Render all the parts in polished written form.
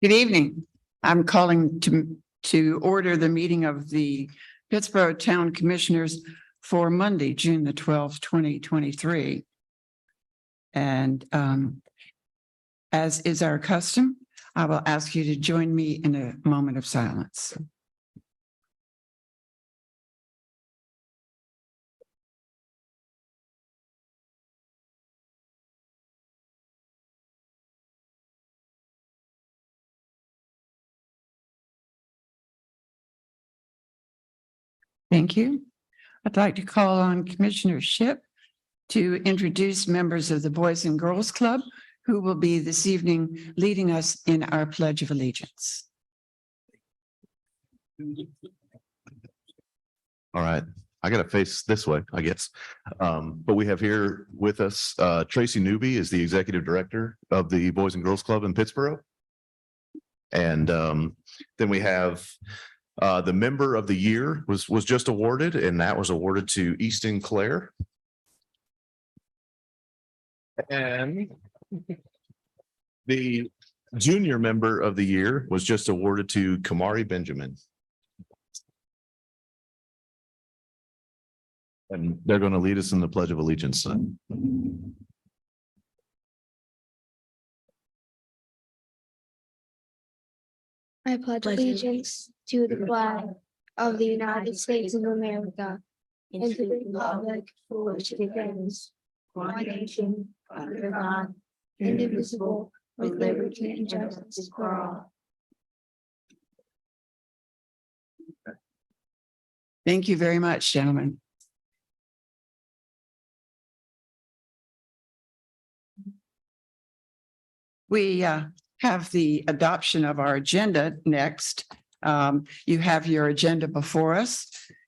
Good evening. I'm calling to order the meeting of the Pittsboro Town Commissioners for Monday, June the 12th, 2023. And as is our custom, I will ask you to join me in a moment of silence. Thank you. I'd like to call on Commissioner Shipp to introduce members of the Boys and Girls Club who will be this evening leading us in our Pledge of Allegiance. All right. I got to face this way, I guess. But we have here with us, Tracy Newby is the Executive Director of the Boys and Girls Club in Pittsboro. And then we have the Member of the Year was just awarded, and that was awarded to Easton Claire. And the Junior Member of the Year was just awarded to Kamari Benjamin. And they're going to lead us in the Pledge of Allegiance. I pledge allegiance to the flag of the United States of America and to the republic for which it stands, one nation, under God, indivisible, with liberty and justice for all. Thank you very much, gentlemen. We have the adoption of our agenda next. You have your agenda before us.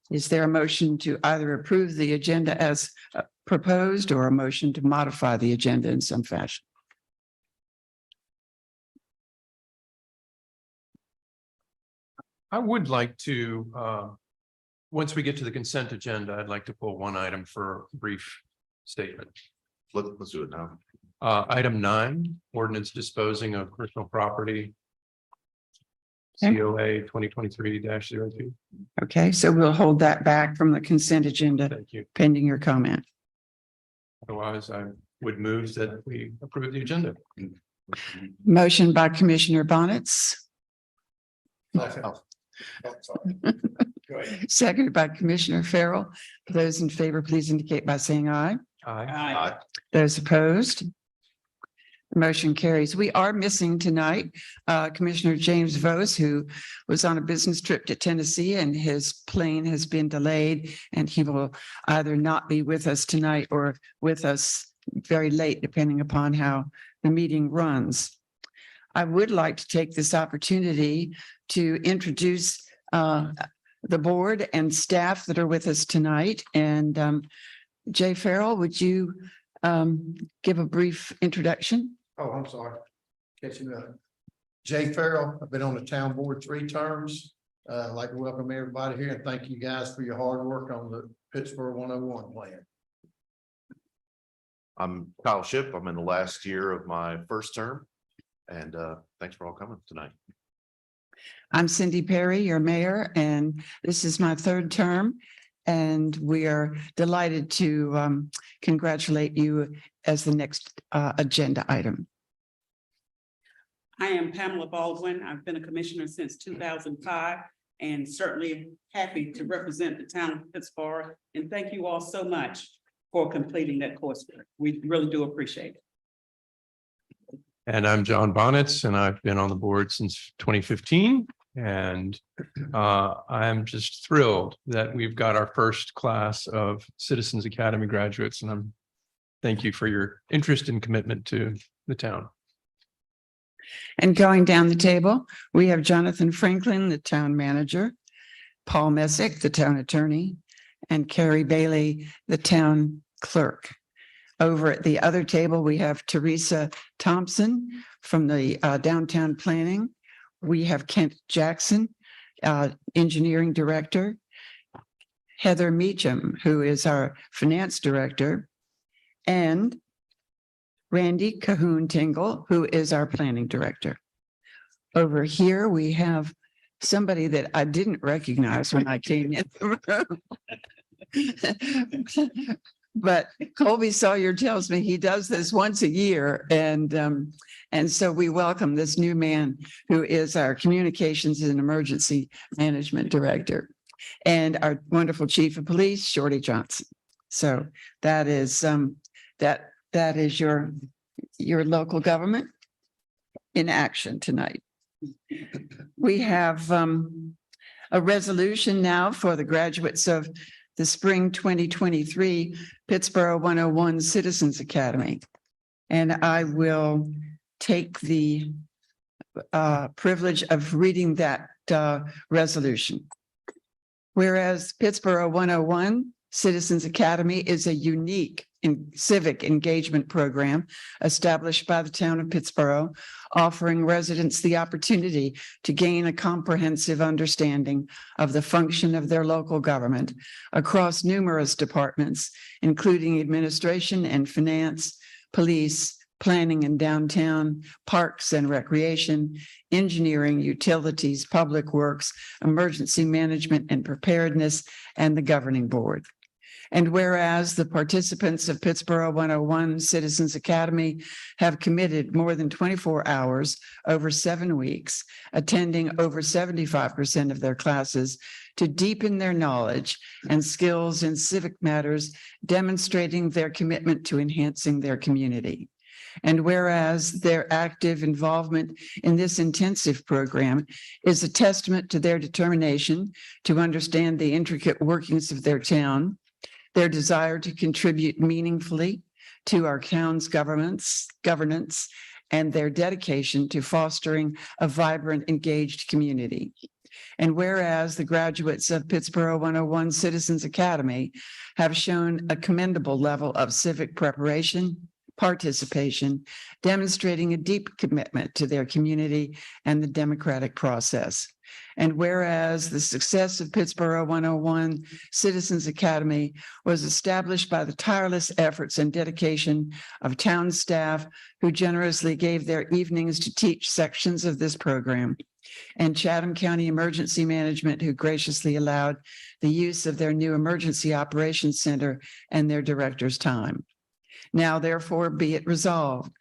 Is there a motion to either approve the agenda as proposed or a motion to modify the agenda in some fashion? I would like to, once we get to the consent agenda, I'd like to pull one item for a brief statement. Let's do it now. Item 9, ordinance disposing of personal property. Okay. COA 2023-02. Okay, so we'll hold that back from the consent agenda Thank you. pending your comment. Otherwise, I would move that we approve the agenda. Motion by Commissioner Bonitz, seconded by Commissioner Farrell. Those in favor, please indicate by saying aye. Aye. Those opposed? Motion carries. We are missing tonight Commissioner James Vose, who was on a business trip to Tennessee, and his plane has been delayed, and he will either not be with us tonight or with us very late, depending upon how the meeting runs. I would like to take this opportunity to introduce the board and staff that are with us tonight. And Jay Farrell, would you give a brief introduction? Oh, I'm sorry. Catching up. Jay Farrell, I've been on the town board 3 terms. I'd like to welcome everybody here and thank you guys for your hard work on the Pittsboro 101 plan. I'm Kyle Shipp. I'm in the last year of my first term. And thanks for all coming tonight. I'm Cindy Perry, your mayor, and this is my 3rd term. And we are delighted to congratulate you as the next agenda item. I am Pamela Baldwin. I've been a commissioner since 2005 and certainly happy to represent the town of Pittsboro. And thank you all so much for completing that coursework. We really do appreciate it. And I'm John Bonitz, and I've been on the board since 2015. And I'm just thrilled that we've got our first class of Citizens Academy graduates. And thank you for your interest and commitment to the town. And going down the table, we have Jonathan Franklin, the town manager, Paul Messick, the town attorney, and Carrie Bailey, the town clerk. Over at the other table, we have Teresa Thompson from the downtown planning. We have Kent Jackson, engineering director, Heather Meacham, who is our finance director, and Randy Cahoon Tingle, who is our planning director. over here, we have somebody that I didn't recognize when I came in the room. But Colby Sawyer tells me he does this once a year, and so we welcome this new man who is our Communications and Emergency Management Director, and our wonderful Chief of Police, Shorty Johnson. So that is that is your local government in action tonight. We have a resolution now for the graduates of the spring 2023 Pittsboro 101 Citizens Academy. And I will take the privilege of reading that resolution. Whereas Pittsboro 101 Citizens Academy is a unique civic engagement program established by the town of Pittsboro, offering residents the opportunity to gain a comprehensive understanding of the function of their local government across numerous departments, including administration and finance, police, planning and downtown, parks and recreation, engineering, utilities, public works, emergency management and preparedness, and the governing board. And whereas the participants of Pittsboro 101 Citizens Academy have committed more than 24 hours over 7 weeks, attending over 75% of their classes to deepen their knowledge and skills in civic matters, demonstrating their commitment to enhancing their community. And whereas their active involvement in this intensive program is a testament to their determination to understand the intricate workings of their town, their desire to contribute meaningfully to our town's governance, and their dedication to fostering a vibrant, engaged community. And whereas the graduates of Pittsboro 101 Citizens Academy have shown a commendable level of civic preparation, participation, demonstrating a deep commitment to their community and the democratic process. And whereas the success of Pittsboro 101 Citizens Academy was established by the tireless efforts and dedication of town staff who generously gave their evenings to teach sections of this program, and Chatham County Emergency Management who graciously allowed the use of their new Emergency Operations Center and their director's time. Now, therefore, be it resolved,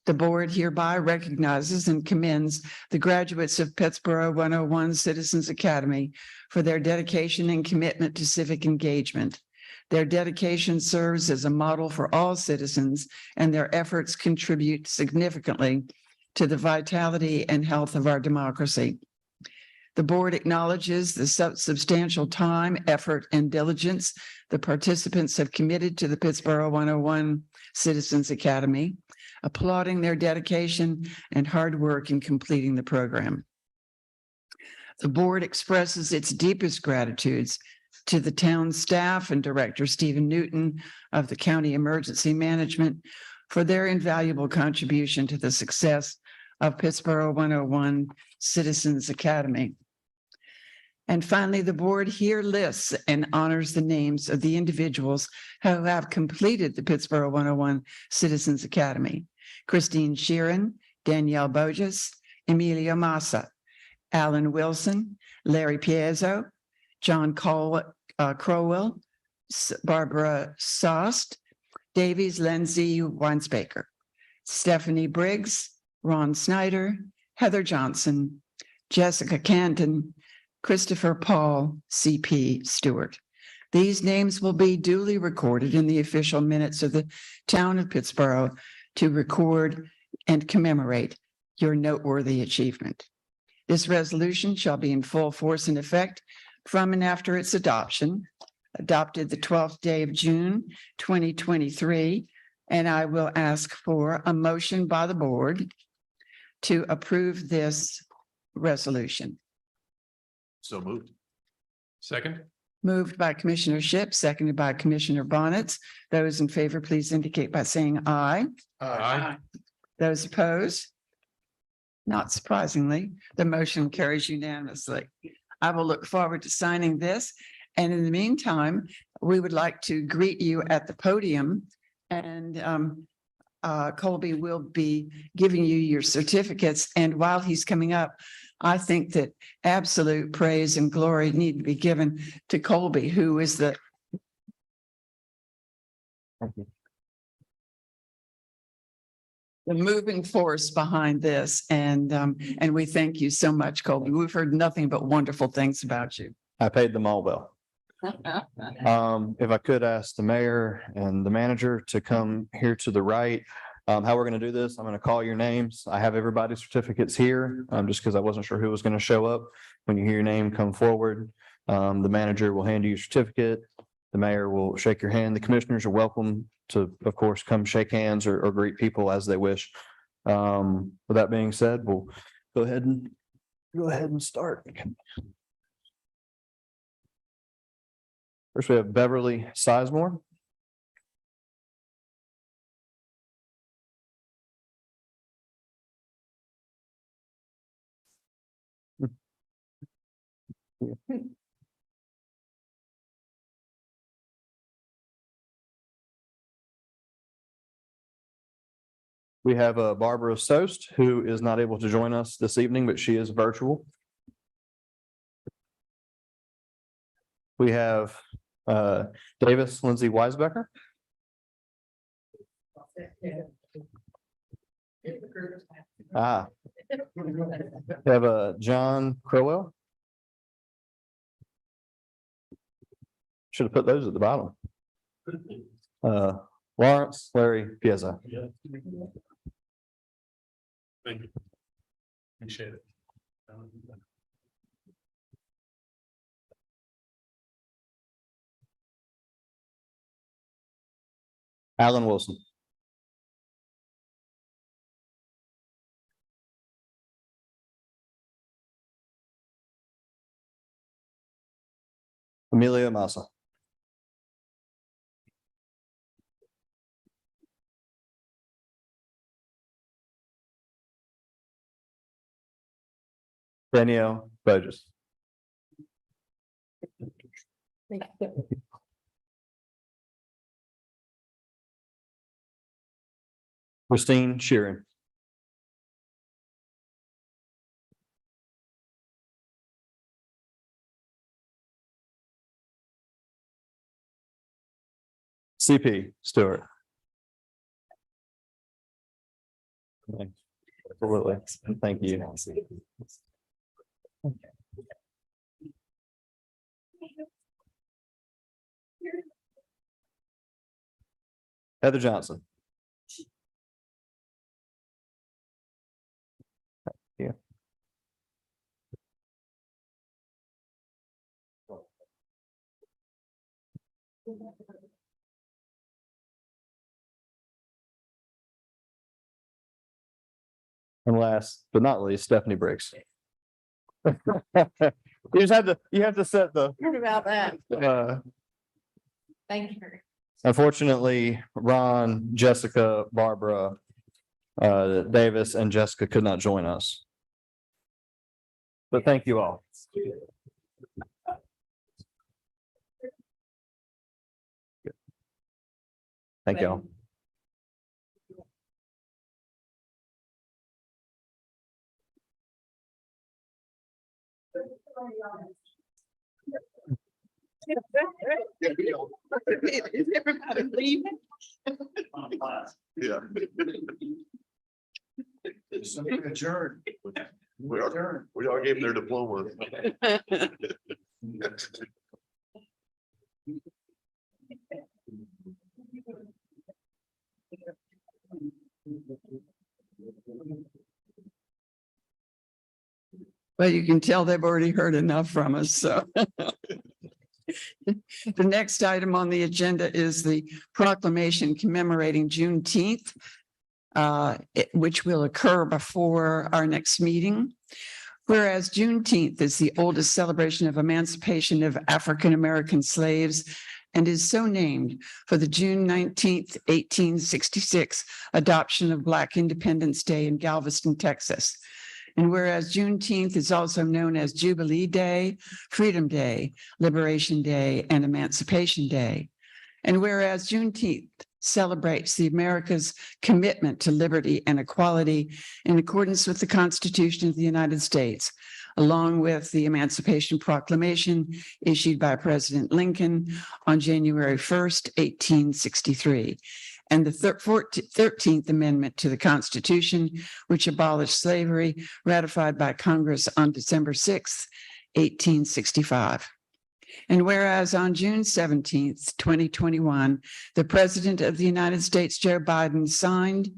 the board hereby recognizes and commends the graduates of Pittsboro 101 Citizens Academy for their dedication and commitment to civic engagement. Their dedication serves as a model for all citizens, and their efforts contribute significantly to the vitality and health of our democracy. The board acknowledges the substantial time, effort, and diligence the participants have committed to the Pittsboro 101 Citizens Academy, applauding their dedication and hard work in completing the program. The board expresses its deepest gratitudes to the town staff and Director Stephen Newton of the County Emergency Management for their invaluable contribution to the success of Pittsboro 101 Citizens Academy. And finally, the board here lists and honors the names of the individuals who have completed the Pittsboro 101 Citizens Academy: Christine Sheeran, Danielle Bogus, Emilio Massa, Alan Wilson, Larry Piezzo, John Crowell, Barbara Sost, Davies Lindsay Weinsbaker, Stephanie Briggs, Ron Snyder, Heather Johnson, Jessica Canton, Christopher Paul, C.P. Stewart. These names will be duly recorded in the official minutes of the town of Pittsboro to record and commemorate your noteworthy achievement. This resolution shall be in full force and effect from and after its adopted the 12th day of June, 2023. And I will ask for a motion by the board to approve this resolution. So moved. Second. Moved by Commissioner Shipp, seconded by Commissioner Bonitz. Those in favor, please indicate by saying aye. Aye. Those opposed? Not surprisingly, the motion carries unanimously. I will look forward to signing this. And in the meantime, we would like to greet you at the podium. And Colby will be giving you your certificates. And while he's coming up, I think that absolute praise and glory need to be given to Colby, who is the moving force behind this. And we thank you so much, Colby. We've heard nothing but wonderful things about you. I paid them all well. If I could ask the mayor and the manager to come here to the right. How we're gonna do this, I'm gonna call your names. I have everybody's certificates here, just because I wasn't sure who was gonna show up. When you hear your name, come forward. The manager will hand you your certificate. The mayor will shake your hand. The commissioners are welcome to, of course, come shake hands or greet people as they wish. With that being said, we'll go ahead and start. First, we have Beverly Sizemore. We have Barbara Sost, who is not able to join us this evening, but she is virtual. We have Davis Lindsay Weisbecker. We have John Crowell. Should have put those at the bottom. Lawrence Larry Piazza. Thank you. Appreciate it. Alan Wilson. Amelia Massa. Danielle Burgess. Christine Sheeran. CP Stewart. Absolutely. Thank you. Heather Johnson. Yeah. And last but not least, Stephanie Briggs. You have to set the. Heard about that. Thank you. Unfortunately, Ron, Jessica, Barbara, Davis, and Jessica could not join us. But thank you all. Thank you all. Is everybody leaving? Yeah. Adjourned. We all gave them their diploma. But you can tell they've already heard enough from us, so. The next item on the agenda is the proclamation commemorating Juneteenth, which will occur before our next meeting. Whereas Juneteenth is the oldest celebration of emancipation of African-American slaves and is so named for the June 19th, 1866 adoption of Black Independence Day in Galveston, Texas. And whereas Juneteenth is also known as Jubilee Day, Freedom Day, Liberation Day, and Emancipation Day. And whereas Juneteenth celebrates the America's commitment to liberty and equality in accordance with the Constitution of the United States, along with the Emancipation Proclamation issued by President Lincoln on January 1st, 1863, and the 13th Amendment to the Constitution, which abolished slavery, ratified by Congress on December 6th, 1865. And whereas on June 17th, 2021, the President of the United States, Joe Biden, signed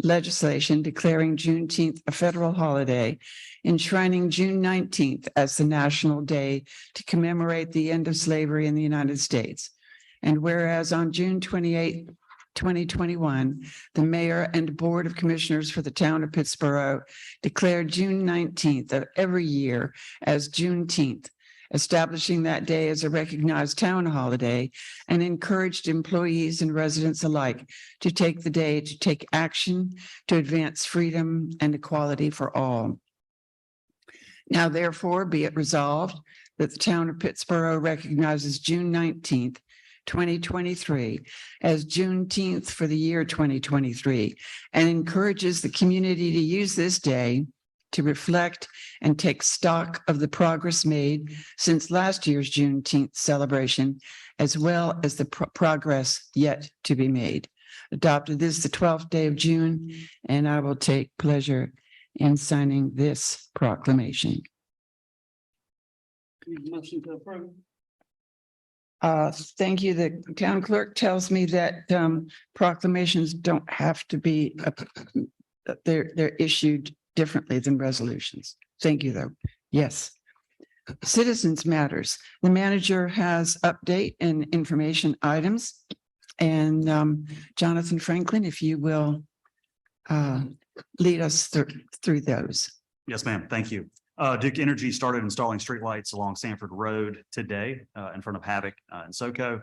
legislation declaring Juneteenth a federal holiday, enshrining June 19th as the National Day to commemorate the end of slavery in the United States. And whereas on June 28th, 2021, the Mayor and Board of Commissioners for the town of Pittsboro declared June 19th of every year as Juneteenth, establishing that day as a recognized town holiday, and encouraged employees and residents alike to take the day to take action to advance freedom and equality for all. Now, therefore, be it resolved that the town of Pittsboro recognizes June 19th, 2023 as Juneteenth for the year 2023, and encourages the community to use this day to reflect and take stock of the progress made since last year's Juneteenth celebration, as well as the progress yet to be made. Adopted this the 12th day of June, and I will take pleasure in signing this proclamation. Motion to approve. Thank you. The town clerk tells me that proclamations don't have to be, they're issued differently than resolutions. Thank you, though. Yes. Citizens Matters. The manager has update and information items. And Jonathan Franklin, if you will lead us through those. Yes, ma'am. Thank you. Duke Energy started installing streetlights along Sanford Road today in front of Havoc and SoCo.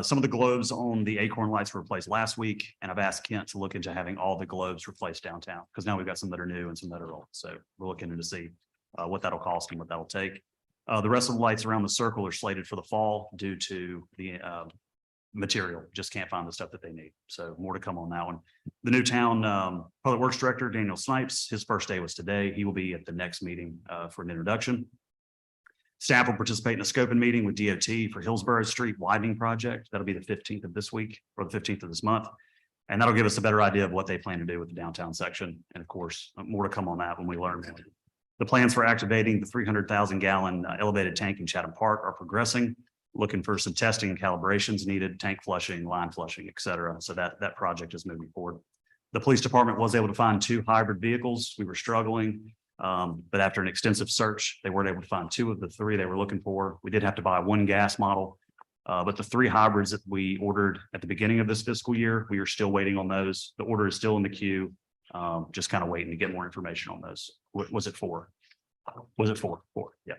Some of the globes on the Acorn lights were replaced last week, and I've asked Kent to look into having all the globes replaced downtown because now we've got some that are new and some that are old. So we're looking to see what that'll cost and what that'll take. The rest of the lights around the circle are slated for the fall due to the material. Just can't find the stuff that they need. So more to come on that one. The new town Public Works Director, Daniel Snipes, his first day was today. He will be at the next meeting for an introduction. Staff will participate in a scoping meeting with DOT for Hillsborough Street widening project. That'll be the 15th of this week or the 15th of this month. And that'll give us a better idea of what they plan to do with the downtown section. And of course, more to come on that when we learn. The plans for activating the 300,000 gallon elevated tank in Chatham Park are progressing. Looking for some testing and calibrations needed, tank flushing, line flushing, et cetera. So that project is moving forward. The police department was able to find 2 hybrid vehicles. We were struggling. But after an extensive search, they weren't able to find 2 of the 3 they were looking for. We did have to buy 1 gas model, but the 3 hybrids that we ordered at the beginning of this fiscal year, we are still waiting on those. The order is still in the queue, just kind of waiting to get more information on those. Was it 4? Was it 4? 4, yeah.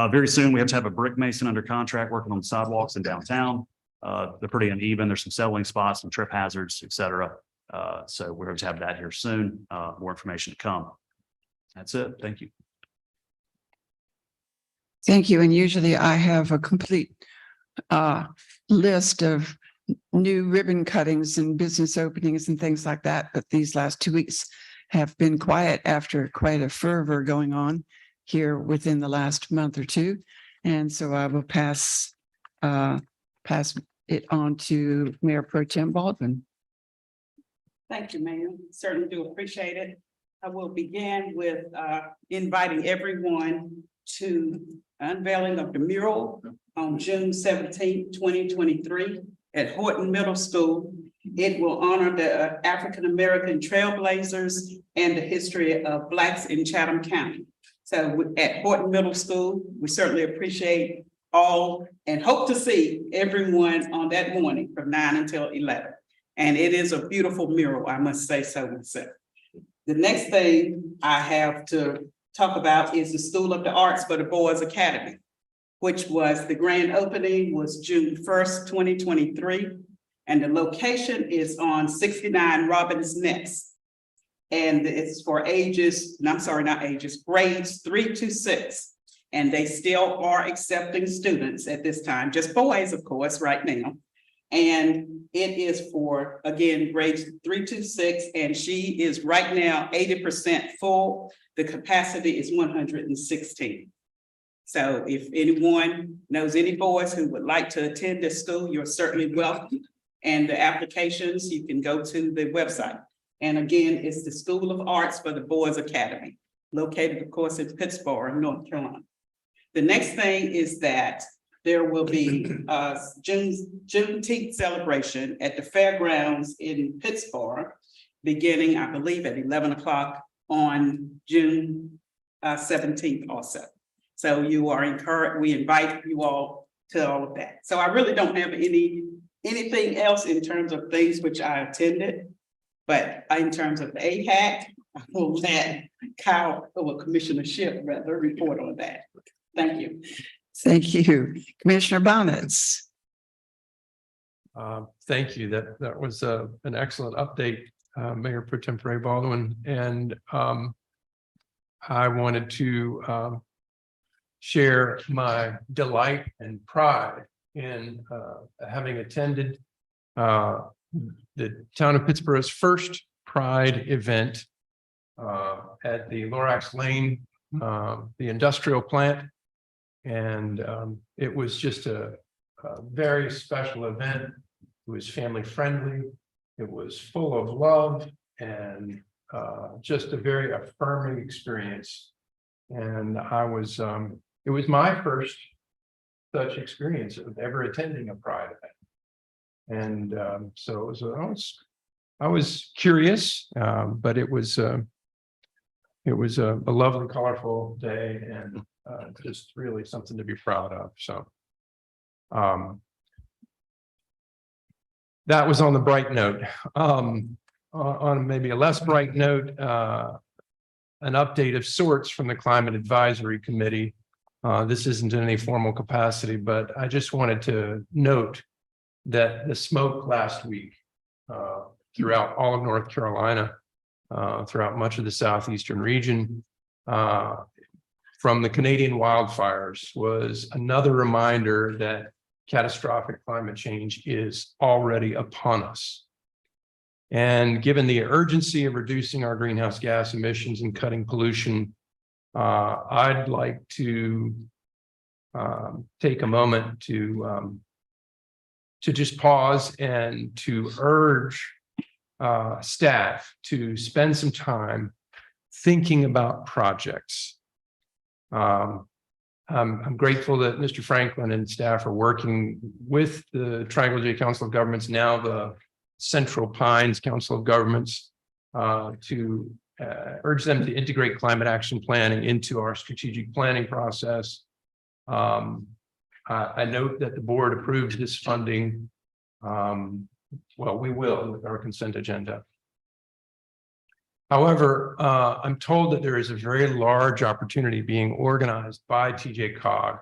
Very soon, we have to have a brick mason under contract working on the sidewalks in downtown. They're pretty uneven. There's some settling spots, some trip hazards, et cetera. So we're going to have that here soon. More information to come. That's it. Thank you. Thank you. And usually I have a complete list of new ribbon cuttings and business openings and things like that. But these last 2 weeks have been quiet after quite a fervor going on here within the last month or 2. And so I will pass it on to Mayor Pro-Tem Baldwin. Thank you, ma'am. Certainly do appreciate it. I will begin with inviting everyone to unveiling of the mural on June 17, 2023 at Horton Middle School. It will honor the African-American trailblazers and the history of Blacks in Chatham County. So at Horton Middle School, we certainly appreciate all and hope to see everyone on that morning from 9 until 11. And it is a beautiful mural, I must say so myself. The next thing I have to talk about is the School of the Arts for the Boys Academy, which was the grand opening was June 1st, 2023. And the location is on 69 Robbins Nest. And it's for ages, and I'm sorry, not ages, grades 3 to 6. And they still are accepting students at this time, just boys, of course, right now. And it is for, again, grades 3 to 6, and she is right now 80% full. The capacity is 116. So if anyone knows any boys who would like to attend this school, you're certainly welcome. And the applications, you can go to the website. And again, it's the School of Arts for the Boys Academy, located, of course, in Pittsboro, North Carolina. The next thing is that there will be a Juneteenth celebration at the fairgrounds in Pittsboro, beginning, I believe, at 11 o'clock on June 17th also. So you are encouraged, we invite you all to all of that. So I really don't have anything else in terms of things which I attended, but in terms of the AHAC, I will let Kyle, or Commissioner Shipp rather, report on that. Thank you. Thank you. Commissioner Bonitz. Thank you. That was an excellent update, Mayor Pro-Tem Baldwin. And I wanted to share my delight and pride in having attended the town of Pittsboro's first Pride event at the Lorax Lane, the industrial plant. And it was just a very special event. It was family friendly. It was full of love and just a very affirming experience. And it was my first such experience of ever attending a Pride event. And so I was curious, but it was a lovely, colorful day and just really something to be proud of. So that was on the bright note. On maybe a less bright note, an update of sorts from the Climate Advisory Committee. This isn't in any formal capacity, but I just wanted to note that the smoke last week throughout all of North Carolina, throughout much of the southeastern region, from the Canadian wildfires was another reminder that catastrophic climate change is already upon us. And given the urgency of reducing our greenhouse gas emissions and cutting pollution, I'd like to take a moment to just pause and to urge staff to spend some time thinking about projects. I'm grateful that Mr. Franklin and staff are working with the Triangle J Council of Governments, now the Central Pines Council of Governments, to urge them to integrate climate action planning into our strategic planning process. I note that the board approved this funding. Well, we will with our consent agenda. However, I'm told that there is a very large opportunity being organized by TJCOG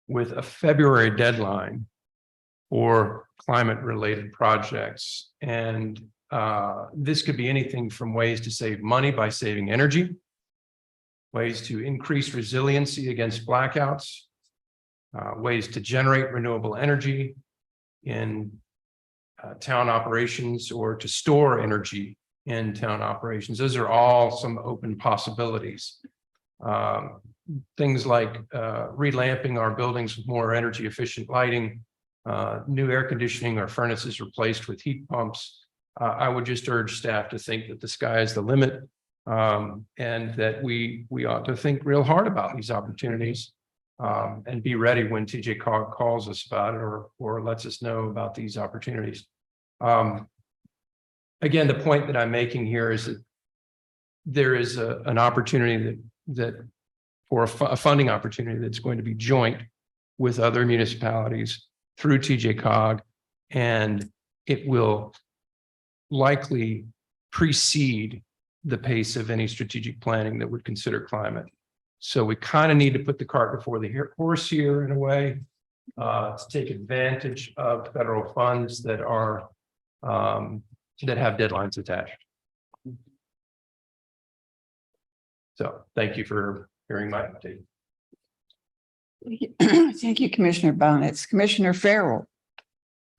with a February deadline for climate-related projects. And this could be anything from ways to save money by saving energy, ways to increase resiliency against blackouts, ways to generate renewable energy in town operations, or to store energy in town operations. Those are all some open possibilities. Things like relamping our buildings with more energy efficient lighting, new air conditioning or furnaces replaced with heat pumps. I would just urge staff to think that the sky is the limit, and that we ought to think real hard about these opportunities, and be ready when TJCOG calls us about it or lets us know about these opportunities. Again, the point that I'm making here is that there is an opportunity that for a funding opportunity that's going to be joint with other municipalities through TJCOG, and it will likely precede the pace of any strategic planning that would consider climate. So we kind of need to put the cart before the horse here in a way, to take advantage of federal funds that are that have deadlines attached. So thank you for hearing my update. Thank you, Commissioner Bonitz. Commissioner Farrell.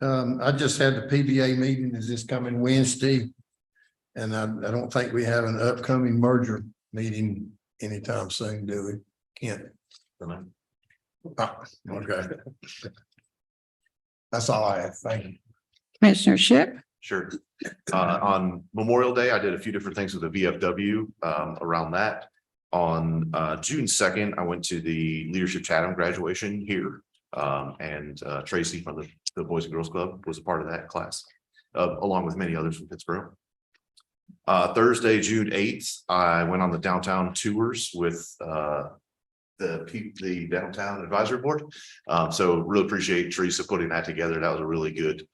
I just had the PBA meeting is this coming Wednesday. And I don't think we have an upcoming merger meeting anytime soon, do we? Can't. Ah, okay. That's all I have. Thank you. Commissioner Shipp? Sure. On Memorial Day, I did a few different things with the VFW around that. On June 2nd, I went to the Leadership Chatham graduation here. And Tracy from the Boys and Girls Club was a part of that class, along with many others from Pittsboro. Thursday, June 8th, I went on the downtown tours with the Downtown Advisory Board. So really appreciate Teresa putting that together. That was a really good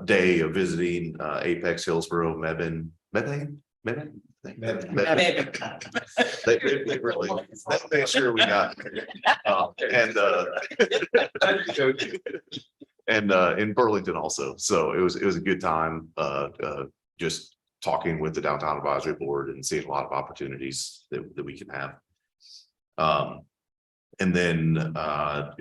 day of visiting Apex, Hillsborough, Mebane. They really, they sure we got. And in Burlington also. So it was a good time just talking with the Downtown Advisory Board and seeing a lot of opportunities that we can have. And then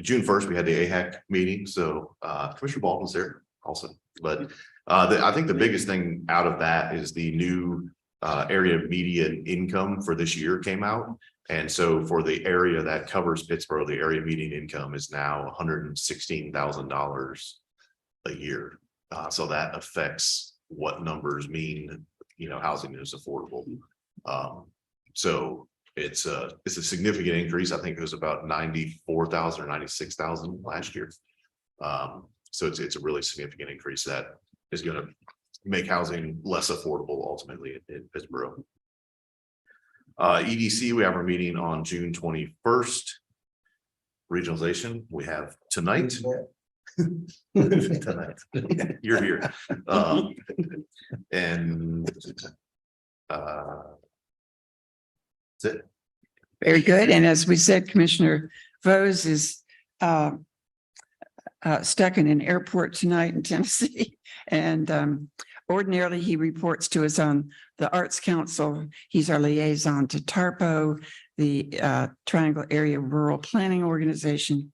June 1st, we had the AHAC meeting. So Commissioner Baldwin was there also. But I think the biggest thing out of that is the new area median income for this year came out. And so for the area that covers Pittsboro, the area median income is now $116,000 a year. So that affects what numbers mean, housing is affordable. So it's a significant increase. I think it was about 94,000 or 96,000 last year. So it's a really significant increase that is going to make housing less affordable ultimately in Pittsboro. EDC, we have our meeting on June 21st. Regionalization, we have tonight. Tonight. You're here. And that's it. Very good. And as we said, Commissioner Vose is stuck in an airport tonight in Tennessee. And ordinarily he reports to us on the Arts Council. He's our liaison to TARPO, the Triangle Area Rural Planning Organization,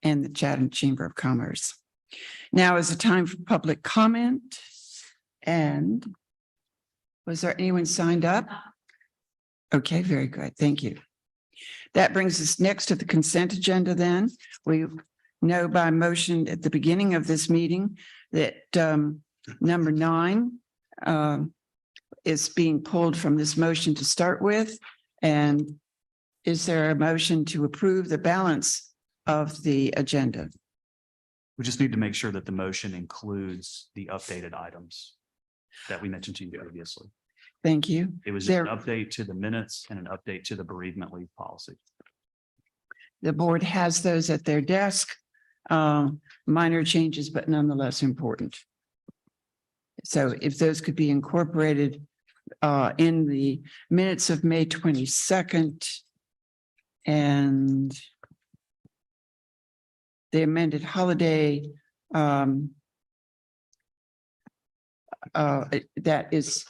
and the Chatham Chamber of Commerce. Now is the time for public comment. And was there anyone signed up? Okay, very good. Thank you. That brings us next to the consent agenda then. We know by motion at the beginning of this meeting that number 9 is being pulled from this motion to start with. And is there a motion to approve the balance of the agenda? We just need to make sure that the motion includes the updated items that we mentioned to you previously. Thank you. It was just an update to the minutes and an update to the bereavement leave policy. The board has those at their desk. Minor changes, but nonetheless important. So if those could be incorporated in the minutes of May 22nd and the amended holiday, that is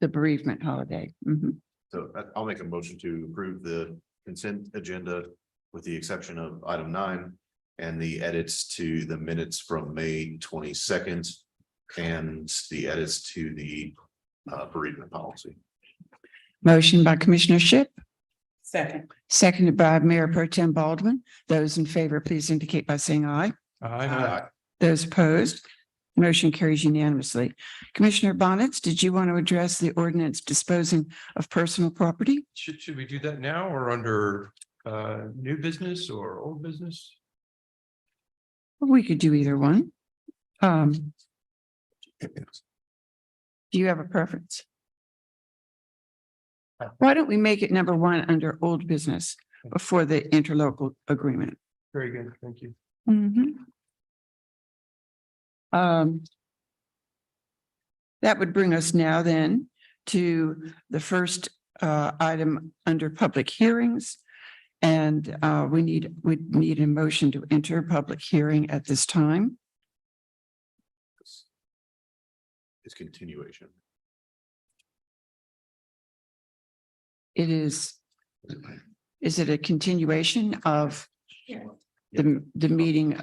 the bereavement holiday. Mhm. So I'll make a motion to approve the consent agenda with the exception of item 9 and the edits to the minutes from May 22nd and the edits to the bereavement policy. Motion by Commissioner Shipp, Second. seconded by Mayor Pro-Tem Baldwin. Those in favor, please indicate by saying aye. Aye. Those opposed, motion carries unanimously. Commissioner Bonitz, did you want to address the ordinance disposing of personal property? Should we do that now or under new business or old business? We could do either one. Do you have a preference? Why don't we make it number 1 under old business before the interlocal agreement? Very good. Thank you. That would bring us now then to the first item under public hearings. And we need a motion to enter public hearing at this time. It's continuation. It is it a continuation of? the meeting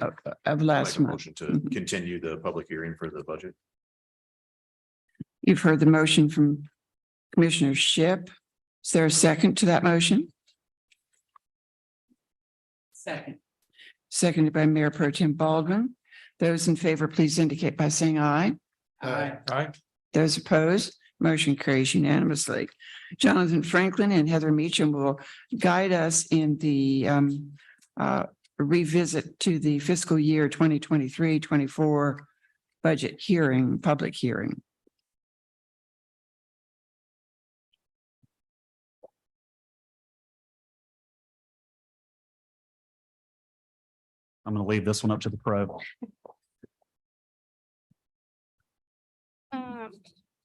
of last Make a month. motion to Mhm. continue the public hearing for the budget. You've heard the motion from Commissioner Shipp. Is there a second to that motion? Second. Seconded by Mayor Pro-Tem Baldwin. Those in favor, please indicate by saying aye. Aye. Right? Those opposed, motion carries unanimously. Jonathan Franklin and Heather Meacham will guide us in the revisit to the fiscal year 2023-24 budget hearing, public hearing. I'm going to leave this one up to the pro.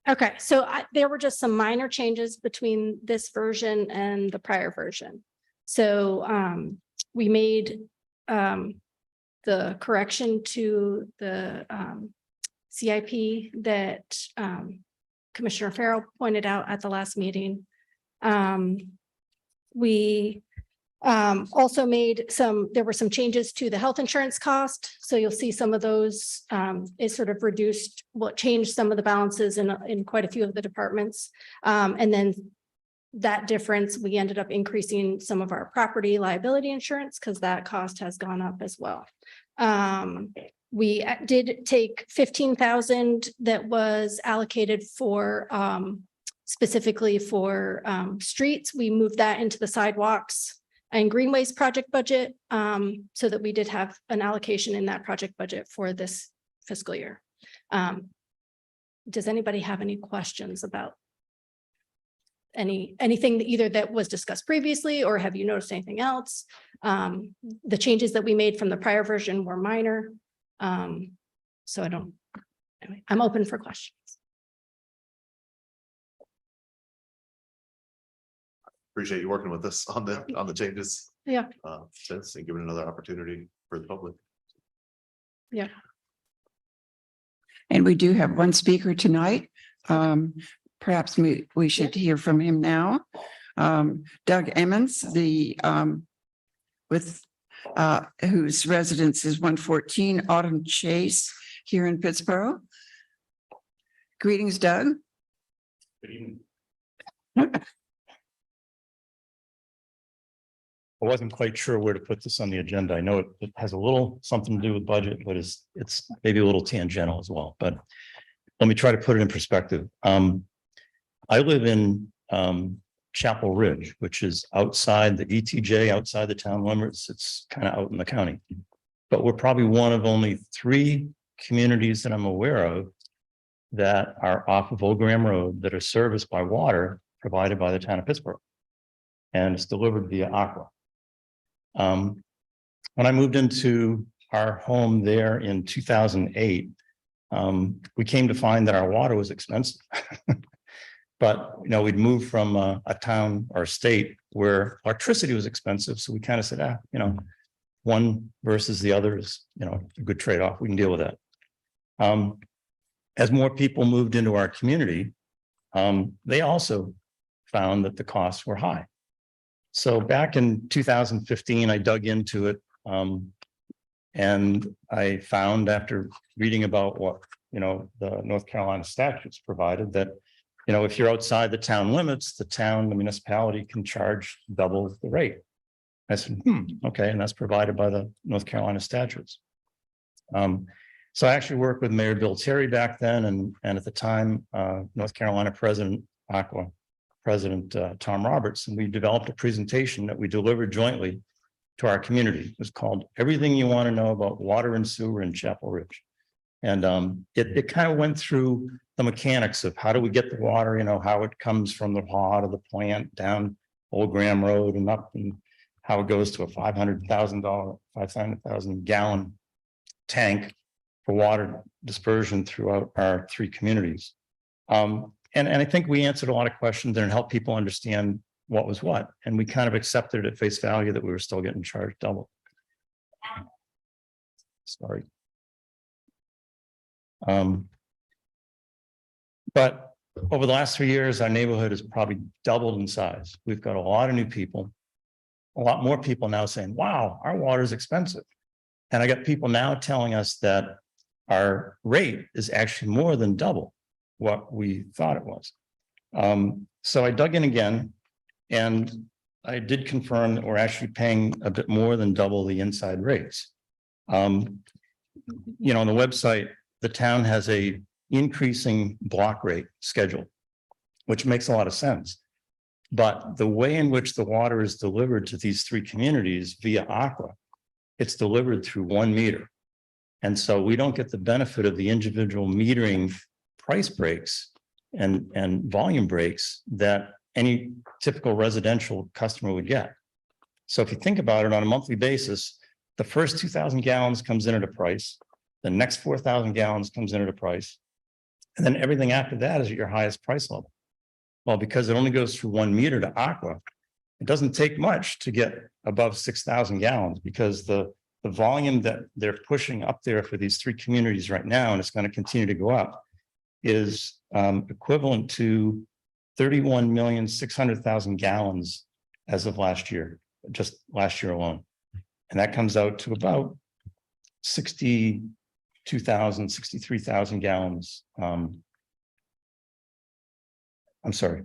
Okay, so there were just some minor changes between this version and the prior version. So we made the correction to the CIP that Commissioner Farrell pointed out at the last meeting. We also made there were some changes to the health insurance cost. So you'll see some of those is sort of reduced, changed some of the balances in quite a few of the departments. And then that difference, we ended up increasing some of our property liability insurance because that cost has gone up as well. We did take 15,000 that was allocated for specifically for streets. We moved that into the sidewalks and greenways project budget, so that we did have an allocation in that project budget for this fiscal year. Does anybody have any questions about anything that either that was discussed previously, or have you noticed anything else? The changes that we made from the prior version were minor. So anyway, I'm open for questions. Appreciate you working with us on the changes. Yeah. Since and giving another opportunity for the public. Yeah. And we do have one speaker tonight. Perhaps we should hear from him now. Doug Emmons, whose residence is 114 Autumn Chase here in Pittsboro. Greetings, Doug. Good evening. I wasn't quite sure where to put this on the agenda. I know it has a little something to do with budget, but it's maybe a little tangential as well. But let me try to put it in perspective. I live in Chapel Ridge, which is outside the ETJ, outside the town limits. It's kind of out in the county. But we're probably one of only 3 communities that I'm aware of that are off of Old Graham Road that are serviced by water provided by the town of Pittsboro. And it's delivered via Aqua. When I moved into our home there in 2008, we came to find that our water was expensive. But, we'd moved from a town or state where electricity was expensive. So we kind of said, one versus the other is, a good trade-off. We can deal with that. As more people moved into our community, they also found that the costs were high. So back in 2015, I dug into it. And I found, after reading about what, the North Carolina statutes provided, that, if you're outside the town limits, the municipality can charge double the rate. I said, okay, and that's provided by the North Carolina statutes. So I actually worked with Mayor Bill Terry back then, and at the time, North Carolina President Tom Roberts, and we developed a presentation that we delivered jointly to our community. It was called "Everything You Want to Know About Water and Sewer in Chapel Ridge." And it kind of went through the mechanics of how do we get the water, how it comes from the haul to the plant down Old Graham Road and up, and how it goes to a $500,000 gallon tank for water dispersion throughout our 3 communities. And I think we answered a lot of questions and helped people understand what was what. And we kind of accepted it at face value that we were still getting charged double. Sorry. But over the last 3 years, our neighborhood has probably doubled in size. We've got a lot of new people, a lot more people now saying, wow, our water is expensive. And I got people now telling us that our rate is actually more than double what we thought it was. So I dug in again, and I did confirm that we're actually paying a bit more than double the inside rates. On the website, the town has a increasing block rate schedule, which makes a lot of sense. But the way in which the water is delivered to these three communities via Aqua, it's delivered through 1 meter. And so we don't get the benefit of the individual metering price breaks and volume breaks that any typical residential customer would get. So if you think about it on a monthly basis, the first 2,000 gallons comes in at a price, the next 4,000 gallons comes in at a price, and then everything after that is at your highest price level. Well, because it only goes through 1 meter to Aqua, it doesn't take much to get above 6,000 gallons, because the volume that they're pushing up there for these three communities right now, and it's going to continue to go up, is equivalent to 31,600,000 gallons as of last year, just last year alone. And that comes out to about 62,000, 63,000 gallons. I'm sorry.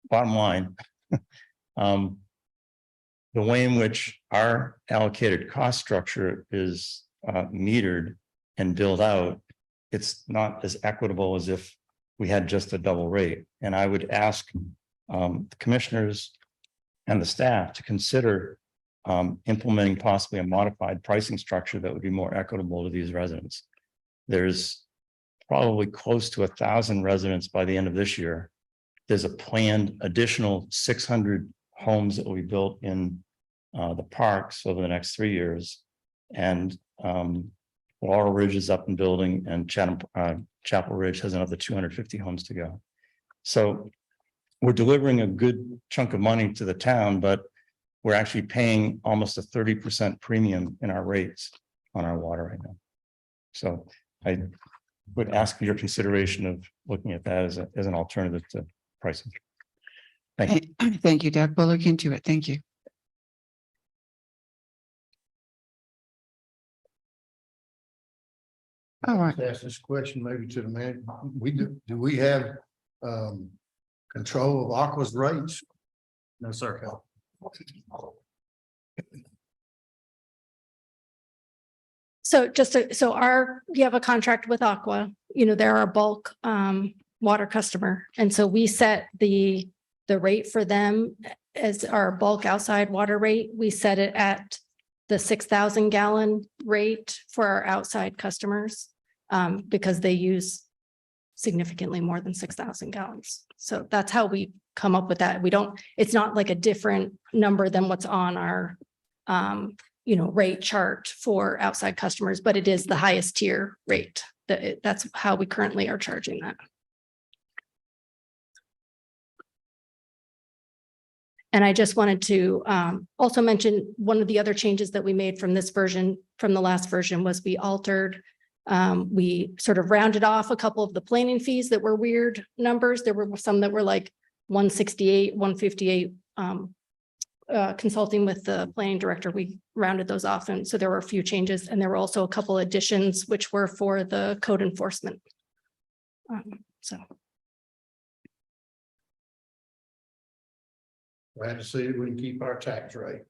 Bottom line, the way in which our allocated cost structure is metered and billed out, it's not as equitable as if we had just a double rate. And I would ask the commissioners and the staff to consider implementing possibly a modified pricing structure that would be more equitable to these residents. There's probably close to 1,000 residents by the end of this year. There's a planned additional 600 homes that will be built in the parks over the next 3 years. And Laurel Ridge is up and building, and Chapel Ridge has another 250 homes to go. So we're delivering a good chunk of money to the town, but we're actually paying almost a 30% premium in our rates on our water right now. So I would ask for your consideration of looking at that as an alternative to pricing. Thank you. Thank you, Doug. We'll look into it. Thank you. All right. Ask this question maybe to the man. Do we have control of Aqua's rates? No, sir. So we have a contract with Aqua, they're our bulk water customer. And so we set the rate for them as our bulk outside water rate. We set it at the 6,000 gallon rate for our outside customers because they use significantly more than 6,000 gallons. So that's how we come up with that. It's not like a different number than what's on our rate chart for outside customers, but it is the highest tier rate. That's how we currently are charging that. And I just wanted to also mention one of the other changes that we made from this version, from the last version, was we altered, we sort of rounded off a couple of the planning fees that were weird numbers. There were some that were like 168, 158. Consulting with the planning director, we rounded those off. And so there were a few changes, and there were also a couple additions, which were for the code enforcement. Glad to see that we can keep our tax rate.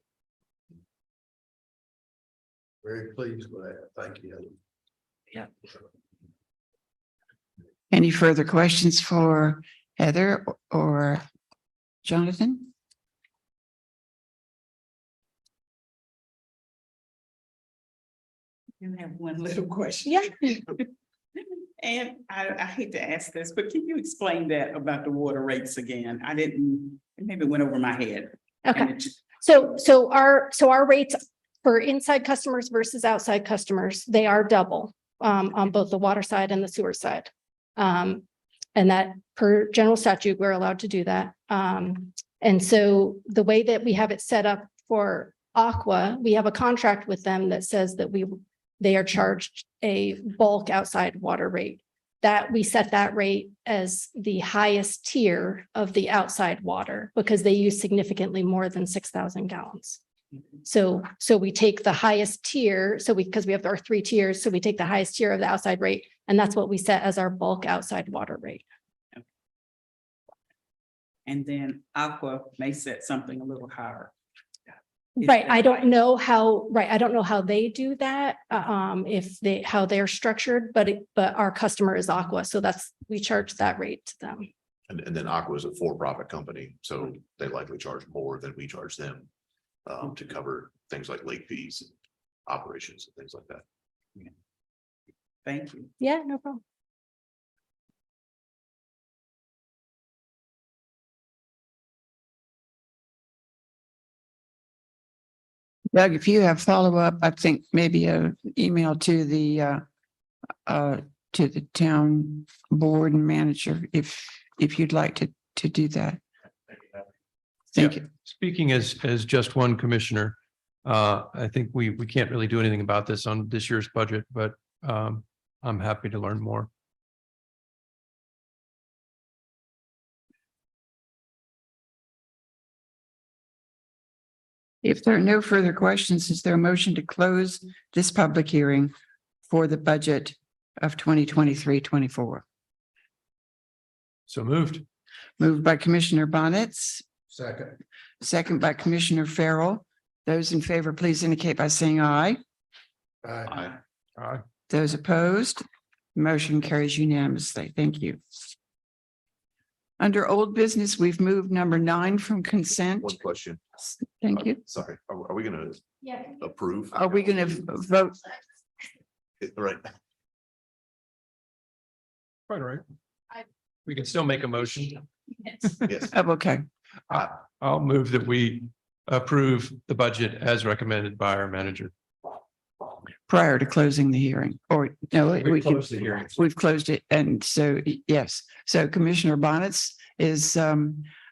Very pleased with that. Thank you. Yeah. Any further questions for Heather or Jonathan? I have one little question. Yeah. And I hate to ask this, but can you explain that about the water rates again? I didn't, it maybe went over my head. Okay. So our rates for inside customers versus outside customers, they are double on both the water side and the sewer side. And that per general statute, we're allowed to do that. And so the way that we have it set up for Aqua, we have a contract with them that says that they are charged a bulk outside water rate. That we set that rate as the highest tier of the outside water because they use significantly more than 6,000 gallons. So we take the highest tier, because we have our 3 tiers, so we take the highest tier of the outside rate, and that's what we set as our bulk outside water rate. And then Aqua may set something a little higher. Right, I don't know how they do that, how they're structured, but our customer is Aqua, so we charge that rate to them. And then Aqua is a for-profit company, so they likely charge more than we charge them to cover things like late fees, and operations and things like that. Thank you. Yeah, no problem. Doug, if you have follow-up, I think maybe an email to the town board and manager, if you'd like to do that. Thank you. Speaking as just one commissioner, I think we can't really do anything about this on this year's budget, but I'm happy to learn more. If there are no further questions, is there a motion to close this public hearing for the budget of 2023-24? So moved. Moved by Commissioner Bonitz, Second. second by Commissioner Farrell. Those in favor, please indicate by saying aye. Aye. Aye. Those opposed, motion carries unanimously. Thank you. Under old business, we've moved number 9 from consent. One question. Thank you. Sorry, are we gonna Yeah. approve? Are we going to vote? Right. Quite all right. We can still make a motion. Yes. Oh, okay. I'll move that we approve the budget as recommended by our manager. Prior to closing the hearing, or no, we can, close the hearing. we've closed it. And so, yes, so Commissioner Bonitz is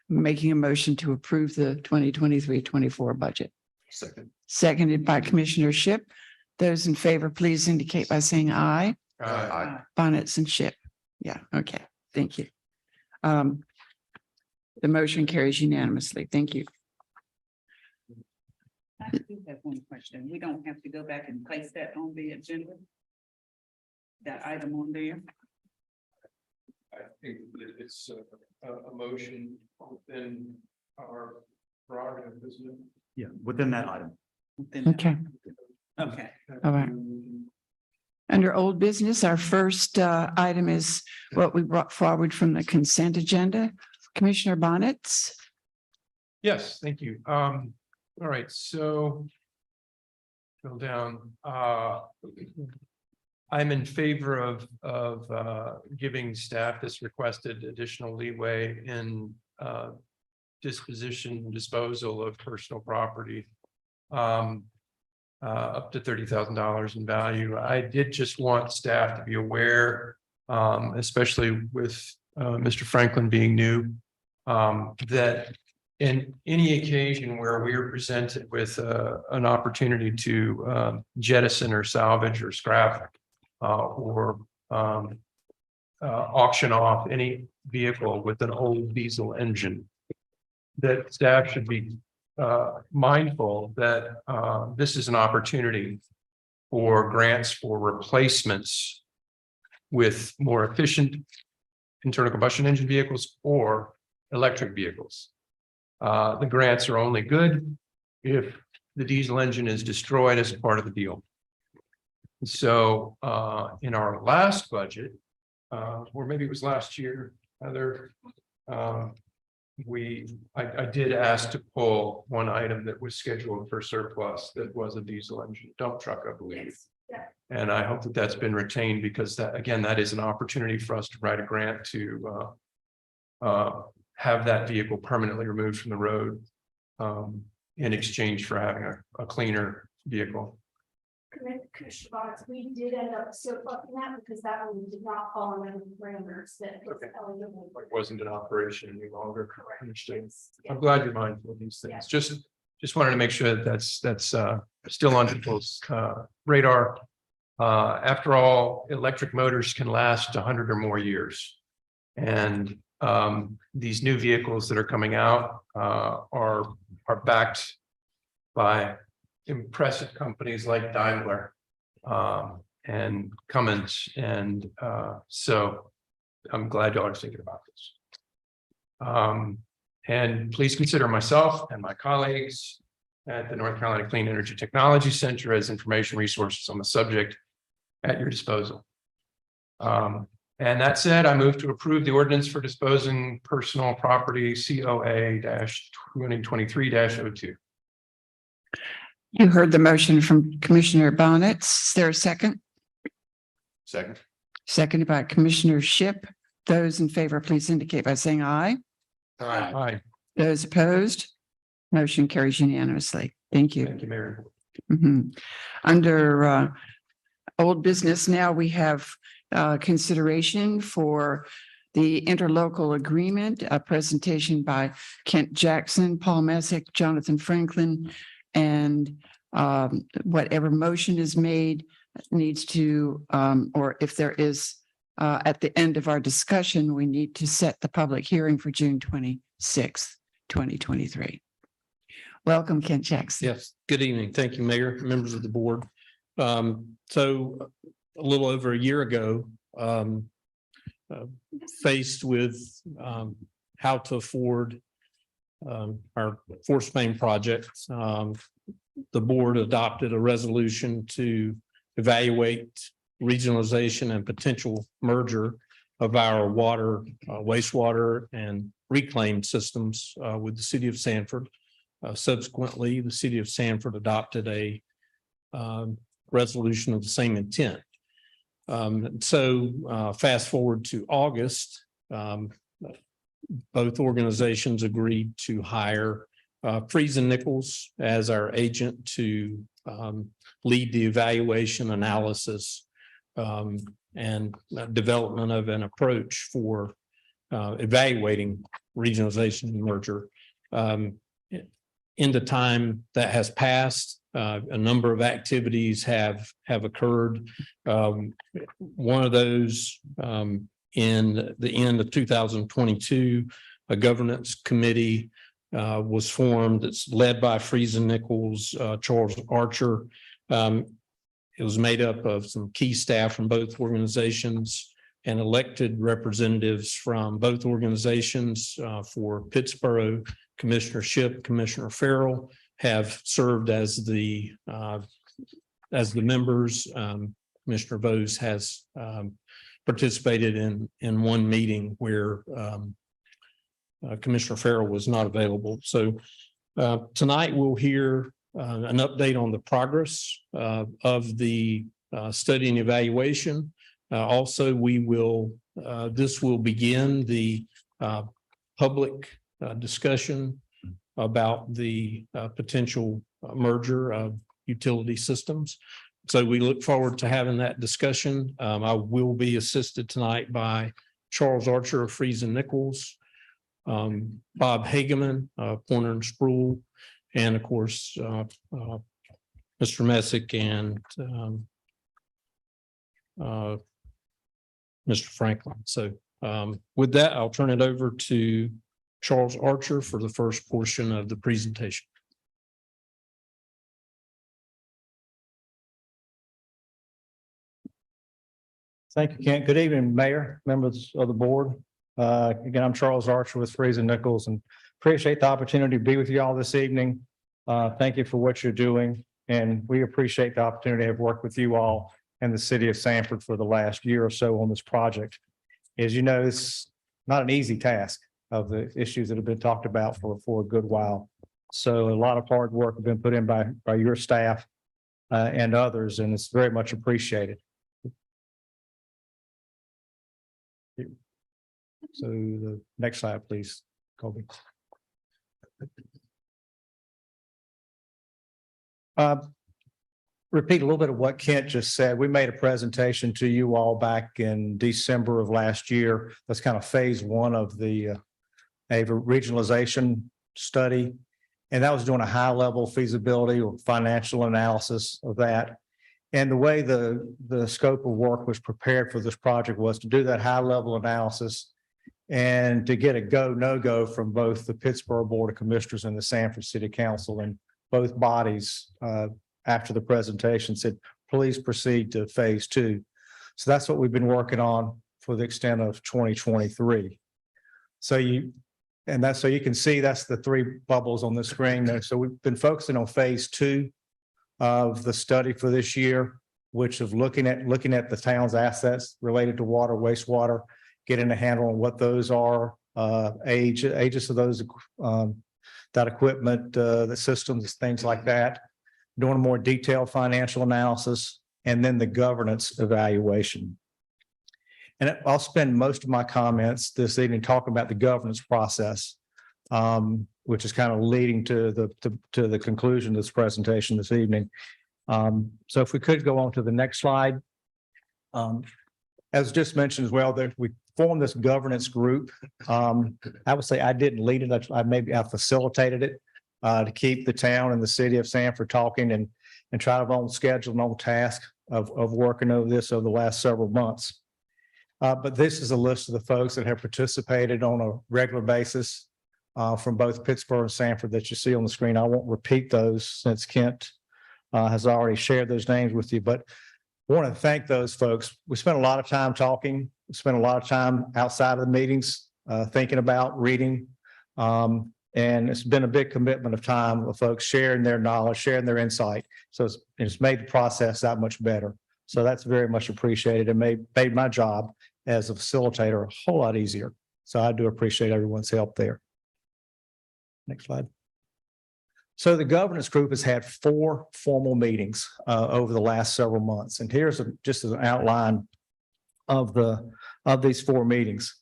making a motion to approve the 2023-24 budget. Second. Seconded by Commissioner Shipp. Those in favor, please indicate by saying aye. Aye. Bonitz and Shipp. Yeah, okay, thank you. The motion carries unanimously. Thank you. I do have one question. We don't have to go back and place that on the agenda? That item on there? I think that it's a motion within our prerogative, isn't it? Yeah, within that item. Within that- Okay, Okay. all right. Under old business, our first item is what we brought forward from the consent agenda. Commissioner Bonitz. Yes, thank you. All right, so go down. I'm in favor of giving staff this requested additional leeway in disposition and disposal of personal property. Up to $30,000 in value. I did just want staff to be aware, especially with Mr. Franklin being new, that in any occasion where we are presented with an opportunity to jettison or salvage or scrap or auction off any vehicle with an old diesel engine, that staff should be mindful that this is an opportunity for grants for replacements with more efficient internal combustion engine vehicles or electric vehicles. The grants are only good if the diesel engine is destroyed as a part of the deal. So in our last budget, or maybe it was last year, I did ask to pull one item that was scheduled for surplus that was a diesel engine dump truck, I believe. And I hope that that's been retained, because that, again, that is an opportunity for us to write a grant to have that vehicle permanently removed from the road in exchange for having a cleaner vehicle. Commissioner Bonitz, we did end up surplusing that because that one did not fall under the parameters that was Okay. eligible. It wasn't in operation any longer. Correct. Understood. Yeah. I'm glad you're mindful of these things. Yeah. Just wanted to make sure that that's still on people's radar. After all, electric motors can last 100 or more years. And these new vehicles that are coming out are backed by impressive companies like Daimler and Cummins. And so I'm glad y'all are thinking about this. And please consider myself and my colleagues at the North Carolina Clean Energy Technology Center as information resources on the subject at your disposal. And that said, I move to approve the ordinance for disposing personal property COA-2023-02. You heard the motion from Commissioner Bonitz. Is there a second? Second. Seconded by Commissioner Shipp. Those in favor, please indicate by saying aye. Aye. Those opposed, motion carries unanimously. Thank you. Thank you, Mayor. Mhm. Under old business now, we have consideration for the interlocal agreement, a presentation by Kent Jackson, Paul Messick, Jonathan Franklin, and whatever motion is made needs to, or if there is at the end of our discussion, we need to set the public hearing for June 26th, 2023. Welcome, Kent Jackson. Yes, good evening. Thank you, Mayor, members of the board. So a little over a year ago, faced with how to afford our force main project, the board adopted a resolution to evaluate regionalization and potential merger of our water, wastewater, and reclaim systems with the city of Sanford. Subsequently, the city of Sanford adopted a resolution of the same intent. So fast forward to August, both organizations agreed to hire Freeze and Nichols as our agent to lead the evaluation, analysis, and development of an approach for evaluating regionalization and merger. In the time that has passed, a number of activities have occurred. One of those in the end of 2022, a governance committee was formed. It's led by Freeze and Nichols, Charles Archer. It was made up of some key staff from both organizations and elected representatives from both organizations. For Pittsboro, Commissioner Shipp, Commissioner Farrell have served as the members. Commissioner Vose has participated in one meeting where Commissioner Farrell was not available. So tonight we'll hear an update on the progress of the study and evaluation. Also, we will this will begin the public discussion about the potential merger of utility systems. So we look forward to having that discussion. I will be assisted tonight by Charles Archer of Freeze and Nichols, Bob Hageman, Pointer and Sproul, and of course, Mr. Messick and Mr. Franklin. So with that, I'll turn it over to Charles Archer for the first portion of the presentation. Thank you, Kent. Good evening, Mayor, members of the board. Again, I'm Charles Archer with Freeze and Nichols and appreciate the opportunity to be with you all this evening. Thank you for what you're doing. And we appreciate the opportunity to have worked with you all and the city of Sanford for the last year or so on this project. As you know, it's not an easy task of the issues that have been talked about for a good while. So a lot of hard work has been put in by your staff and others, and it's very much appreciated. So the next slide, please, Colby. Repeat a little bit of what Kent just said. We made a presentation to you all back in December of last year. That's kind of phase one of the regionalization study. And that was doing a high level feasibility or financial analysis of that. And the way the scope of work was prepared for this project was to do that high level analysis and to get a go, no go from both the Pittsboro Board of Commissioners and the Sanford City Council. And both bodies after the presentation said, please proceed to phase 2. So that's what we've been working on for the extent of 2023. So you can see that's the 3 bubbles on the screen there. So we've been focusing on phase 2 of the study for this year, which is looking at the town's assets related to water, wastewater, getting a handle on what those are, ages of those, that equipment, the systems, things like that, doing a more detailed financial analysis, and then the governance evaluation. And I'll spend most of my comments this evening talking about the governance process, which is kind of leading to the conclusion of this presentation this evening. So if we could go on to the next slide. As just mentioned as well, that we formed this governance group. I would say I didn't lead it. I facilitated it to keep the town and the city of Sanford talking and try to on schedule and on task of working over this over the last several months. But this is a list of the folks that have participated on a regular basis from both Pittsboro and Sanford that you see on the screen. I won't repeat those since Kent has already shared those names with you, but I want to thank those folks. We spent a lot of time talking. We spent a lot of time outside of the meetings, thinking about reading. And it's been a big commitment of time of folks sharing their knowledge, sharing their insight. So it's made the process that much better. So that's very much appreciated and made my job as a facilitator a whole lot easier. So I do appreciate everyone's help there. Next slide. So the governance group has had 4 formal meetings over the last several months. And here's just an outline of these 4 meetings.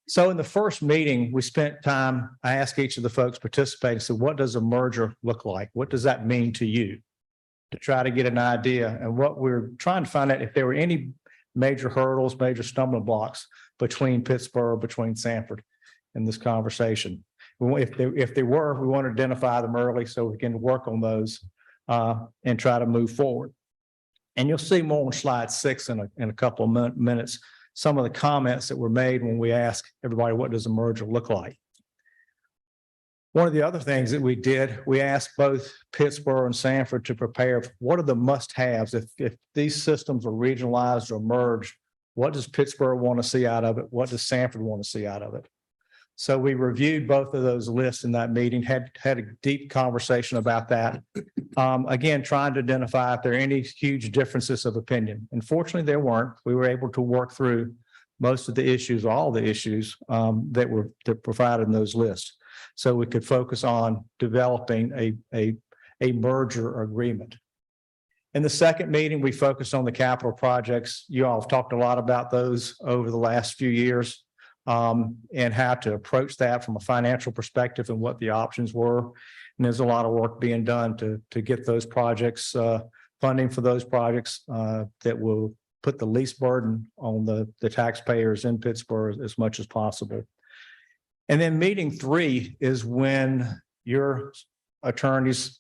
So in the first meeting, we spent time, I asked each of the folks participating, so what does a merger look like? What does that mean to you? To try to get an idea. And what we're trying to find out if there were any major hurdles, major stumbling blocks between Pittsboro, between Sanford in this conversation. If there were, we want to identify them early so we can work on those and try to move forward. And you'll see more on slide 6 in a couple of minutes, some of the comments that were made when we asked everybody, what does a merger look like? One of the other things that we did, we asked both Pittsboro and Sanford to prepare what are the must-haves. If these systems are regionalized or merged, what does Pittsboro want to see out of it? What does Sanford want to see out of it? So we reviewed both of those lists in that meeting, had a deep conversation about that. Again, trying to identify if there are any huge differences of opinion. Unfortunately, there weren't. We were able to work through most of the issues, all the issues that were provided in those lists. So we could focus on developing a merger agreement. In the second meeting, we focused on the capital projects. You all have talked a lot about those over the last few years. And how to approach that from a financial perspective and what the options were. And there's a lot of work being done to get those projects, funding for those projects that will put the least burden on the taxpayers in Pittsburgh as much as possible. And then meeting 3 is when your attorneys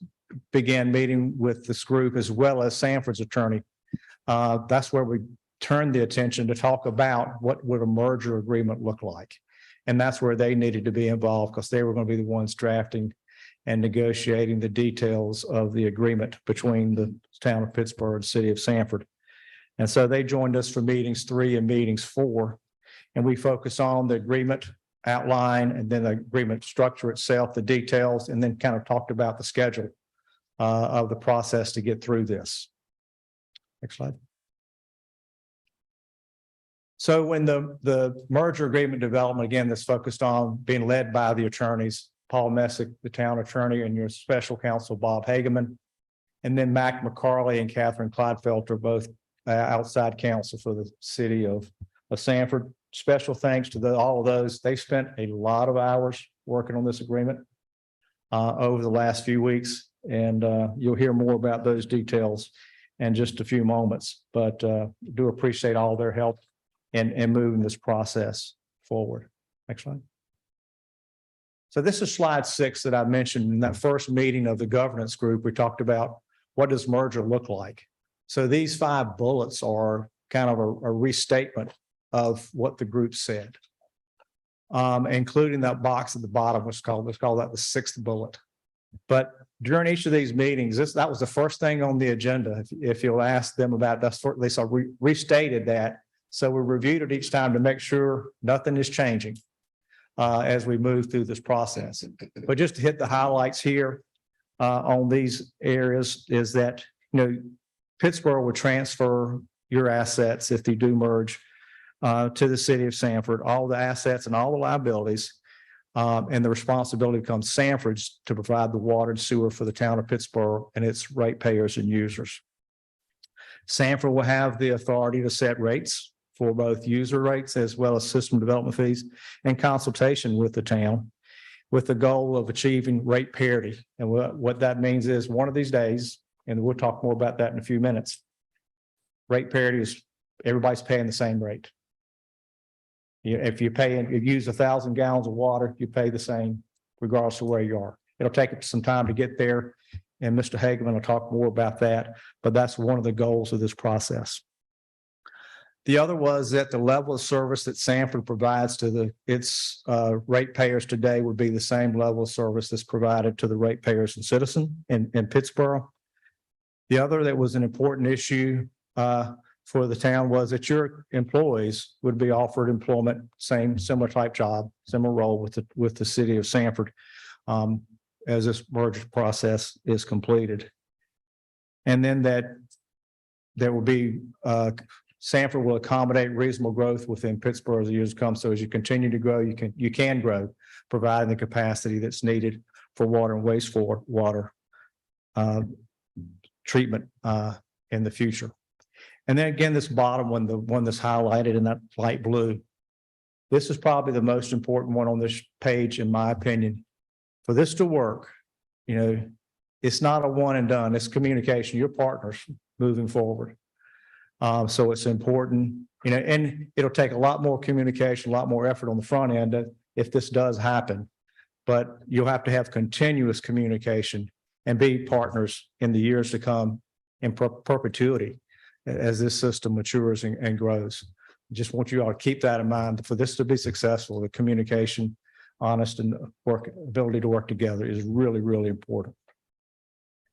began meeting with this group as well as Sanford's attorney. That's where we turned the attention to talk about what would a merger agreement look like. And that's where they needed to be involved because they were going to be the ones drafting and negotiating the details of the agreement between the town of Pittsboro and city of Sanford. And so they joined us for meetings 3 and meetings 4. And we focus on the agreement outline and then the agreement structure itself, the details, and then kind of talked about the schedule of the process to get through this. Next slide. So when the merger agreement development, again, that's focused on being led by the attorneys, Paul Messick, the town attorney, and your special counsel, Bob Hageman, and then Mac McCarley and Catherine Clodfelter, both outside counsel for the city of Sanford. Special thanks to all of those. They spent a lot of hours working on this agreement over the last few weeks, and you'll hear more about those details in just a few moments, but do appreciate all their help in moving this process forward. Next slide. So this is slide 6 that I mentioned in that first meeting of the governance group. We talked about what does merger look like. So these 5 bullets are kind of a restatement of what the group said, including that box at the bottom, let's call that the 6th bullet. But during each of these meetings, that was the first thing on the agenda. If you'll ask them about, that's at least I restated that. So we reviewed it each time to make sure nothing is changing as we move through this process. But just to hit the highlights here on these areas is that, Pittsboro would transfer your assets if you do merge to the city of Sanford, all the assets and all the liabilities. And the responsibility becomes Sanford's to provide the water and sewer for the town of Pittsboro and its ratepayers and users. Sanford will have the authority to set rates for both user rates as well as system development fees in consultation with the town, with the goal of achieving rate parity. And what that means is one of these days, and we'll talk more about that in a few minutes, rate parity is everybody's paying the same rate. If you use 1,000 gallons of water, you pay the same regardless of where you are. It'll take some time to get there, and Mr. Hageman will talk more about that, but that's one of the goals of this process. The other was that the level of service that Sanford provides to its ratepayers today would be the same level of service that's provided to the ratepayers and citizens in Pittsboro. The other that was an important issue for the town was that your employees would be offered employment, similar type job, similar role with the city of Sanford as this merger process is completed. And then that there will be Sanford will accommodate reasonable growth within Pittsboro as the years come. So as you continue to grow, you can grow, providing the capacity that's needed for water and wastewater treatment in the future. And then again, this bottom one, the one that's highlighted in that light blue, this is probably the most important one on this page, in my opinion. For this to work, it's not a one and done. It's communication. Your partners moving forward. So it's important, and it'll take a lot more communication, a lot more effort on the front end if this does happen. But you'll have to have continuous communication and be partners in the years to come in perpetuity as this system matures and grows. Just want you all to keep that in mind. For this to be successful, the communication, honest and ability to work together is really, really important.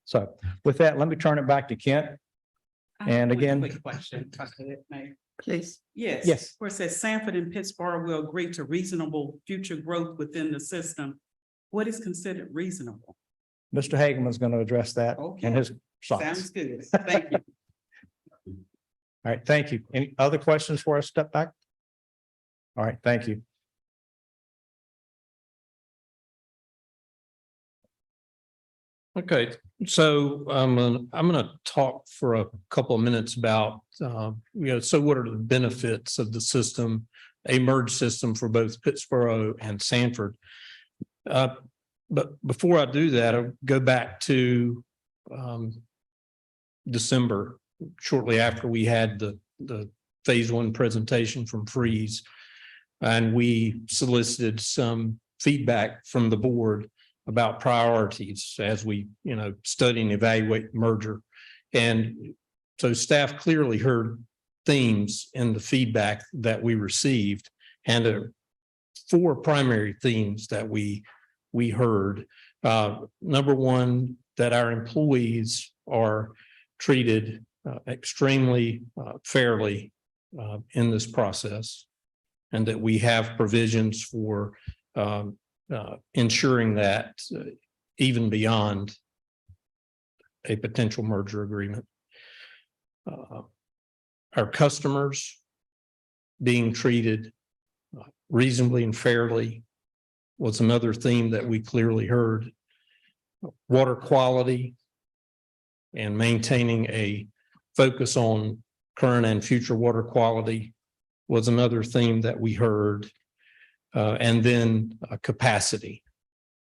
So with that, let me turn it back to Kent. And again, Quick question, if I could, Mayor. Please. Yes. Yes. Where it says Sanford and Pittsboro will agree to reasonable future growth within the system. What is considered reasonable? Mr. Hageman's going to address that Okay. in his Sounds slides. good. Thank you. All right, thank you. Any other questions before I step back? All right, thank you. Okay, so I'm gonna talk for a couple of minutes about, so what are the benefits of the system, a merged system for both Pittsboro and Sanford? But before I do that, I'll go back to December, shortly after we had the phase one presentation from Freeze. And we solicited some feedback from the board about priorities as we, study and evaluate merger. And so staff clearly heard themes in the feedback that we received, and 4 primary themes that we heard. Number one, that our employees are treated extremely fairly in this process, and that we have provisions for ensuring that even beyond a potential merger agreement. Our customers being treated reasonably and fairly was another theme that we clearly heard. Water quality and maintaining a focus on current and future water quality was another theme that we heard. And then capacity,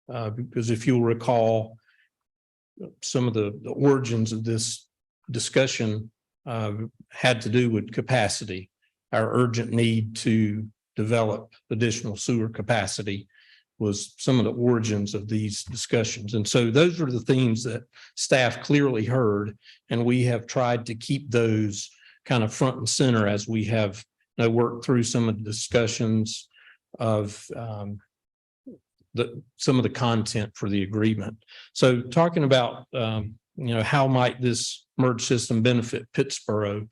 because if you'll recall, some of the origins of this discussion had to do with capacity, our urgent need to develop additional sewer capacity was some of the origins of these discussions. And so those are the themes that staff clearly heard, and we have tried to keep those kind of front and center as we have worked through some of the discussions of some of the content for the agreement. So talking about, how might this merge system benefit Pittsboro?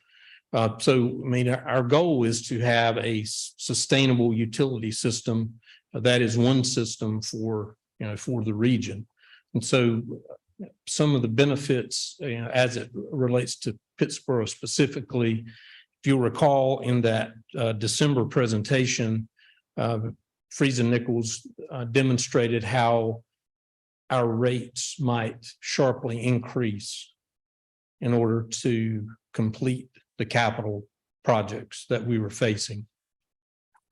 So, I mean, our goal is to have a sustainable utility system that is one system for, for the region. And so some of the benefits, as it relates to Pittsboro specifically, if you'll recall in that December presentation, Friesen Nichols demonstrated how our rates might sharply increase in order to complete the capital projects that we were facing.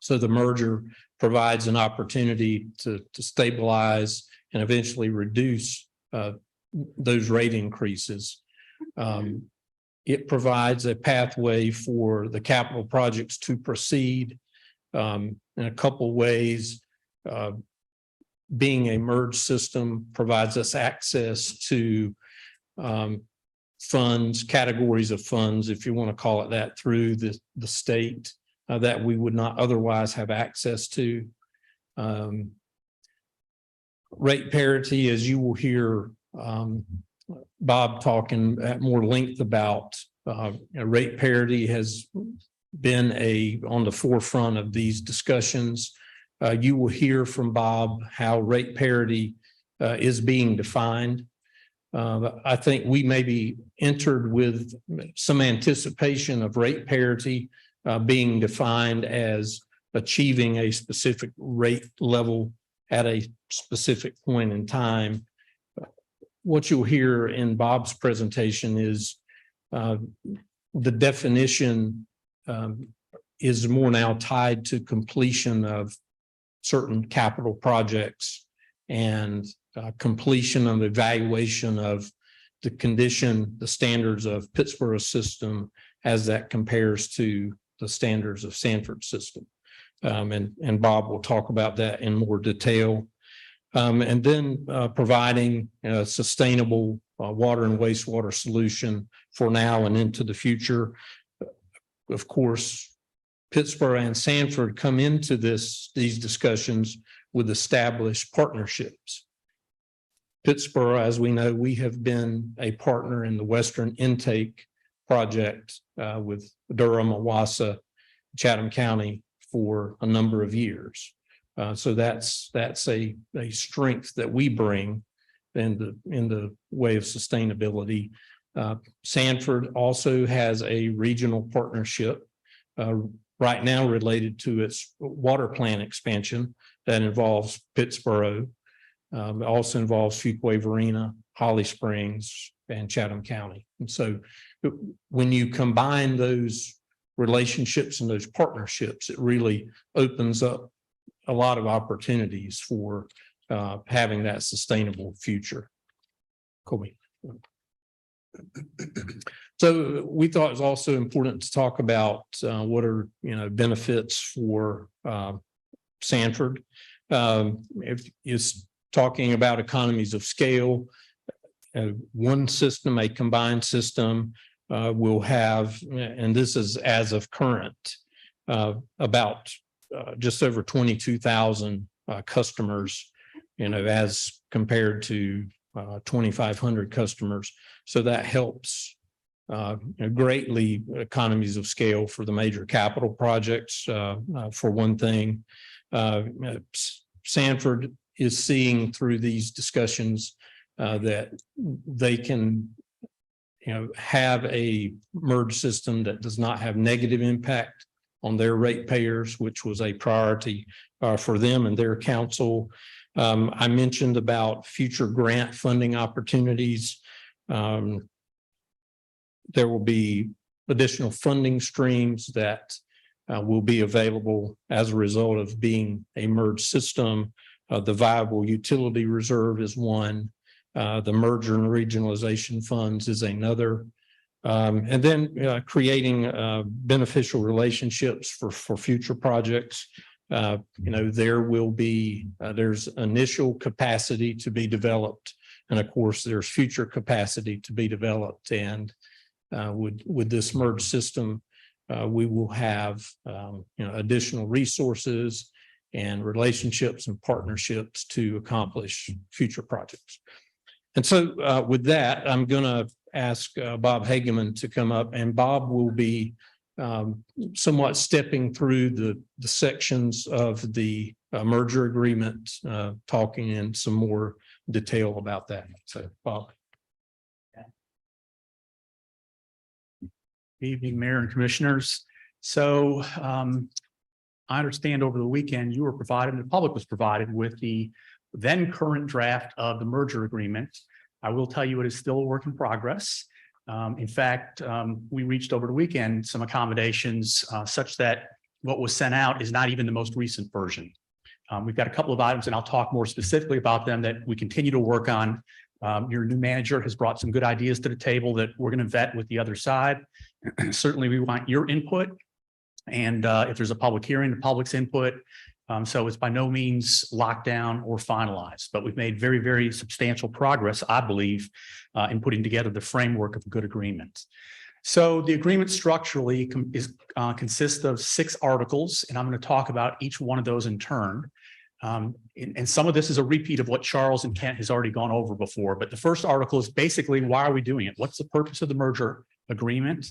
So the merger provides an opportunity to stabilize and eventually reduce those rate increases. It provides a pathway for the capital projects to proceed in a couple ways. Being a merged system provides us access to funds, categories of funds, if you want to call it that, through the state that we would not otherwise have access to. Rate parity, as you will hear Bob talking at more length about, rate parity has been on the forefront of these discussions. You will hear from Bob how rate parity is being defined. I think we maybe entered with some anticipation of rate parity being defined as achieving a specific rate level at a specific point in time. What you'll hear in Bob's presentation is the definition is more now tied to completion of certain capital projects and completion of evaluation of the condition, the standards of Pittsboro system as that compares to the standards of Sanford system. And Bob will talk about that in more detail. And then providing a sustainable water and wastewater solution for now and into the future. Of course, Pittsboro and Sanford come into these discussions with established partnerships. Pittsboro, as we know, we have been a partner in the Western Intake project with Durham, Owasso, Chatham County for a number of years. So that's a strength that we bring in the way of sustainability. Sanford also has a regional partnership right now related to its water plant expansion that involves Pittsboro. It also involves Fuquay-Varina, Holly Springs, and Chatham County. And so when you combine those relationships and those partnerships, it really opens up a lot of opportunities for having that sustainable future. Colby. So we thought it was also important to talk about what are benefits for Sanford. If it's talking about economies of scale, one system, a combined system, will have, and this is as of current, about just over 22,000 customers, as compared to 2,500 customers. So that helps greatly economies of scale for the major capital projects. For one thing, Sanford is seeing through these discussions that they can have a merged system that does not have negative impact on their ratepayers, which was a priority for them and their council. I mentioned about future grant funding opportunities. There will be additional funding streams that will be available as a result of being a merged system. The viable utility reserve is one. The merger and regionalization funds is another. And then creating beneficial relationships for future projects. There will be, there's initial capacity to be developed. And of course, there's future capacity to be developed. And with this merged system, we will have additional resources and relationships and partnerships to accomplish future projects. And so with that, I'm going to ask Bob Hageman to come up, and Bob will be somewhat stepping through the sections of the merger agreement, talking in some more detail about that. So, Bob. Evening, Mayor and Commissioners. So I understand over the weekend you were provided, and the public was provided with the then current draft of the merger agreement. I will tell you it is still a work in progress. In fact, we reached over the weekend some accommodations such that what was sent out is not even the most recent version. We've got a couple of items, and I'll talk more specifically about them, that we continue to work on. Your new manager has brought some good ideas to the table that we're going to vet with the other side. Certainly, we want your input. And if there's a public hearing, the public's input. So it's by no means locked down or finalized, but we've made very, very substantial progress, I believe, in putting together the framework of a good agreement. So the agreement structurally consists of 6 articles, and I'm going to talk about each one of those in turn. And some of this is a repeat of what Charles and Kent has already gone over before. But the first article is basically, why are we doing it? What's the purpose of the merger agreement?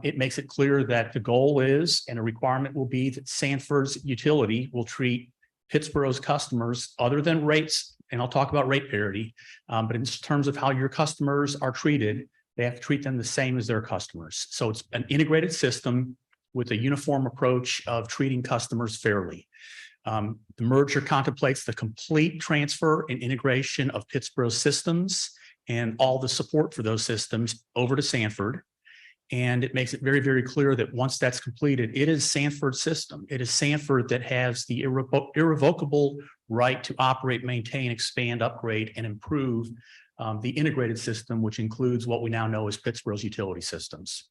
It makes it clear that the goal is, and a requirement will be, that Sanford's utility will treat Pittsboro's customers other than rates, and I'll talk about rate parity, but in terms of how your customers are treated, they have to treat them the same as their customers. So it's an integrated system with a uniform approach of treating customers fairly. The merger contemplates the complete transfer and integration of Pittsboro's systems and all the support for those systems over to Sanford. And it makes it very, very clear that once that's completed, it is Sanford's system. It is Sanford that has the irrevocable right to operate, maintain, expand, upgrade, and improve the integrated system, which includes what we now know as Pittsboro's utility systems.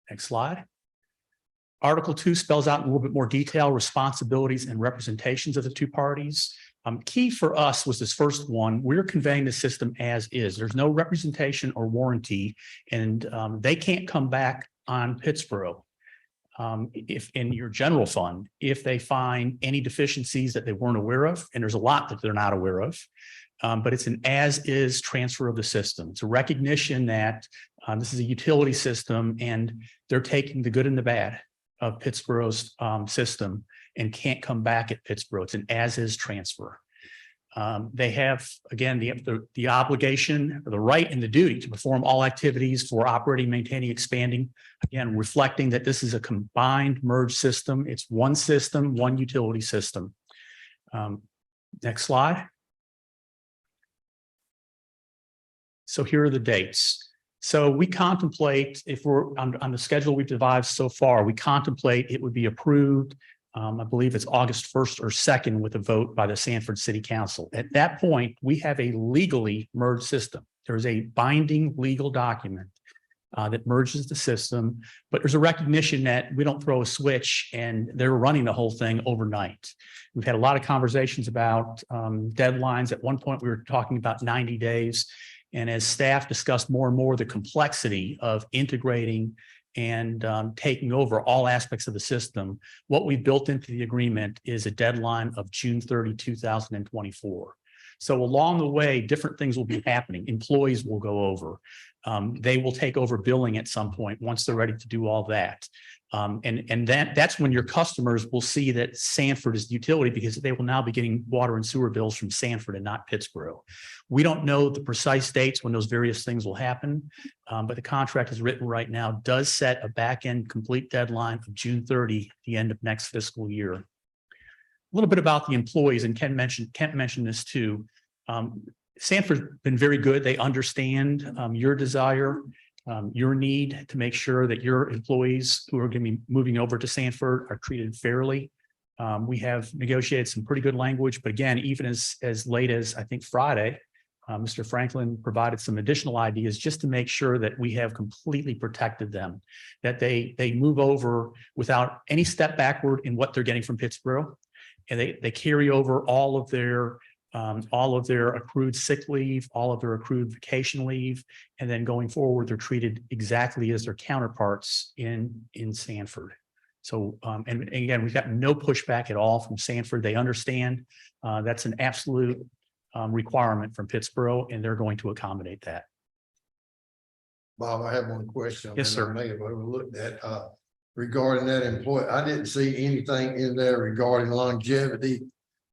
Next slide. Article 2 spells out in a little bit more detail responsibilities and representations of the two parties. Key for us was this first one. We're conveying the system as is. There's no representation or warranty, and they can't come back on Pittsboro if in your general fund, if they find any deficiencies that they weren't aware of, and there's a lot that they're not aware of. But it's an as-is transfer of the system. It's a recognition that this is a utility system, and they're taking the good and the bad of Pittsboro's system and can't come back at Pittsboro. It's an as-is transfer. They have, again, the obligation, the right and the duty to perform all activities for operating, maintaining, expanding, again, reflecting that this is a combined merged system. It's one system, one utility system. Next slide. So here are the dates. So we contemplate, if we're on the schedule we've devised so far, we contemplate it would be approved. I believe it's August 1st or 2nd with a vote by the Sanford City Council. At that point, we have a legally merged system. There is a binding legal document that merges the system, but there's a recognition that we don't throw a switch and they're running the whole thing overnight. We've had a lot of conversations about deadlines. At one point, we were talking about 90 days. And as staff discussed more and more the complexity of integrating and taking over all aspects of the system, what we built into the agreement is a deadline of June 30, 2024. So along the way, different things will be happening. Employees will go over. They will take over billing at some point once they're ready to do all that. And that's when your customers will see that Sanford is the utility, because they will now be getting water and sewer bills from Sanford and not Pittsboro. We don't know the precise dates when those various things will happen, but the contract is written right now, does set a back-end complete deadline of June 30, the end of next fiscal year. A little bit about the employees, and Kent mentioned this too. Sanford's been very good. They understand your desire, your need to make sure that your employees who are going to be moving over to Sanford are treated fairly. We have negotiated some pretty good language, but again, even as late as I think Friday, Mr. Franklin provided some additional ideas just to make sure that we have completely protected them, that they move over without any step backward in what they're getting from Pittsboro, and they carry over all of their accrued sick leave, all of their accrued vacation leave, and then going forward, they're treated exactly as their counterparts in Sanford. So, and again, we've got no pushback at all from Sanford. They understand that's an absolute requirement from Pittsboro, and they're going to accommodate that. Bob, I have one question. Yes, and I sir. may have overlooked that, regarding that employee. I didn't see anything in there regarding longevity.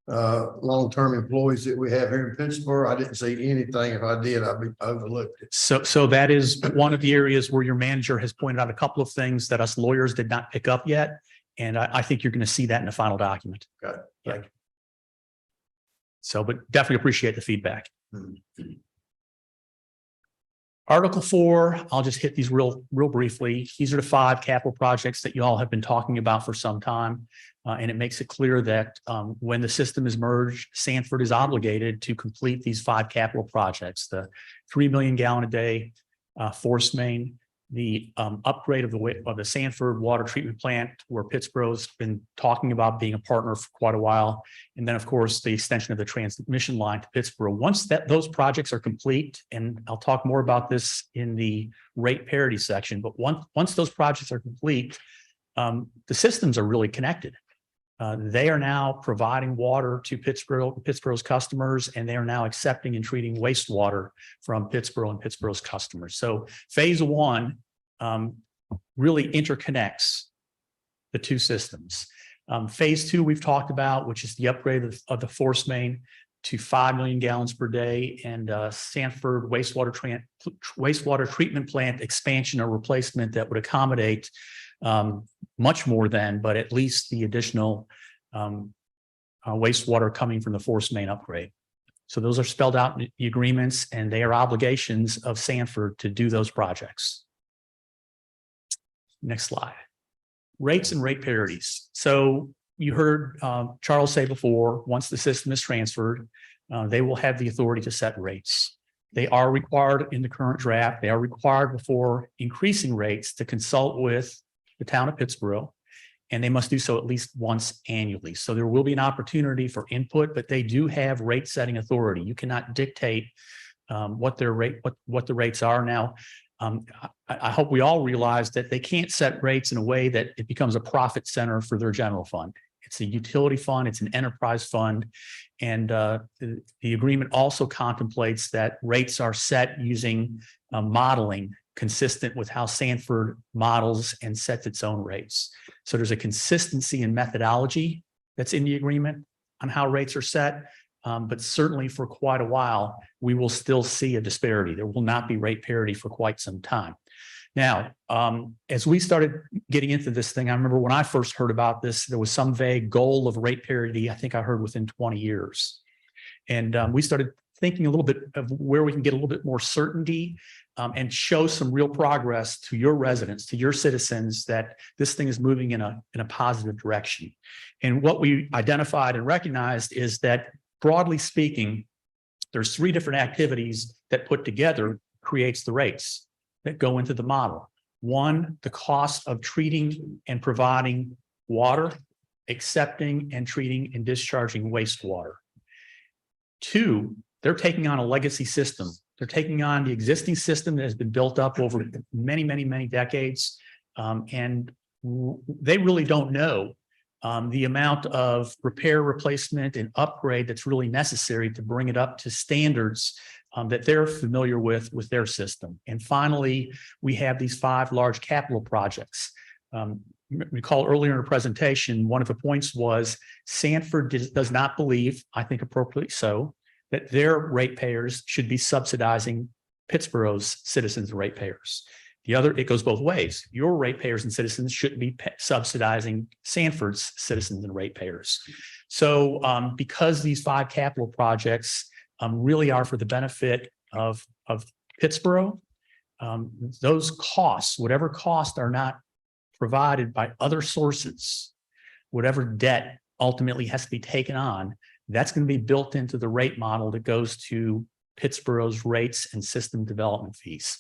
Long-term employees that we have here in Pittsburgh. I didn't see anything. If I did, I'd be overlooked it. So that is one of the areas where your manager has pointed out a couple of things that us lawyers did not pick up yet. And I think you're going to see that in the final document. Okay, Yeah. So, but definitely appreciate the feedback. Article 4, I'll just hit these real briefly. These are the 5 capital projects that you all have been talking about for some time. And it makes it clear that when the system is merged, Sanford is obligated to complete these 5 capital projects, the 3 million gallon a day force main, the upgrade of the Sanford water treatment plant, where Pittsboro's been talking about being a partner for quite a while. And then, of course, the extension of the transmission line to Pittsboro. Once those projects are complete, and I'll talk more about this in the rate parity section, but once those projects are complete, the systems are really connected. They are now providing water to Pittsboro's customers, and they are now accepting and treating wastewater from Pittsboro and Pittsboro's customers. So phase 1 really interconnects the two systems. Phase 2 we've talked about, which is the upgrade of the force main to 5 million gallons per day, and Sanford wastewater treatment plant expansion or replacement that would accommodate much more than, but at least the additional wastewater coming from the force main upgrade. So those are spelled out in the agreements, and they are obligations of Sanford to do those projects. Next slide. Rates and rate parities. So you heard Charles say before, once the system is transferred, they will have the authority to set rates. They are required in the current draft. They are required before increasing rates to consult with the town of Pittsboro, and they must do so at least once annually. So there will be an opportunity for input, but they do have rate setting authority. You cannot dictate what their rate, what the rates are now. I hope we all realize that they can't set rates in a way that it becomes a profit center for their general fund. It's a utility fund, it's an enterprise fund. And the agreement also contemplates that rates are set using modeling consistent with how Sanford models and sets its own rates. So there's a consistency in methodology that's in the agreement on how rates are set. But certainly for quite a while, we will still see a disparity. There will not be rate parity for quite some time. Now, as we started getting into this thing, I remember when I first heard about this, there was some vague goal of rate parity. I think I heard within 20 years. And we started thinking a little bit of where we can get a little bit more certainty and show some real progress to your residents, to your citizens, that this thing is moving in a positive direction. And what we identified and recognized is that, broadly speaking, there's 3 different activities that put together creates the rates that go into the model. 1, the cost of treating and providing water, accepting and treating and discharging wastewater. 2, they're taking on a legacy system. They're taking on the existing system that has been built up over many, many, many decades. And they really don't know the amount of repair, replacement, and upgrade that's really necessary to bring it up to standards that they're familiar with their system. And finally, we have these 5 large capital projects. Recall earlier in the presentation, one of the points was Sanford does not believe, I think appropriately so, that their ratepayers should be subsidizing Pittsboro's citizens and ratepayers. The other, it goes both ways. Your ratepayers and citizens shouldn't be subsidizing Sanford's citizens and ratepayers. So because these 5 capital projects really are for the benefit of Pittsboro, those costs, whatever costs are not provided by other sources, whatever debt ultimately has to be taken on, that's going to be built into the rate model that goes to Pittsboro's rates and system development fees.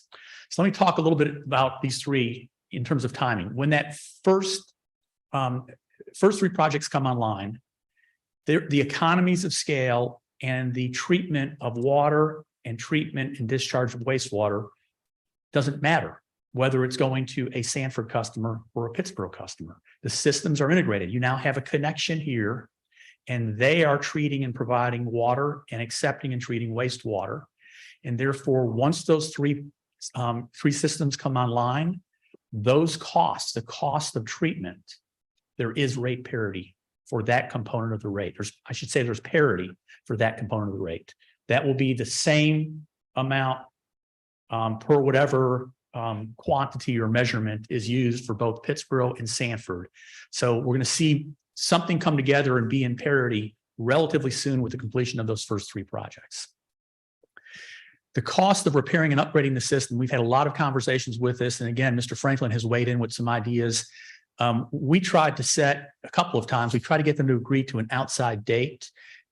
So let me talk a little bit about these 3 in terms of timing. When that first 3 projects come online, the economies of scale and the treatment of water and treatment and discharge of wastewater doesn't matter. whether it's going to a Sanford customer or a Pittsboro customer. The systems are integrated. You now have a connection here, and they are treating and providing water and accepting and treating wastewater. And therefore, once those three systems come online, those costs, the cost of treatment, there is rate parity for that component of the rate. There's parity for that component of the rate. That will be the same amount per whatever quantity or measurement is used for both Pittsboro and Sanford. So we're going to see something come together and be in parity relatively soon with the completion of those first three projects. The cost of repairing and upgrading the system, we've had a lot of conversations with this. And again, Mr. Franklin has weighed in with some ideas. We tried to set a couple of times, we tried to get them to agree to an outside date.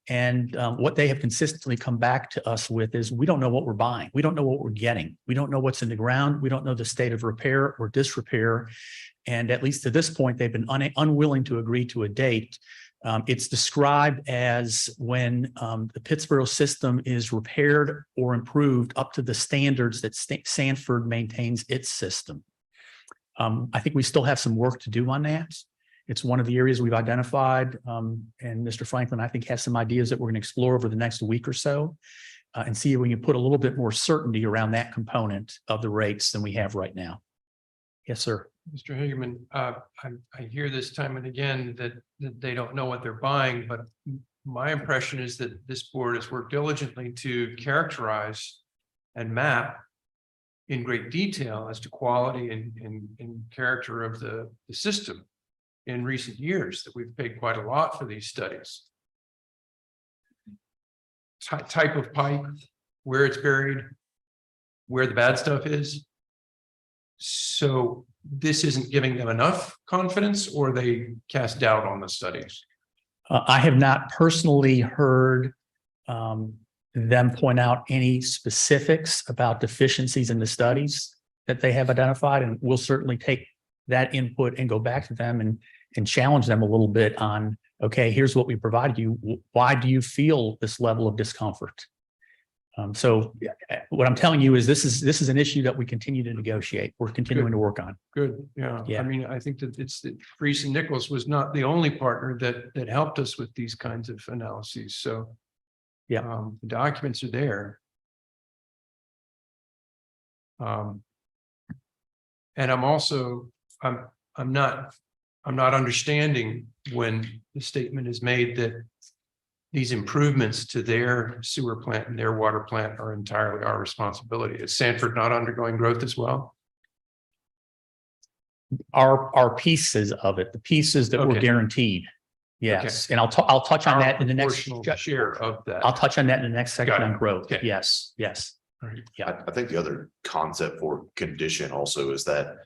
And what they have consistently come back to us with is we don't know what we're buying. We don't know what we're getting. We don't know what's in the ground. We don't know the state of repair or disrepair. And at least to this point, they've been unwilling to agree to a date. It's described as when the Pittsboro system is repaired or improved up to the standards that Sanford maintains its system. I think we still have some work to do on that. It's one of the areas we've identified, and Mr. Franklin, I think, has some ideas that we're going to explore over the next week or so and see if we can put a little bit more certainty around that component of the rates than we have right now. Yes, sir. Mr. Hagerman, I hear this time and again that they don't know what they're buying, but my impression is that this board has worked diligently to characterize and map in great detail as to quality and character of the system in recent years, that we've paid quite a lot for these studies. Type of pipe, where it's buried, where the bad stuff is. So this isn't giving them enough confidence, or they cast doubt on the studies? I have not personally heard them point out any specifics about deficiencies in the studies that they have identified, and we'll certainly take that input and go back to them and challenge them a little bit on, okay, here's what we provided you. Why do you feel this level of discomfort? So what I'm telling you is this is an issue that we continue to negotiate. We're continuing to work on. Good. Yeah. Yeah. I mean, I think that it's that Freese and Nichols was not the only partner that helped us with these kinds of analyses. So yeah, the documents are there. And I'm not understanding when the statement is made that these improvements to their sewer plant and their water plant are entirely our responsibility. Is Sanford not undergoing growth as well? Our pieces of it, the pieces that were guaranteed. Yes. Okay. And I'll touch on that in the next share of that. I'll touch on that in the next section on growth. Okay. Yes. Yes. Right. Yeah. I think the other concept for condition also is that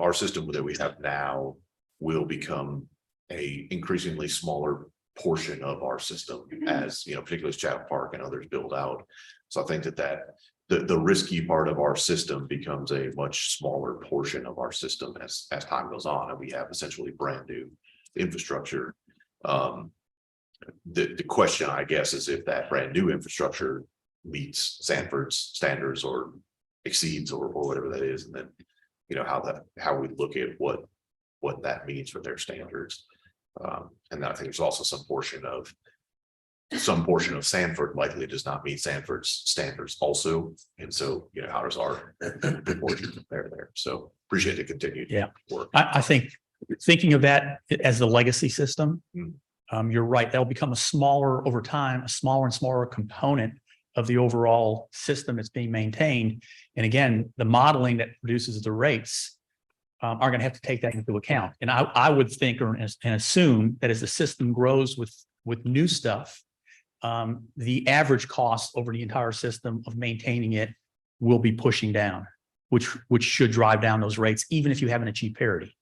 our system that we have now will become a increasingly smaller portion of our system, as you know, particularly as Chatham Park and others build out. So I think that the risky part of our system becomes a much smaller portion of our system as time goes on, and we have essentially brand new infrastructure. The question, I guess, is if that brand new infrastructure meets Sanford's standards or exceeds or whatever that is, and then you know how we look at what that means for their standards. And I think there's also some portion of Sanford likely does not meet Sanford's standards also. And so, you know, how does our portion compare there? So appreciate the continued work. I think thinking of that as the legacy system, you're right. That'll become over time, a smaller and smaller component of the overall system that's being maintained. And again, the modeling that produces the rates are going to have to take that into account. And I would think and assume that as the system grows with new stuff, the average cost over the entire system of maintaining it will be pushing down, which should drive down those rates, even if you haven't achieved parity.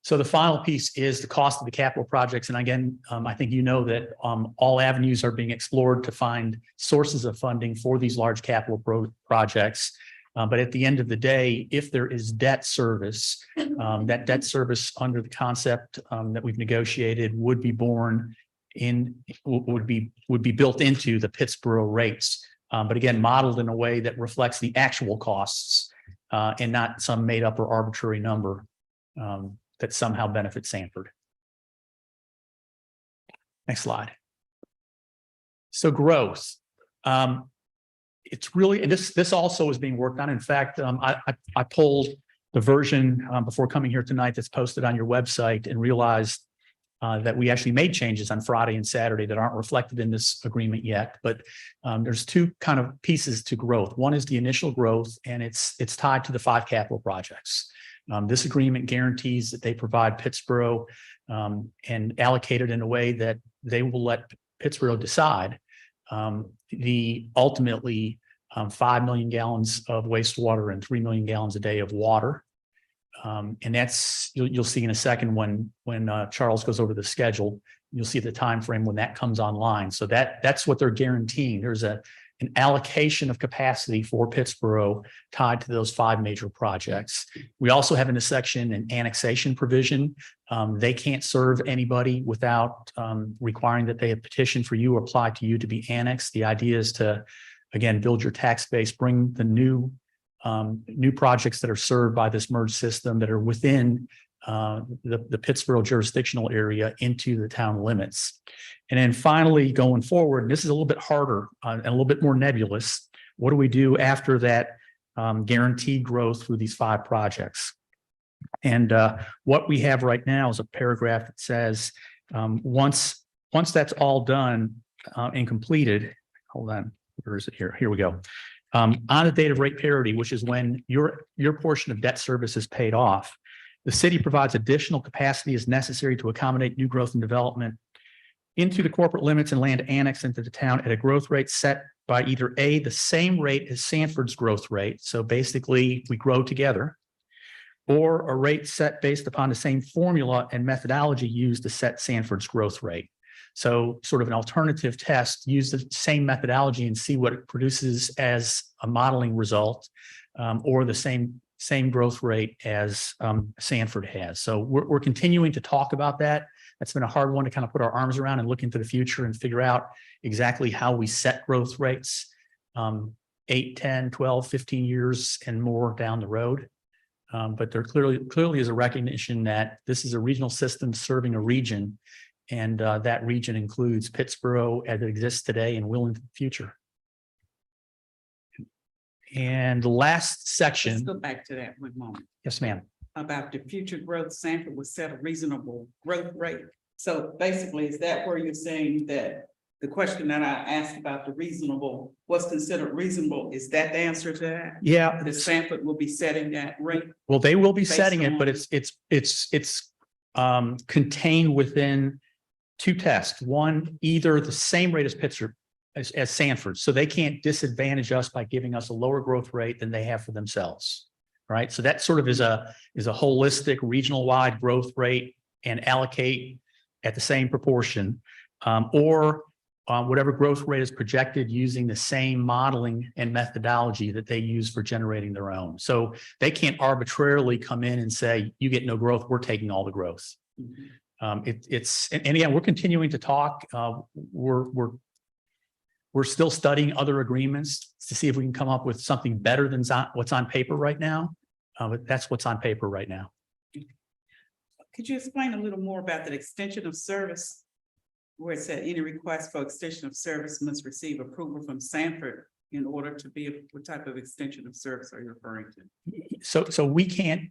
So the final piece is the cost of the capital projects. And again, I think you know that all avenues are being explored to find sources of funding for these large capital projects. But at the end of the day, if there is debt service, that debt service under the concept that we've negotiated would be would be built into the Pittsboro rates. But again, modeled in a way that reflects the actual costs and not some made up or arbitrary number that somehow benefits Sanford. Next slide. So growth. It's really, and this also is being worked on. In fact, I pulled the version before coming here tonight that's posted on your website and realized that we actually made changes on Friday and Saturday that aren't reflected in this agreement yet. But there's two kind of pieces to growth. One is the initial growth, and it's tied to the 5 capital projects. This agreement guarantees that they provide Pittsboro and allocate it in a way that they will let Pittsboro decide the ultimately 5 million gallons of wastewater and 3 million gallons a day of water. And that's, you'll see in a second when Charles goes over the schedule, you'll see the time frame when that comes online. So that's what they're guaranteeing. There's an allocation of capacity for Pittsboro tied to those 5 major projects. We also have in this section an annexation provision. They can't serve anybody without requiring that they have petitioned for you or apply to you to be annexed. The idea is to, again, build your tax base, bring the new projects that are served by this merged system that are within the Pittsboro jurisdictional area into the town limits. And then finally, going forward, and this is a little bit harder and a little bit more nebulous. What do we do after that guaranteed growth through these 5 projects? And what we have right now is a paragraph that says, once that's all done and completed, hold on, where is it here? Here we go. On the date of rate parity, which is when your portion of debt service is paid off, the city provides additional capacity as necessary to accommodate new growth and development into the corporate limits and land annexed into the town at a growth rate set by either A, the same rate as Sanford's growth rate. So basically we grow together, or a rate set based upon the same formula and methodology used to set Sanford's growth rate. So sort of an alternative test, use the same methodology and see what it produces as a modeling result, or the same growth rate as Sanford has. So we're continuing to talk about that. That's been a hard one to kind of put our arms around and look into the future and figure out exactly how we set growth rates 8, 10, 12, 15 years and more down the road. But there clearly is a recognition that this is a regional system serving a region, and that region includes Pittsboro as it exists today and will into the future. And the last section. Let's go back to that one moment. Yes, ma'am. About the future growth, Sanford would set a reasonable growth rate. So basically, is that where you're saying that the question that I asked about the reasonable, what's considered reasonable, is that the answer to that? Yeah. That Sanford will be setting that rate? Well, they will be based setting it, but on- it's contained within 2 tests. One, either the same rate as Pittsburgh, as Sanford, so they can't disadvantage us by giving us a lower growth rate than they have for themselves. Right. So that sort of is a holistic regional wide growth rate and allocate at the same proportion, or whatever growth rate is projected using the same modeling and methodology that they use for generating their own. So they can't arbitrarily come in and say, you get no growth, we're taking all the growth. And again, we're continuing to talk. We're still studying other agreements to see if we can come up with something better than what's on paper right now. But that's what's on paper right now. Could you explain a little more about that extension of service? Where it said any request for extension of service must receive approval from Sanford in order to be, what type of extension of service are you referring to? So we can't,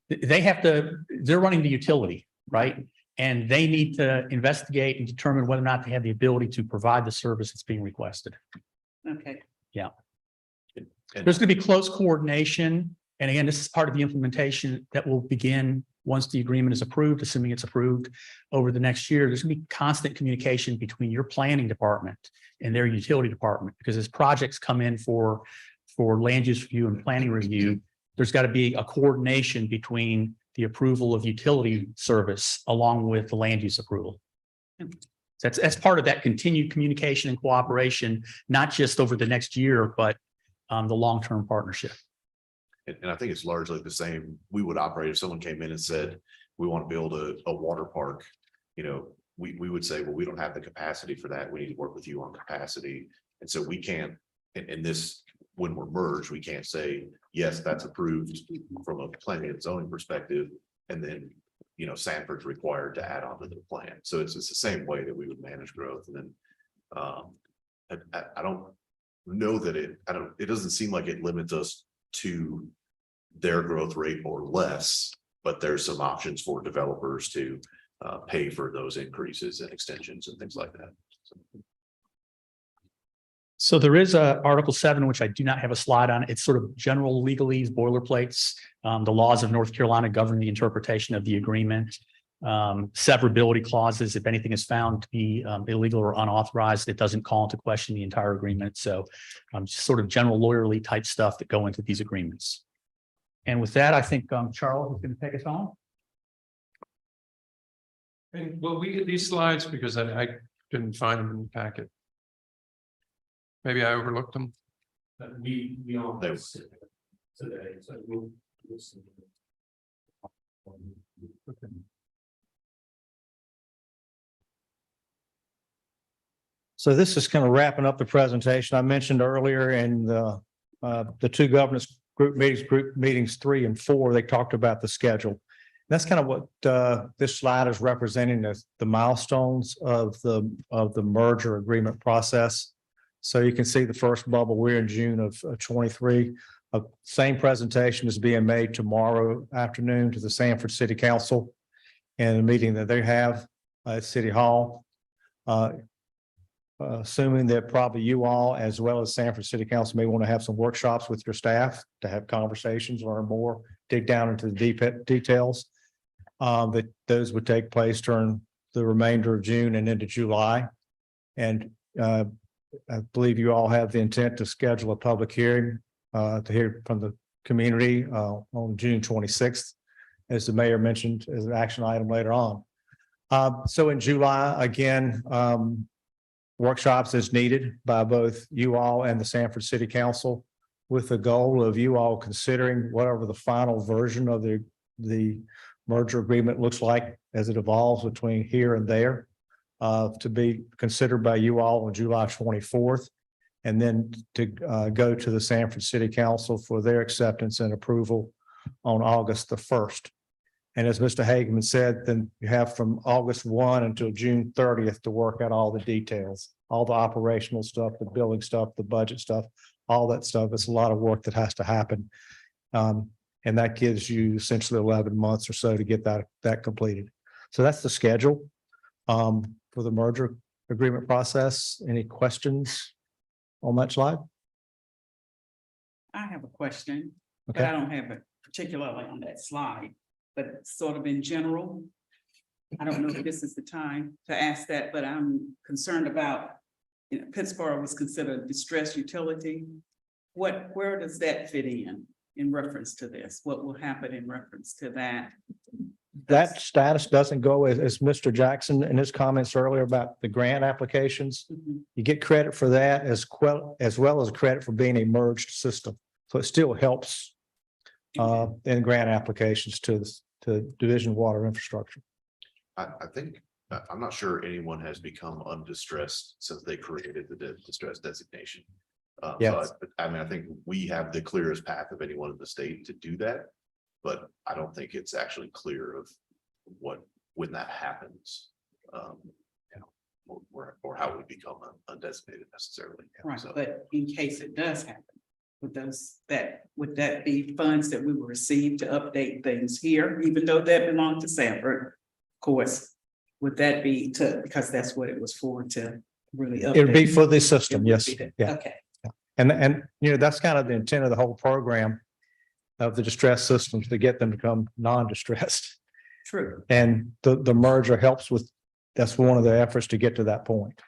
they're running the utility, right? And they need to investigate and determine whether or not they have the ability to provide the service that's being requested. Okay. Yeah. There's going to be close coordination. And again, this is part of the implementation that will begin once the agreement is approved, assuming it's approved over the next year. There's going to be constant communication between your planning department and their utility department, because as projects come in for land use review and planning review, there's got to be a coordination between the approval of utility service along with the land use approval. That's part of that continued communication and cooperation, not just over the next year, but the long-term partnership. And I think it's largely the same. We would operate if someone came in and said, we want to build a water park. You know, we would say, well, we don't have the capacity for that. We need to work with you on capacity. And so we can't, in this when we're merged, we can't say, yes, that's approved from a planning and zoning perspective. And then, you know, Sanford's required to add on to the plan. So it's the same way that we would manage growth. And then I don't know that it doesn't seem like it limits us to their growth rate or less, but there's some options for developers to pay for those increases and extensions and things like that. So there is Article 7, which I do not have a slide on. It's sort of general legalese, boilerplates. The laws of North Carolina govern the interpretation of the agreement. Severability clauses, if anything is found to be illegal or unauthorized, it doesn't call into question the entire agreement. So just sort of general lawyerly type stuff that go into these agreements. And with that, I think Charles is going to take us home. And will we get these slides because I couldn't find them in the packet? Maybe I overlooked them. We all They- today, so we'll see. So this is kind of wrapping up the presentation. I mentioned earlier in the two governance group meetings 3 and 4, they talked about the schedule. That's kind of what this slide is representing, the milestones of the merger agreement process. So you can see the first bubble, we're in June of 23. Same presentation is being made tomorrow afternoon to the Sanford City Council and a meeting that they have at City Hall. Assuming that probably you all, as well as Sanford City Council, may want to have some workshops with your staff to have conversations, learn more, dig down into the details. That those would take place during the remainder of June and into July. And I believe you all have the intent to schedule a public hearing to hear from the community on June 26th, as the mayor mentioned, as an action item later on. So in July, again, workshops as needed by both you all and the Sanford City Council, with the goal of you all considering whatever the final version of the merger agreement looks like as it evolves between here and there, to be considered by you all on July 24th, and then to go to the Sanford City Council for their acceptance and approval on August the 1st. And as Mr. Hageman said, then you have from August 1 until June 30th to work out all the details, all the operational stuff, the billing stuff, the budget stuff, all that stuff. It's a lot of work that has to happen. And that gives you essentially 11 months or so to get that completed. So that's the schedule for the merger agreement process. Any questions on that slide? I have a question, but Okay. I don't have it particularly on that slide, but sort of in general. I don't know if this is the time to ask that, but I'm concerned about, you know, Pittsboro was considered a distressed utility. Where does that fit in reference to this? What will happen in reference to that? That status doesn't go as Mr. Jackson in his comments earlier about the grant applications. Mhm. You get credit for that as well as credit for being a merged system. So it still helps in grant applications to Division of Water Infrastructure. I think, I'm not sure anyone has become undistressed since they created the distress designation. Yes. So I mean, I think we have the clearest path of anyone in the state to do that. But I don't think it's actually clear of when that happens. You know, or how we become undesignated necessarily. Right, So, but in case it does happen, would that be funds that we will receive to update things here, even though that belonged to Sanford? Of course, would that be because that's what it was for, to really update? It would be for the It system, would yes. be that. Yeah. Okay, And you know, that's kind of the intent of the whole program of the distress systems, to get them to become non-distressed. true. And the merger helps with, that's one of the efforts to get to that point.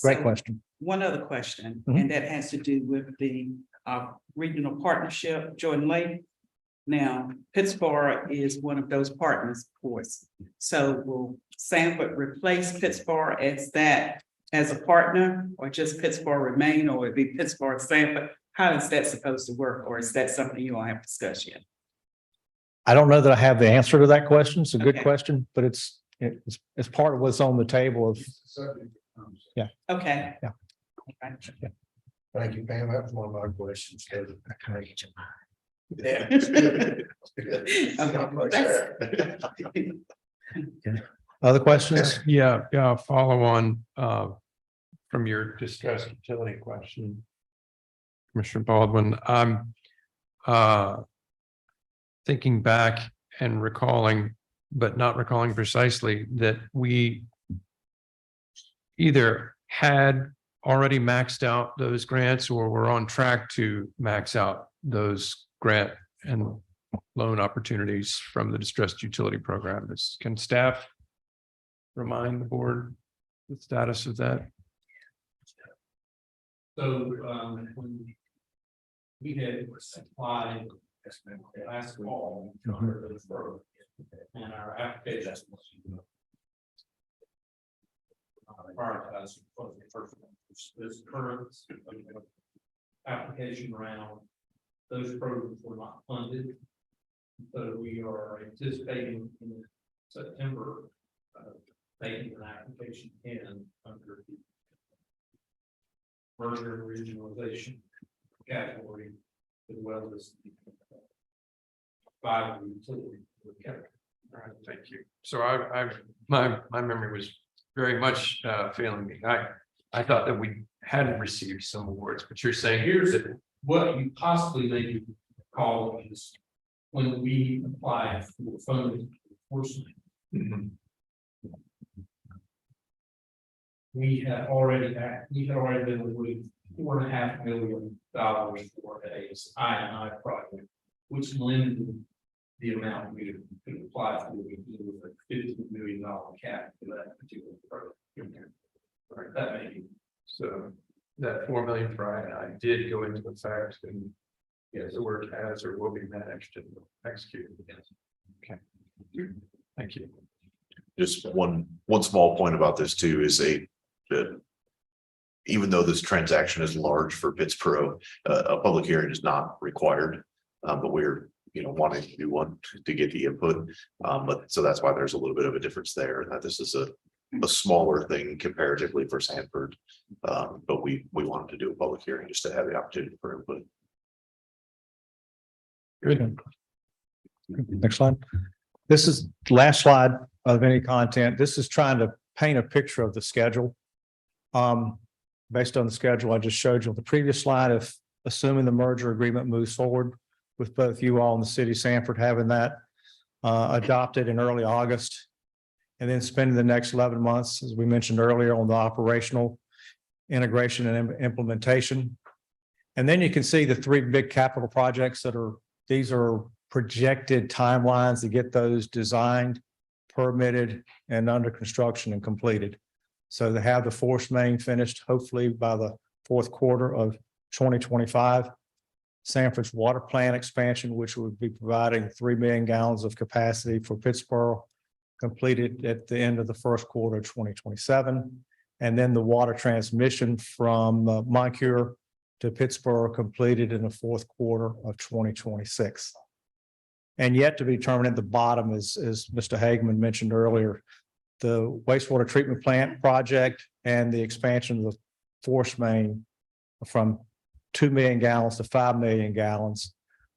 Great So, question. one other question, Mhm. and that has to do with the regional partnership, Jordan Lake. Now, Pittsboro is one of those partners, of course. So will Sanford replace Pittsboro as a partner, or just Pittsboro remain, or would it be Pittsboro Sanford? How is that supposed to work, or is that something you all have discussed yet? I don't know that I have the answer to that question. It's a good Okay. question, but it's part of what's on the table of, Okay. Yeah. Okay. Thank you, Pam. That was one of my questions. Yeah. Other questions? Yeah, follow on from your distressed utility question. Commissioner Baldwin, I'm thinking back and recalling, but not recalling precisely, that we either had already maxed out those grants or were on track to max out those grant and loan opportunities from the distressed utility program. Can staff remind the board the status of that? So, when we had applied last fall, and our application prioritized this current application round, those programs were not funded. So we are anticipating in September, making an application in under the merger and regionalization category, as well as the five utility category. All right, thank you. So my memory was very much failing me. I thought that we hadn't received some awards, but you're saying Here's what you possibly maybe call is when we apply for funding enforcement. We had already been awarded $4.5 million for a I&I project, which limited the amount we could apply for. We did a $15 million cap for that particular program. Right, that may be. so. That 4 million for I did go into effect, and yes, the work has or will be managed and executed. Okay. Thank you. Just one small point about this too is that even though this transaction is large for Pittsboro, a public hearing is not required. But we're, wanting to do one to get the input. But so that's why there's a little bit of a difference there, that this is a smaller thing comparatively for Sanford. But we wanted to do a public hearing just to have the opportunity for input. Good. Next slide. This is the last slide of any content. This is trying to paint a picture of the schedule. Based on the schedule I just showed you on the previous slide, if assuming the merger agreement moves forward with both you all and the city of Sanford having that adopted in early August, and then spending the next 11 months, as we mentioned earlier, on the operational integration and implementation. And then you can see the three big capital projects these are projected timelines to get those designed, permitted, and under construction and completed. So they have the force main finished hopefully by the fourth quarter of 2025. Sanford's water plant expansion, which would be providing 3 million gallons of capacity for Pittsboro, completed at the end of the first quarter of 2027. And then the water transmission from Moncure to Pittsboro completed in the fourth quarter of 2026. And yet to be determined at the bottom, as Mr. Hageman mentioned earlier, the wastewater treatment plant project and the expansion of the force main from 2 million gallons to 5 million gallons.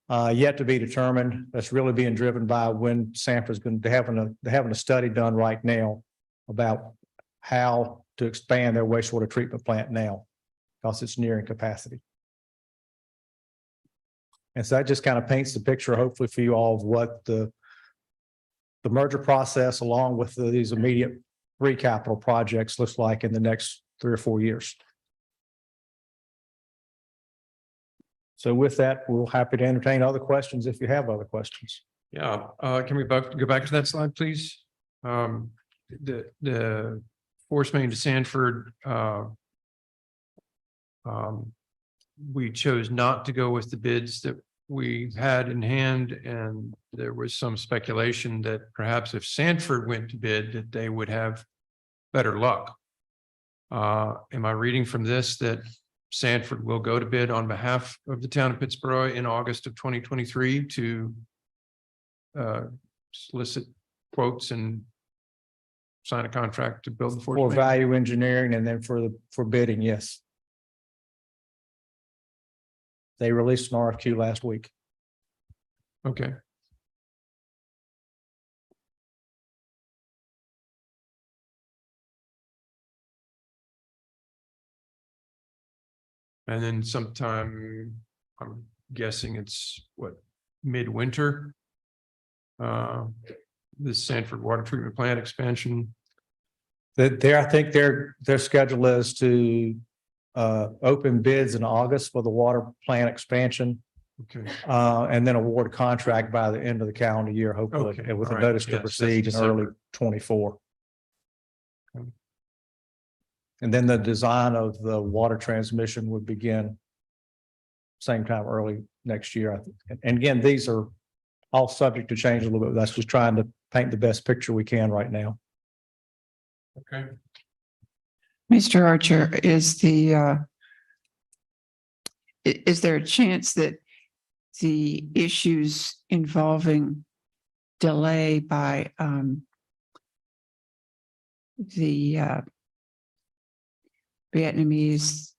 Yet to be determined. That's really being driven by when Sanford's going to having a study done right now about how to expand their wastewater treatment plant now, because it's nearing capacity. And so that just kind of paints the picture, hopefully for you all, of what the merger process, along with these immediate three capital projects, looks like in the next 3 or 4 years. So with that, we're happy to entertain other questions if you have other questions. Yeah, can we go back to that slide, please? The force main to Sanford, we chose not to go with the bids that we had in hand, and there was some speculation that perhaps if Sanford went to bid, that they would have better luck. Am I reading from this that Sanford will go to bid on behalf of the town of Pittsboro in August of 2023 to solicit quotes and sign a contract to build the force For main? value engineering and then for bidding, yes. They released an RFQ last week. Okay. And then sometime, I'm guessing it's what, midwinter? The Sanford Water Treatment Plant expansion. I think their schedule is to open bids in August for the water plant expansion. Okay. And then award a contract by the end of the calendar year, hopefully, Okay, with a all right. notice to Yes, that's proceed in early December. 24. Okay. And then the design of the water transmission would begin same time early next year, I think. And again, these are all subject to change a little bit. That's just trying to paint the best picture we can right now. Okay. Mr. Archer, is there a chance that the issues involving delay by the Vietnamese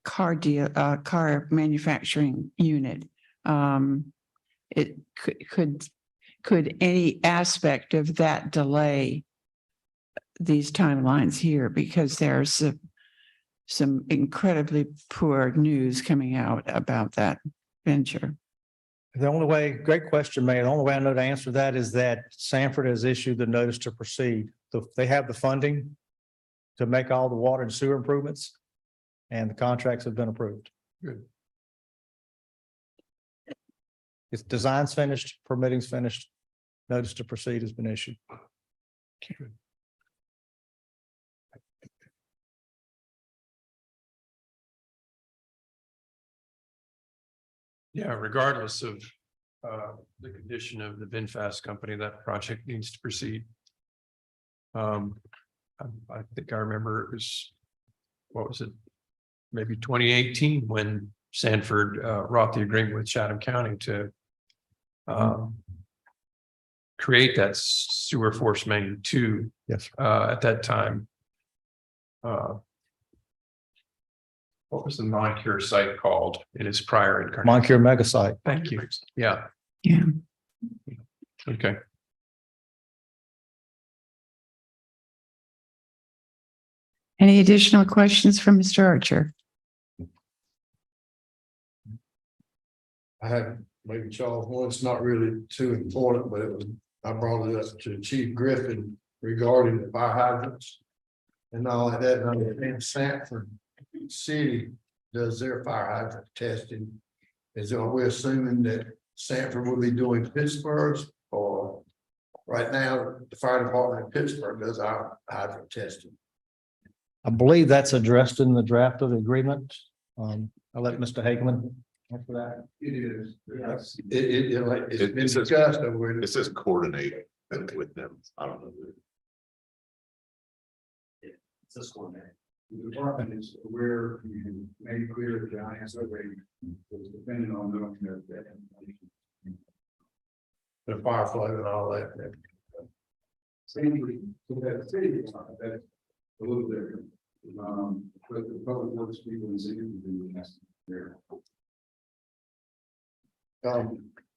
car manufacturing unit, it could any aspect of that delay these timelines here, because there's some incredibly poor news coming out about that venture? The only way, great question, Mayor. The only way I know to answer that is that Sanford has issued the notice to proceed. They have the funding to make all the water and sewer improvements, and the contracts have been approved. Good. Its design's finished, permitting's finished, notice to proceed has been issued. Good. Yeah, regardless of the condition of the VinFast company, that project needs to proceed. I think I remember it was, what was it? Maybe 2018 when Sanford wrought the agreement with Chatham County to create that sewer force main 2. Yes. At that time. What was the Moncure site called in its prior incarnation? Moncure Mega Site. Thank you. Yeah. Yeah. Okay. Any additional questions from Mr. Archer? I have maybe Charles, one, it's not really too important, but I brought it up to Chief Griffin regarding the fire hydrants and all of that. And Sanford City does their fire hydrant testing. Are we assuming that Sanford will be doing Pittsburgh's, or right now the fire department in Pittsburgh does our hydrant testing? I believe that's addressed in the draft of the agreement. I'll let Mr. Hageman answer that. It is. Yes. It's been discussed over. It says coordinate with them. I don't know. It's this one there. The department is aware, you made clear that John has already, was depending on knowing that. The fire flow and all that. Same, so that city, that's a little different. But the public works people in city do has there.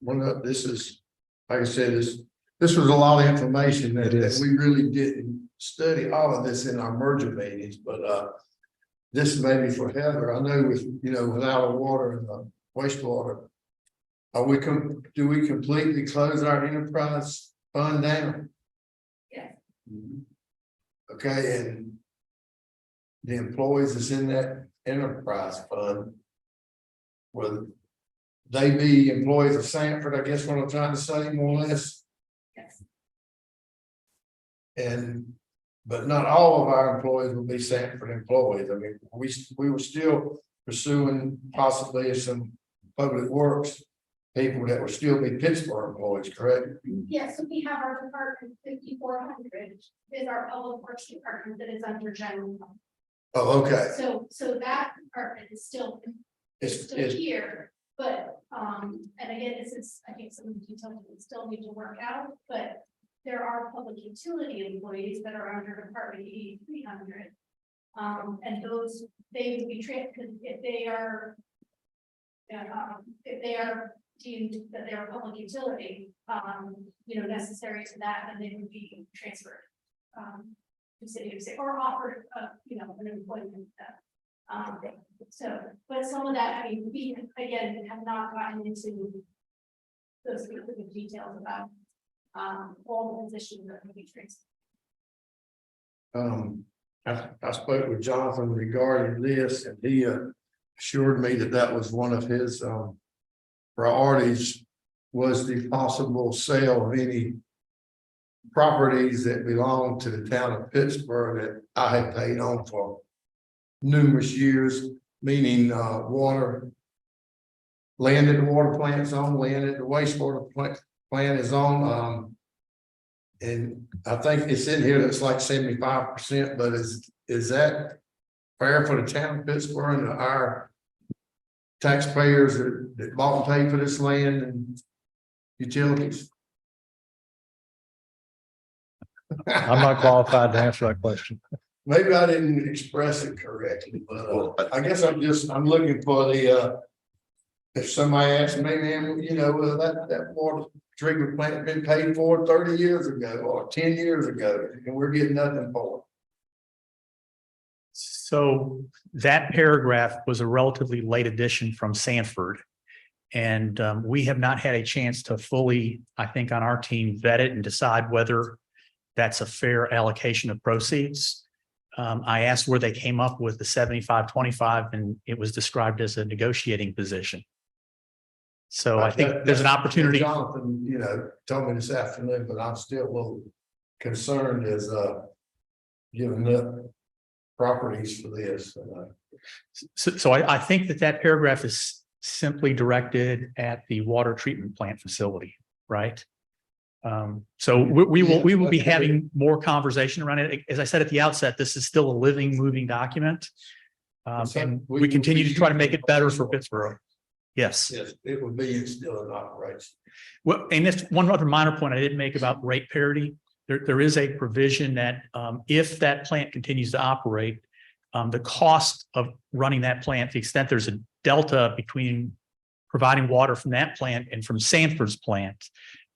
One of this is, like I said, this was a lot of information that we really didn't study all of this in our merger meetings, but this may be for Heather. I know with, with our water and the wastewater, do we completely close our enterprise fund down? Yes. Okay, and the employees that's in that enterprise fund, will they be employees of Sanford? I guess what I'm trying to say, more or less. Yes. But not all of our employees will be Sanford employees. I mean, we were still pursuing possibly some public works people that would still be Pittsboro employees, correct? Yes, so we have our department 5400 is our public works department that is under general. Oh, okay. So that department is still It's here, but and again, this is, I think some of the details we still need to work out, but there are public utility employees that are under Department 8300. And those, they would be trained, because if they are if they are deemed that they're a public utility, necessary to that, then they would be transferred. To city of, or offered, an employment. So, but some of that, I mean, we again have not gotten into those specific details about all the positions that will be transferred. I spoke with Jonathan regarding this, and he assured me that that was one of his priorities, was the possible sale of any properties that belong to the town of Pittsboro that I had paid on for numerous years, meaning water, land that the water plant is on, land that the wastewater plant is on. And I think it's in here that's like 75%, but is that fair for the town of Pittsboro and our taxpayers that bought and paid for this land and utilities? I'm not qualified to answer that question. Maybe I didn't express it correctly, but I guess I'm looking for the if somebody asks me, man, that water treatment plant been paid for 30 years ago or 10 years ago, and we're getting nothing for it. So that paragraph was a relatively late addition from Sanford. And we have not had a chance to fully, I think, on our team vet it and decide whether that's a fair allocation of proceeds. I asked where they came up with the 75-25, and it was described as a negotiating position. So I think there's an opportunity. Jonathan, told me this afternoon, but I'm still a little concerned as giving up properties for this. So I think that paragraph is simply directed at the water treatment plant facility, right? So we will be having more conversation around it. As I said at the outset, this is still a living, moving document. And we continue to try to make it better for Pittsboro. Yes. Yes, it would be still an operation. Well, and this one other minor point I didn't make about rate parity. There is a provision that if that plant continues to operate, the cost of running that plant, to the extent there's a delta between providing water from that plant and from Sanford's plant,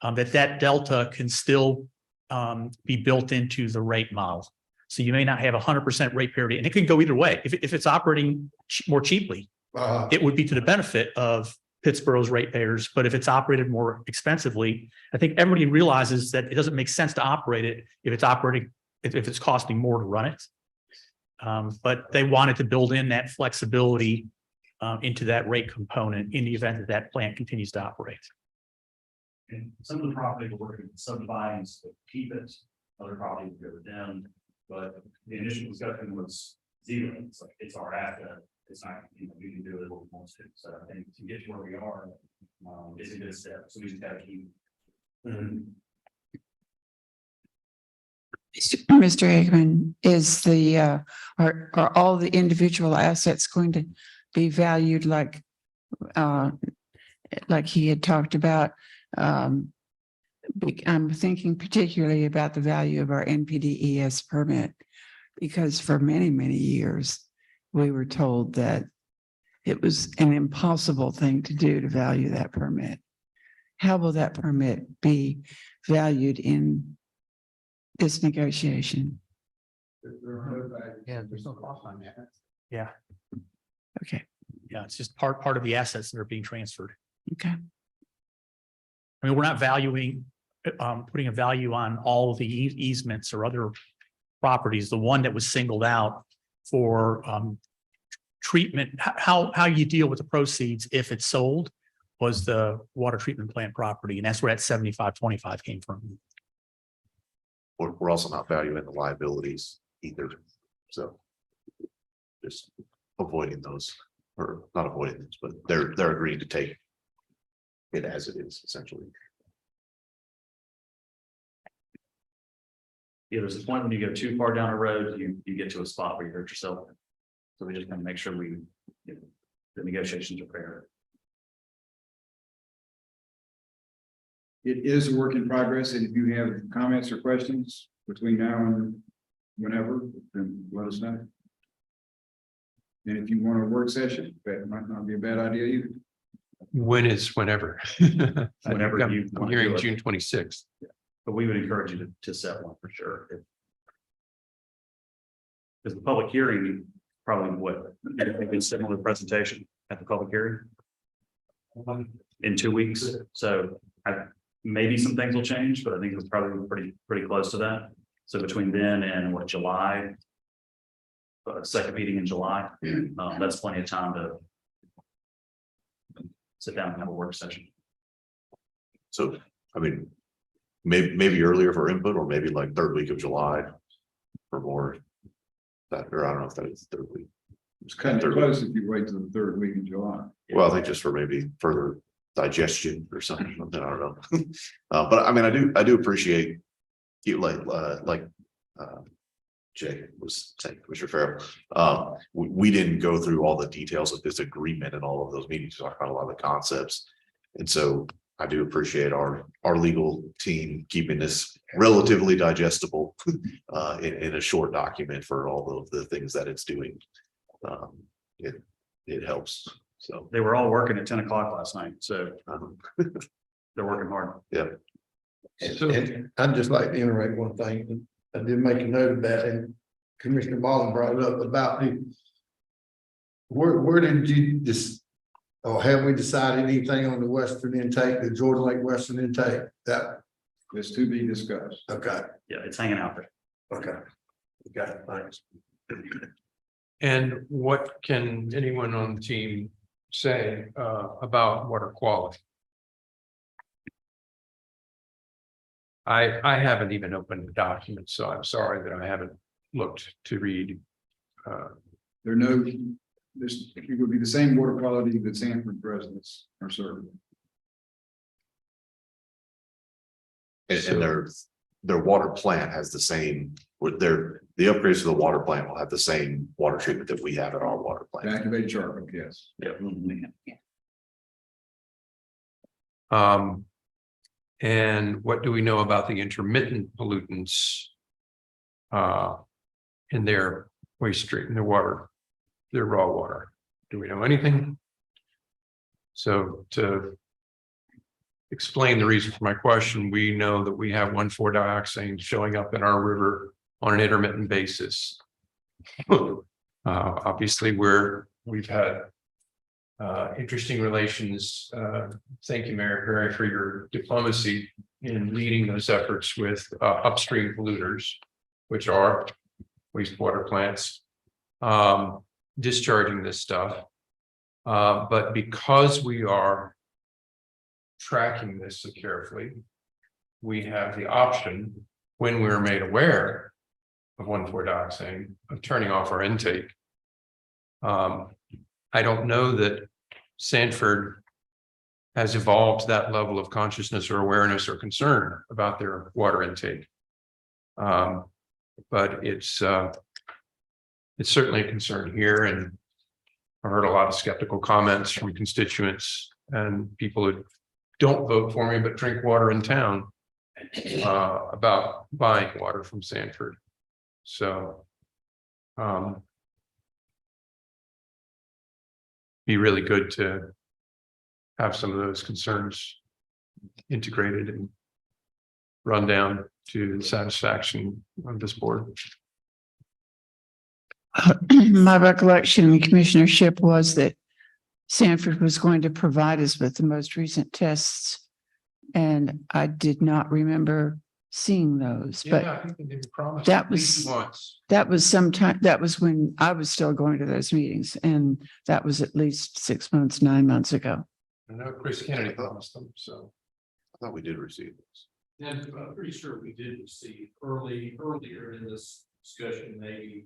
that delta can still be built into the rate model. So you may not have 100% rate parity, and it can go either way. If it's operating more cheaply, it would be to the benefit of Pittsboro's ratepayers. But if it's operated more expensively, I think everybody realizes that it doesn't make sense to operate it if it's costing more to run it. But they wanted to build in that flexibility into that rate component in the event that that plant continues to operate. And some of the property we're working with subdividing to keep it, other property will go down, but the initial discussion was zero. It's like, it's our asset. It's not, we can do it what we want to. So I think to get to where we are, is a good step. So we just gotta keep. Mr. Aikman, is are all the individual assets going to be valued like he had talked about? I'm thinking particularly about the value of our NPDES permit, because for many, many years, we were told that it was an impossible thing to do to value that permit. How will that permit be valued in this negotiation? Yeah, there's no cost on that. Yeah. Okay. Yeah, it's just part of the assets that are being transferred. Okay. I mean, we're not putting a value on all of the easements or other properties. The one that was singled out for treatment, how you deal with the proceeds if it's sold, was the water treatment plant property. And that's where that 75-25 came from. We're also not valuing the liabilities either. So just avoiding those, or not avoiding those, but they're agreeing to take it as it is, essentially. Yeah, there's a point when you go too far down a road, you get to a spot where you hurt yourself. So we just want to make sure the negotiations are fair. It is a work in progress, and if you have comments or questions between now and whenever, then let us know. And if you want a work session, that might not be a bad idea either. When is whenever? Whenever I'm you want to hearing do it. June 26th. But we would encourage you to set one for sure. Because the public hearing, probably what, maybe a similar presentation at the public hearing in 2 weeks. So maybe some things will change, but I think it's probably pretty close to that. So between then and what, July? Second meeting in July, that's plenty of time to sit down and have a work session. So, I mean, maybe earlier for input, or maybe like third week of July for more. That, or I don't know if that is third week. It's kind of close if you wait till the third week in July. Well, I think just for maybe further digestion or something, I don't know. But I mean, I do appreciate you like Jay was saying, Commissioner Farrell, we didn't go through all the details of this agreement and all of those meetings, talk about a lot of the concepts. And so I do appreciate our legal team keeping this relatively digestible in a short document for all of the things that it's doing. It helps. So They were all working at 10 o'clock last night, so they're working hard. yeah. And I'd just like to iterate one thing. I did make a note of that, and Commissioner Baldwin brought it up about where did you just, or have we decided anything on the western intake, the Jordan Lake Western intake? That It's to be discussed. okay, Yeah, it's hanging out there. okay. Okay, thanks. And what can anyone on the team say about water quality? I haven't even opened the document, so I'm sorry that I haven't looked to read. It would be the same water quality that Sanford residents are serving. And their water plant has the same, the upgrades to the water plant will have the same water treatment that we have at our water plant. Activated charcoal, yes. And what do we know about the intermittent pollutants in their waste stream, in their water, their raw water? Do we know anything? So to explain the reason for my question, we know that we have 1,4-dioxane showing up in our river on an intermittent basis. Obviously, we've had interesting relations. Thank you, Mayor Perry, for your diplomacy in leading those efforts with upstream polluters, which are wastewater plants, discharging this stuff. But because we are tracking this so carefully, we have the option, when we're made aware of 1,4-dioxane, of turning off our intake. I don't know that Sanford has evolved to that level of consciousness or awareness or concern about their water intake. But it's certainly a concern here, and I heard a lot of skeptical comments from constituents and people who don't vote for me but drink water in town about buying water from Sanford. So be really good to have some of those concerns integrated and run down to the satisfaction of this board. My recollection, Commissioner Shipp, was that Sanford was going to provide us with the most recent tests. And I did not remember seeing those, Yeah, but I think they did promise that at least was- once. that was sometime, that was when I was still going to those meetings. And that was at least 6 months, 9 months ago. I know Chris Kennedy promised them, so. I thought we did receive this. And I'm pretty sure we did receive earlier in this discussion, maybe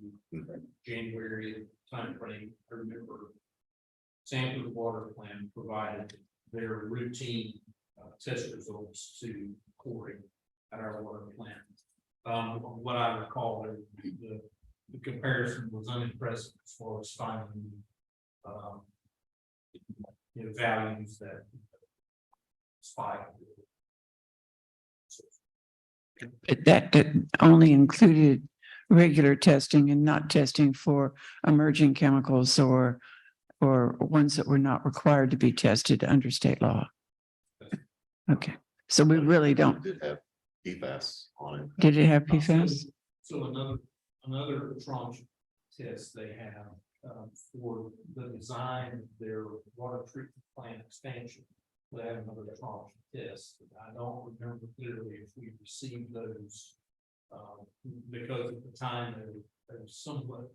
January timeframe. I remember Sanford Water Plan provided their routine test results to Corey at our water plant. What I recall, the comparison was unimpressive as far as finding values that spike. That only included regular testing and not testing for emerging chemicals or or ones that were not required to be tested under state law? Okay, so we really don't. Did have PFAS on it. Did it have PFAS? So another tranche test they have for the design of their water treatment plant expansion. They have another tranche test. I don't remember clearly if we received those because at the time they were somewhat.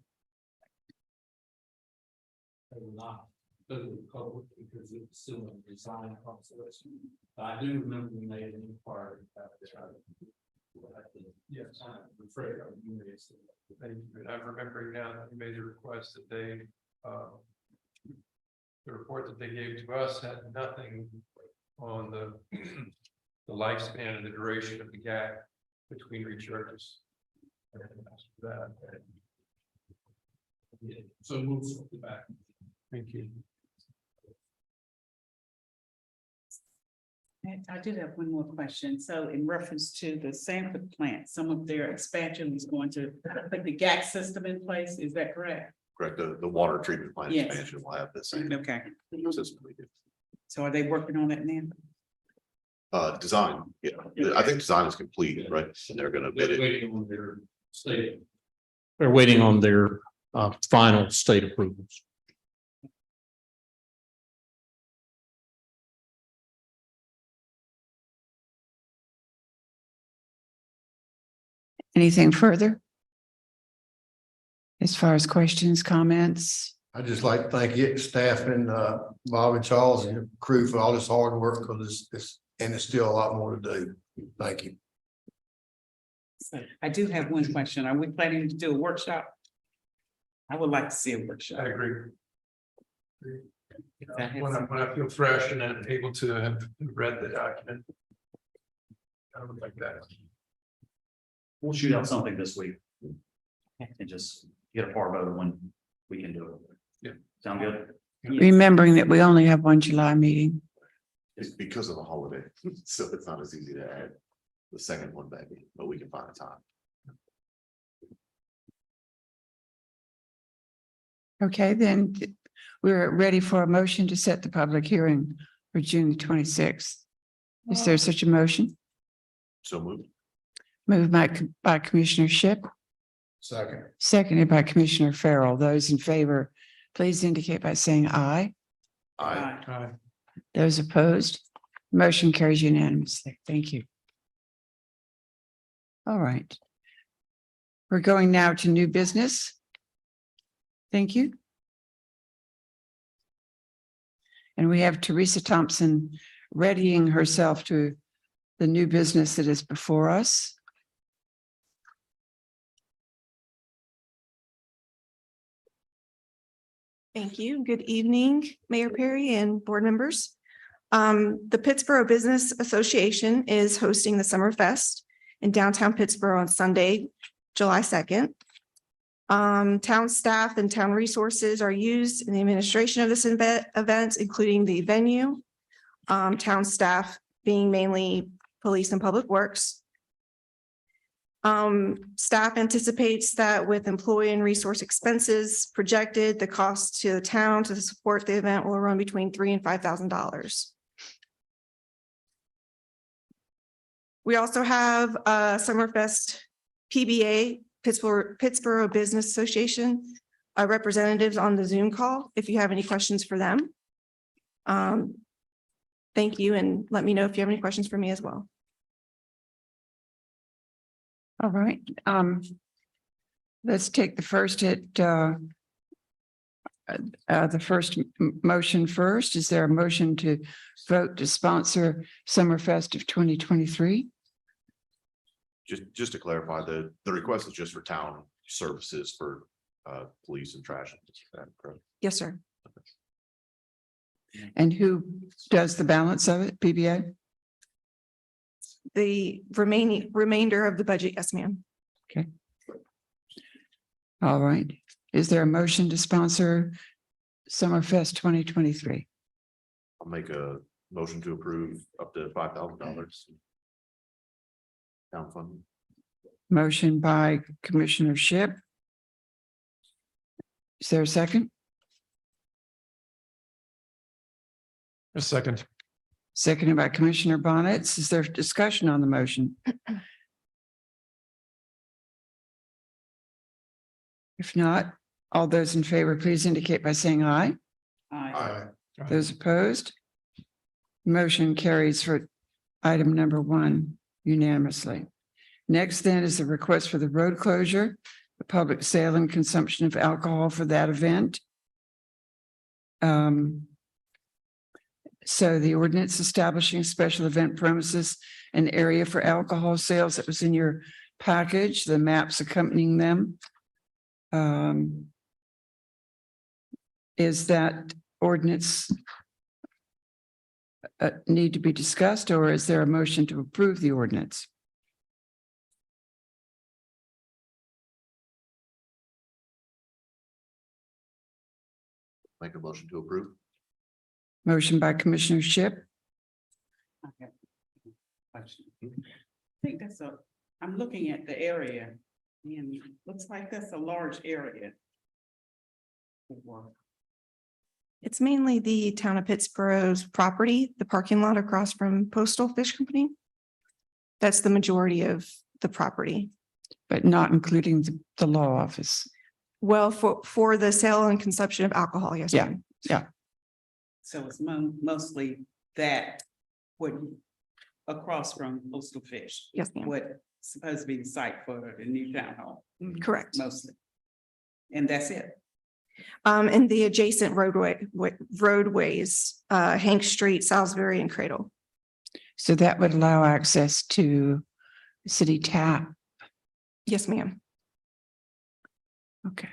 They were not totally public because it was still in the design process. I do remember we made an inquiry about this. Yes, I'm afraid I'm curious. I'm remembering now that we made a request that they, the report that they gave to us had nothing on the lifespan and the duration of the gap between recharges. And asked for that. Yeah, so move something back. Thank you. I did have one more question. So in reference to the Sanford plant, some of their expansion was going to put the GAC system in place. Is that correct? Correct. The water treatment plant Yes. expansion will have the same Okay. system we do. So are they working on that now? Design, yeah. I think design is complete, right? And they're gonna bid They're it. waiting on their state. They're waiting on their final state approvals. Anything further? As far as questions, comments? I'd just like to thank you, staff and Bob and Charles and your crew for all this hard work, because it's still a lot more to do. Thank you. I do have one question. Are we planning to do a workshop? I would like to see a workshop. I agree. When I feel fresh and I'm able to have read the document. I would like that. We'll shoot out something this week. And just get a par vote when we can do it. Yeah. Sound good? Remembering that we only have one July meeting. It's because of the holiday, so it's not as easy to add the second one back in, but we can find a time. Okay, then we're ready for a motion to set the public hearing for June 26th. Is there such a motion? So moved. Moved by Commissioner Shipp, Second. seconded by Commissioner Farrell. Those in favor, please indicate by saying aye. Aye. Those opposed, motion carries unanimously. Thank you. All right. We're going now to new business. Thank you. And we have Teresa Thompson readying herself to the new business that is before us. Thank you. Good evening, Mayor Perry and board members. The Pittsboro Business Association is hosting the Summer Fest in downtown Pittsboro on Sunday, July 2nd. Town staff and town resources are used in the administration of this event, including the venue. Town staff being mainly police and public works. Staff anticipates that with employee and resource expenses projected, the cost to the town to support the event will run between $3,000 and $5,000. We also have Summerfest PBA, Pittsboro Business Association representatives on the Zoom call if you have any questions for them. Thank you, and let me know if you have any questions for me as well. All right. Let's take the first motion first. Is there a motion to vote to sponsor Summerfest of 2023? Just to clarify, the request is just for town services for police and trash. Correct? Yes, sir. And who does the balance of it, PBA? The remainder of the budget, yes, ma'am. Okay. All right. Is there a motion to sponsor Summerfest 2023? I'll make a motion to approve up to $5,000. Town fund. Motion by Commissioner Shipp. Is there a second? A second. Seconded by Commissioner Bonitz. Is there discussion on the motion? If not, all those in favor, please indicate by saying aye. Aye. Those opposed? Motion carries for item number 1 unanimously. Next then is the request for the road closure, the public sale and consumption of alcohol for that event. So the ordinance establishing special event premises and area for alcohol sales that was in your package, the maps accompanying them. Is that ordinance need to be discussed, or is there a motion to approve the ordinance? Make a motion to approve. Motion by Commissioner Shipp, Okay. I think I'm looking at the area and it looks like that's a large area. It's mainly the town of Pittsboro's property, the parking lot across from Postal Fish Company. That's the majority of the property. but not including the law office. Well, for the sale and consumption of alcohol, yes. Yeah. ma'am. So it's mostly that what across from Postal Fish. Yes, ma'am. What supposed to be the site for the new town hall. Correct. Mostly. And that's it. And the adjacent roadways, Hank Street, Salisbury and Cradle. So that would allow access to city tap. Yes, ma'am. Okay.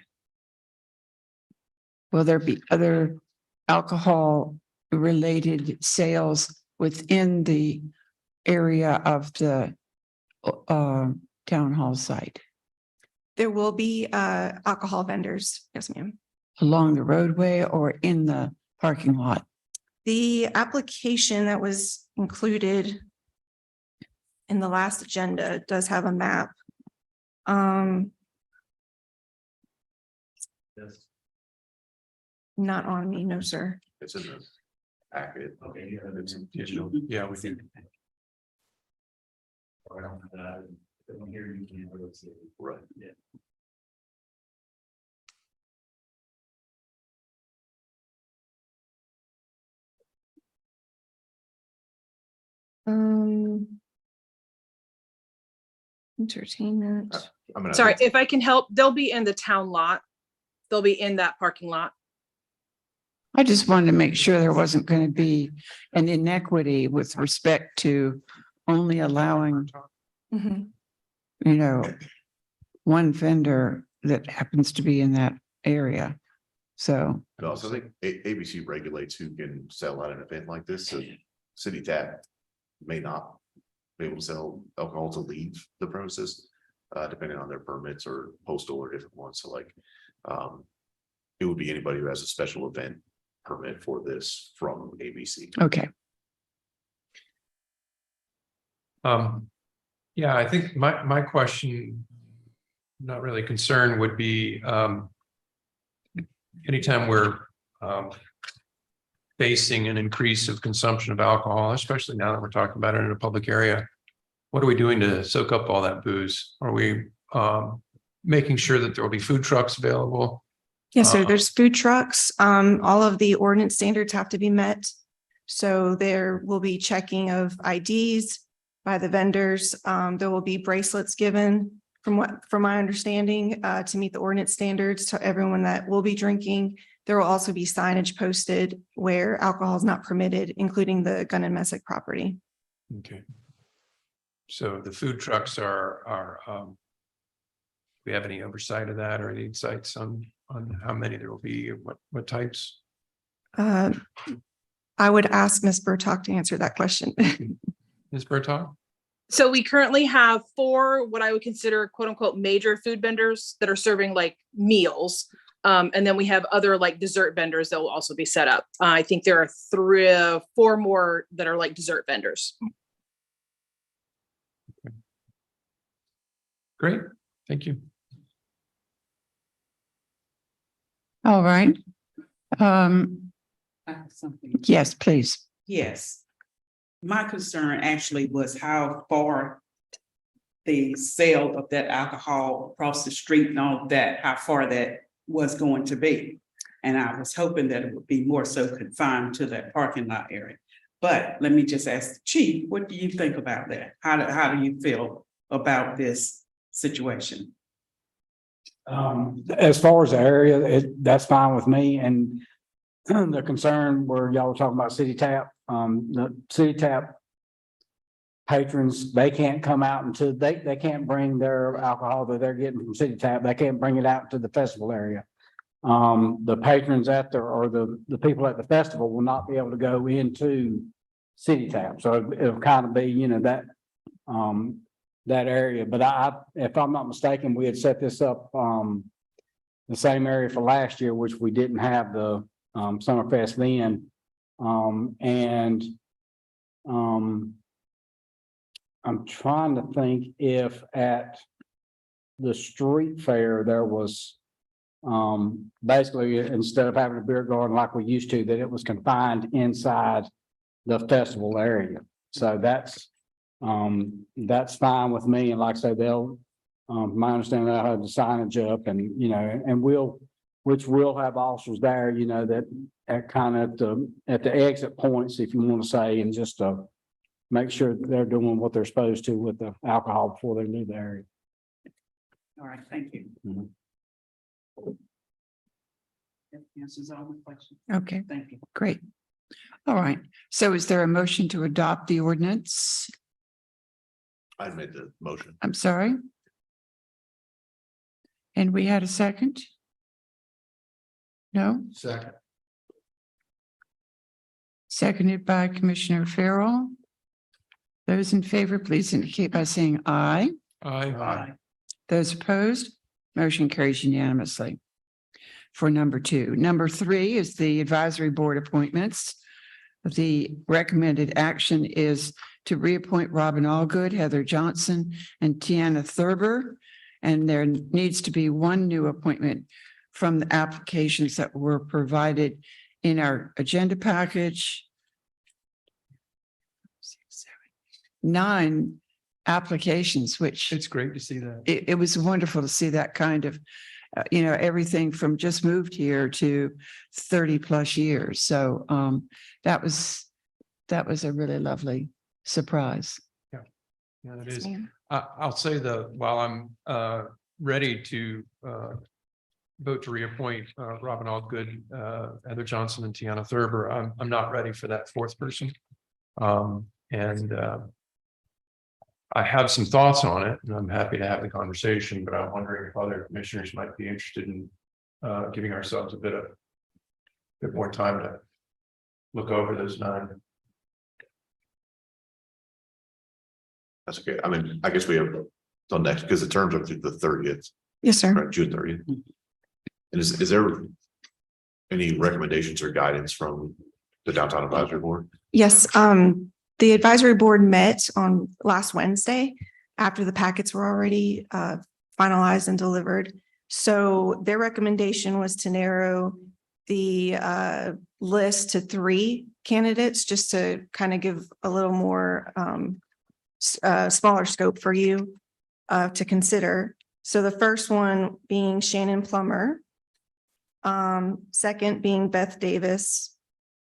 Will there be other alcohol related sales within the area of the town hall site? There will be alcohol vendors. Yes, ma'am. Along the roadway or in the parking lot? The application that was included in the last agenda does have a map. Yes. Not on me, no, sir. It's in the packet. Okay, yeah, it's in Digital. Yeah, we can. Right. Yeah. Entertainment. I'm gonna. Sorry, if I can help, they'll be in the town lot. They'll be in that parking lot. I just wanted to make sure there wasn't going to be an inequity with respect to only allowing, Mhm. you know, one vendor that happens to be in that area. So, And also, I think ABC regulates who can sell at an event like this, so city tap may not be able to sell alcohol to leave the premises, depending on their permits or postal or different ones, so like, it would be anybody who has a special event permit for this from ABC. okay. Yeah, I think my question, not really concerned, would be anytime we're facing an increase of consumption of alcohol, especially now that we're talking about it in a public area, what are we doing to soak up all that booze? Are we making sure that there will be food trucks available? Yes, sir. There's food trucks. All of the ordinance standards have to be met. So there will be checking of IDs by the vendors. There will be bracelets given from my understanding, to meet the ordinance standards to everyone that will be drinking. There will also be signage posted where alcohol is not permitted, including the Gun and Messick property. Okay. So the food trucks are, do we have any oversight of that or any insights on how many there will be, what types? I would ask Ms. Burtock to answer that question. Ms. Bertog? So we currently have 4 what I would consider quote unquote major food vendors that are serving like meals. And then we have other like dessert vendors that will also be set up. I think there are 4 more that are like dessert vendors. Great, thank you. All right. I have something. Yes, please. Yes. My concern actually was how far the sale of that alcohol across the street and all of that, how far that was going to be. And I was hoping that it would be more so confined to that parking lot area. But let me just ask the chief, what do you think about that? How do you feel about this situation? As far as the area, that's fine with me, and the concern where y'all were talking about City Tap, the City Tap patrons, they can't come out until they can't bring their alcohol that they're getting from City Tap, they can't bring it out to the festival area. The patrons at or the people at the festival will not be able to go into City Tap, so it'll kind of be, you know, that area. But if I'm not mistaken, we had set this up the same area for last year, which we didn't have the Summerfest then. I'm trying to think if at the street fair there was basically, instead of having a beer garden like we used to, that it was confined inside the festival area. So that's fine with me. And like I say, they'll my understanding, they'll have the signage up, and you know, and we'll have officers there, you know, that at the exit points, if you want to say, and just make sure that they're doing what they're supposed to with the alcohol before they leave the area. All right, thank you. Mhm. That answers all the questions. Okay, Thank you. great. All right. So is there a motion to adopt the ordinance? I made the motion. I'm sorry. And we had a second? No? Second. Seconded by Commissioner Farrell. Those in favor, please indicate by saying aye. Aye. Those opposed, motion carries unanimously for number 2. Number 3 is the advisory board appointments. The recommended action is to reappoint Robin Allgood, Heather Johnson, and Tiana Thurber. And there needs to be one new appointment from the applications that were provided in our agenda package. 9 applications, which It's great to see that. it was wonderful to see that kind of, you know, everything from just moved here to 30 plus years. So that was a really lovely surprise. Yeah, it is. I'll say while I'm ready to vote to reappoint Robin Allgood, Heather Johnson, and Tiana Thurber, I'm not ready for that 4th person. I have some thoughts on it, and I'm happy to have the conversation, but I'm wondering if other commissioners might be interested in giving ourselves a bit more time to look over those 9. That's okay. I mean, I guess we have till next, because the terms are through the 30th, Yes, sir. right, June 30th. And is there any recommendations or guidance from the Downtown Advisory Board? Yes, the advisory board met on last Wednesday after the packets were already finalized and delivered. So their recommendation was to narrow the list to 3 candidates, just to kind of give a little more smaller scope for you to consider. So the first one being Shannon Plummer, second being Beth Davis,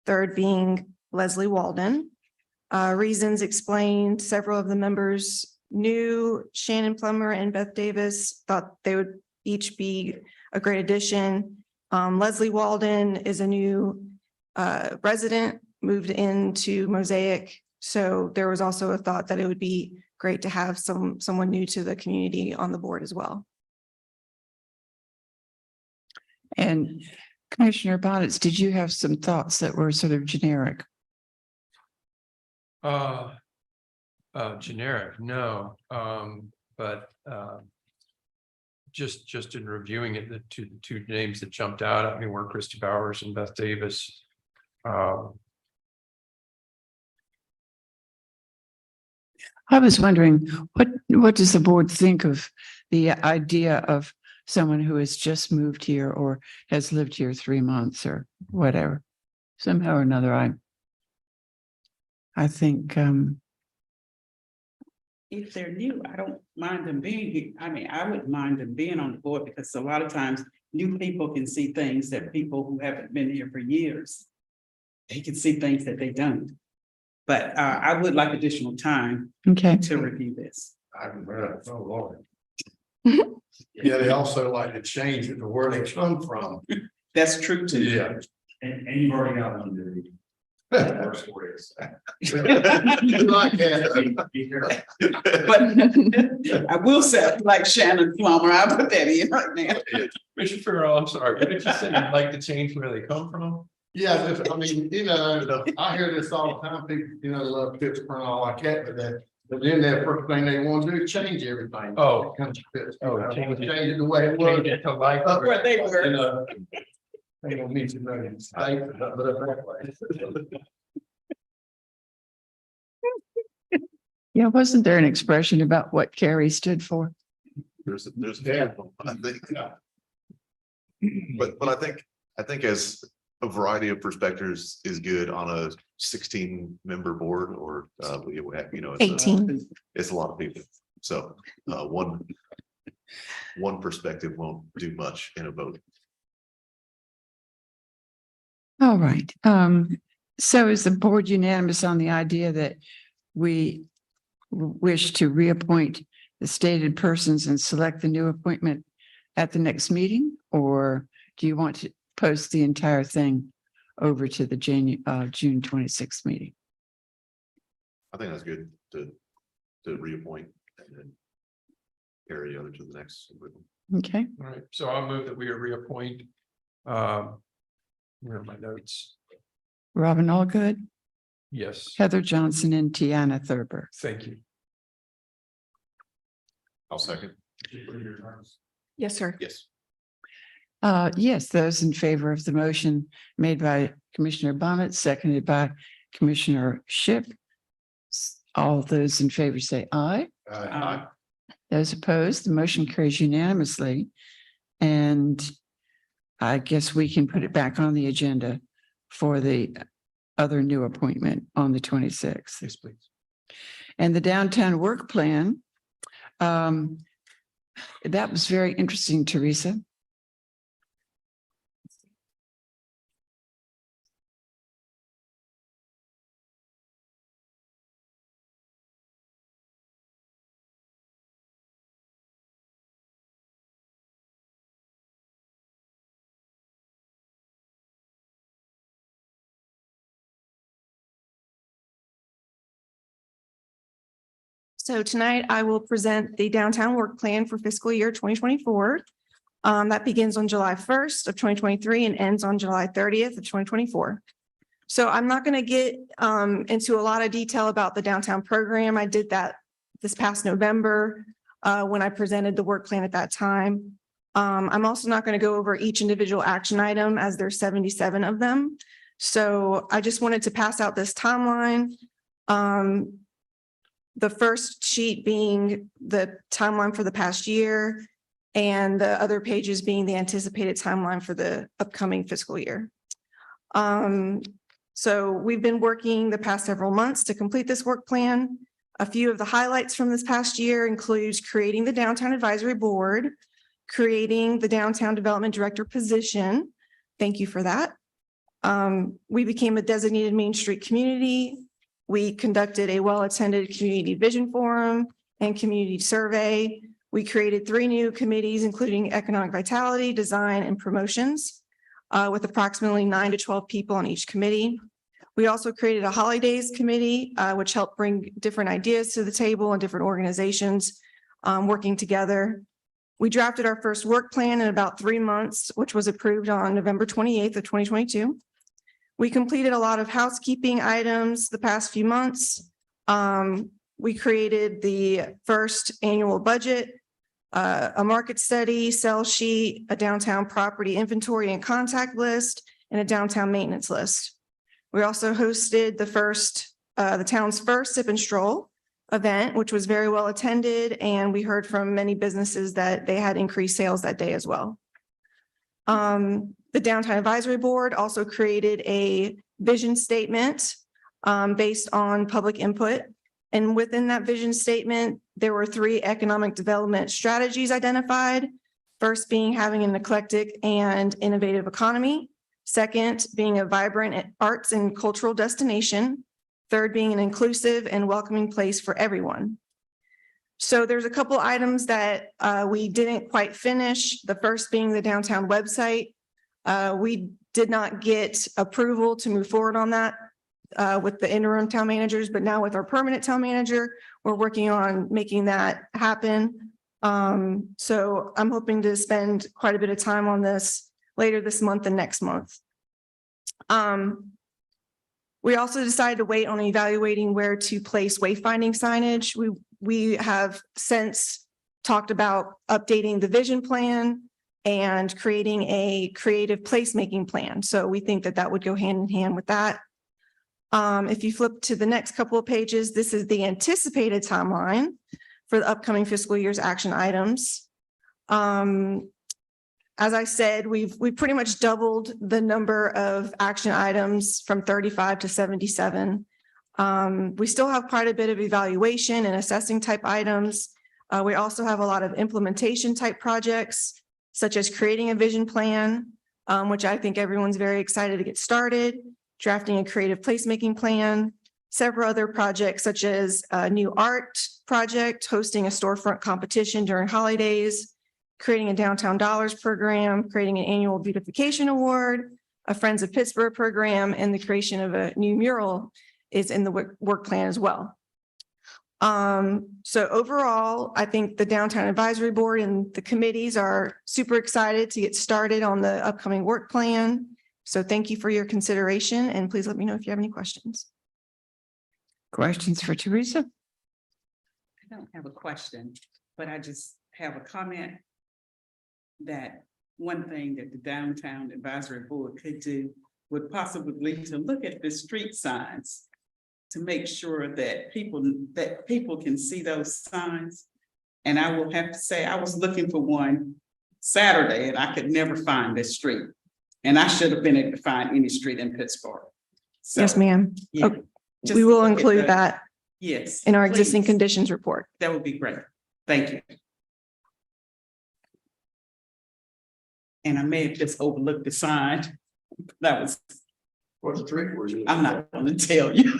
third being Leslie Walden. Reasons explained: several of the members knew Shannon Plummer and Beth Davis, thought they would each be a great addition. Leslie Walden is a new resident, moved into Mosaic. So there was also a thought that it would be great to have someone new to the community on the board as well. And Commissioner Bonitz, did you have some thoughts that were sort of generic? Generic, no. But just in reviewing it, the two names that jumped out at me were Christy Bowers and Beth Davis. I was wondering, what does the board think of the idea of someone who has just moved here or has lived here 3 months or whatever? Somehow or another, I think, If they're new, I don't mind them being here. I mean, I wouldn't mind them being on the board because a lot of times new people can see things that people who haven't been here for years. They can see things that they don't. But I would like additional time okay, to review this. Oh, Lord. Yeah, they also like to change it to where they come from. That's true too. Yeah. And you've already got one, dude. Worst ways. Like that. But I will say, like Shannon Plummer, I put that in right now. Mr. Farrell, I'm sorry, what did you say? You'd like to change where they come from? Yeah, I mean, I hear this all the time, people, love Pittsboro and all like that, but then that first thing they want to do is change everything. Oh. It comes to Pittsboro. Oh, change it. Change it the way it was. Change it to life. Up Where they were. They don't need to know your state, but up that way. yeah, wasn't there an expression about what Carrie stood for? There's a few of them, I think. But I think as a variety of perspectives is good on a 16-member board or, it's 18. it's a lot of people. So, one perspective won't do much in a vote. All right. So is the board unanimous on the idea that we wish to reappoint the stated persons and select the new appointment at the next meeting? Or do you want to post the entire thing over to the June 26th meeting? I think that's good to reappoint and then carry the other to the next. Okay, All right, so I'll move that we reappoint. Where are my notes? Robin Allgood, Yes, Heather Johnson, and Tiana Thurber. thank you. I'll second. Yes, sir. Yes. Yes, those in favor of the motion made by Commissioner Bonitz, seconded by Commissioner Shipp. All those in favor say aye. Those opposed, the motion carries unanimously. And I guess we can put it back on the agenda for the other new appointment on the 26th. Yes, please. And the downtown work plan, that was very interesting, Teresa. So tonight I will present the downtown work plan for fiscal year 2024. That begins on July 1st of 2023 and ends on July 30th of 2024. So I'm not going to get into a lot of detail about the downtown program. I did that this past November when I presented the work plan at that time. I'm also not going to go over each individual action item as there's 77 of them. So I just wanted to pass out this timeline. The first sheet being the timeline for the past year and the other pages being the anticipated timeline for the upcoming fiscal year. So we've been working the past several months to complete this work plan. A few of the highlights from this past year includes creating the Downtown Advisory Board, creating the Downtown Development Director position. Thank you for that. We became a designated Main Street community. We conducted a well-attended community vision forum and community survey. We created 3 new committees, including economic vitality, design, and promotions, with approximately 9 to 12 people on each committee. We also created a holidays committee, which helped bring different ideas to the table and different organizations working together. We drafted our first work plan in about 3 months, which was approved on November 28th of 2022. We completed a lot of housekeeping items the past few months. We created the first annual budget, a market study, sell sheet, a downtown property inventory and contact list, and a downtown maintenance list. We also hosted the town's first Sip and Stroll event, which was very well attended, and we heard from many businesses that they had increased sales that day as well. The Downtown Advisory Board also created a vision statement based on public input. And within that vision statement, there were 3 economic development strategies identified. First being having an eclectic and innovative economy. Second, being a vibrant arts and cultural destination. Third, being an inclusive and welcoming place for everyone. So there's a couple items that we didn't quite finish. The first being the downtown website. We did not get approval to move forward on that with the interim town managers, but now with our permanent town manager, we're working on making that happen. So I'm hoping to spend quite a bit of time on this later this month and next month. We also decided to wait on evaluating where to place wayfinding signage. We have since talked about updating the vision plan and creating a creative placemaking plan. So we think that that would go hand in hand with that. If you flip to the next couple of pages, this is the anticipated timeline for the upcoming fiscal year's action items. As I said, we've pretty much doubled the number of action items from 35 to 77. We still have quite a bit of evaluation and assessing type items. We also have a lot of implementation type projects, such as creating a vision plan, which I think everyone's very excited to get started, drafting a creative placemaking plan, several other projects such as a new art project, hosting a storefront competition during holidays, creating a downtown dollars program, creating an annual beautification award, a Friends of Pittsboro program, and the creation of a new mural is in the work plan as well. So overall, I think the Downtown Advisory Board and the committees are super excited to get started on the upcoming work plan. So thank you for your consideration, and please let me know if you have any questions. Questions for Teresa? I don't have a question, but I just have a comment that one thing that the Downtown Advisory Board could do would possibly to look at the street signs to make sure that people can see those signs. And I will have to say, I was looking for one Saturday and I could never find this street. And I should have been able to find any street in Pittsboro. So, Yes, ma'am. yeah, Okay. just We will look at include that yes, in our existing please. conditions report. That would be great. Thank you. And I may have just overlooked the sign. That was. What's the trick for you? I'm not going to tell you.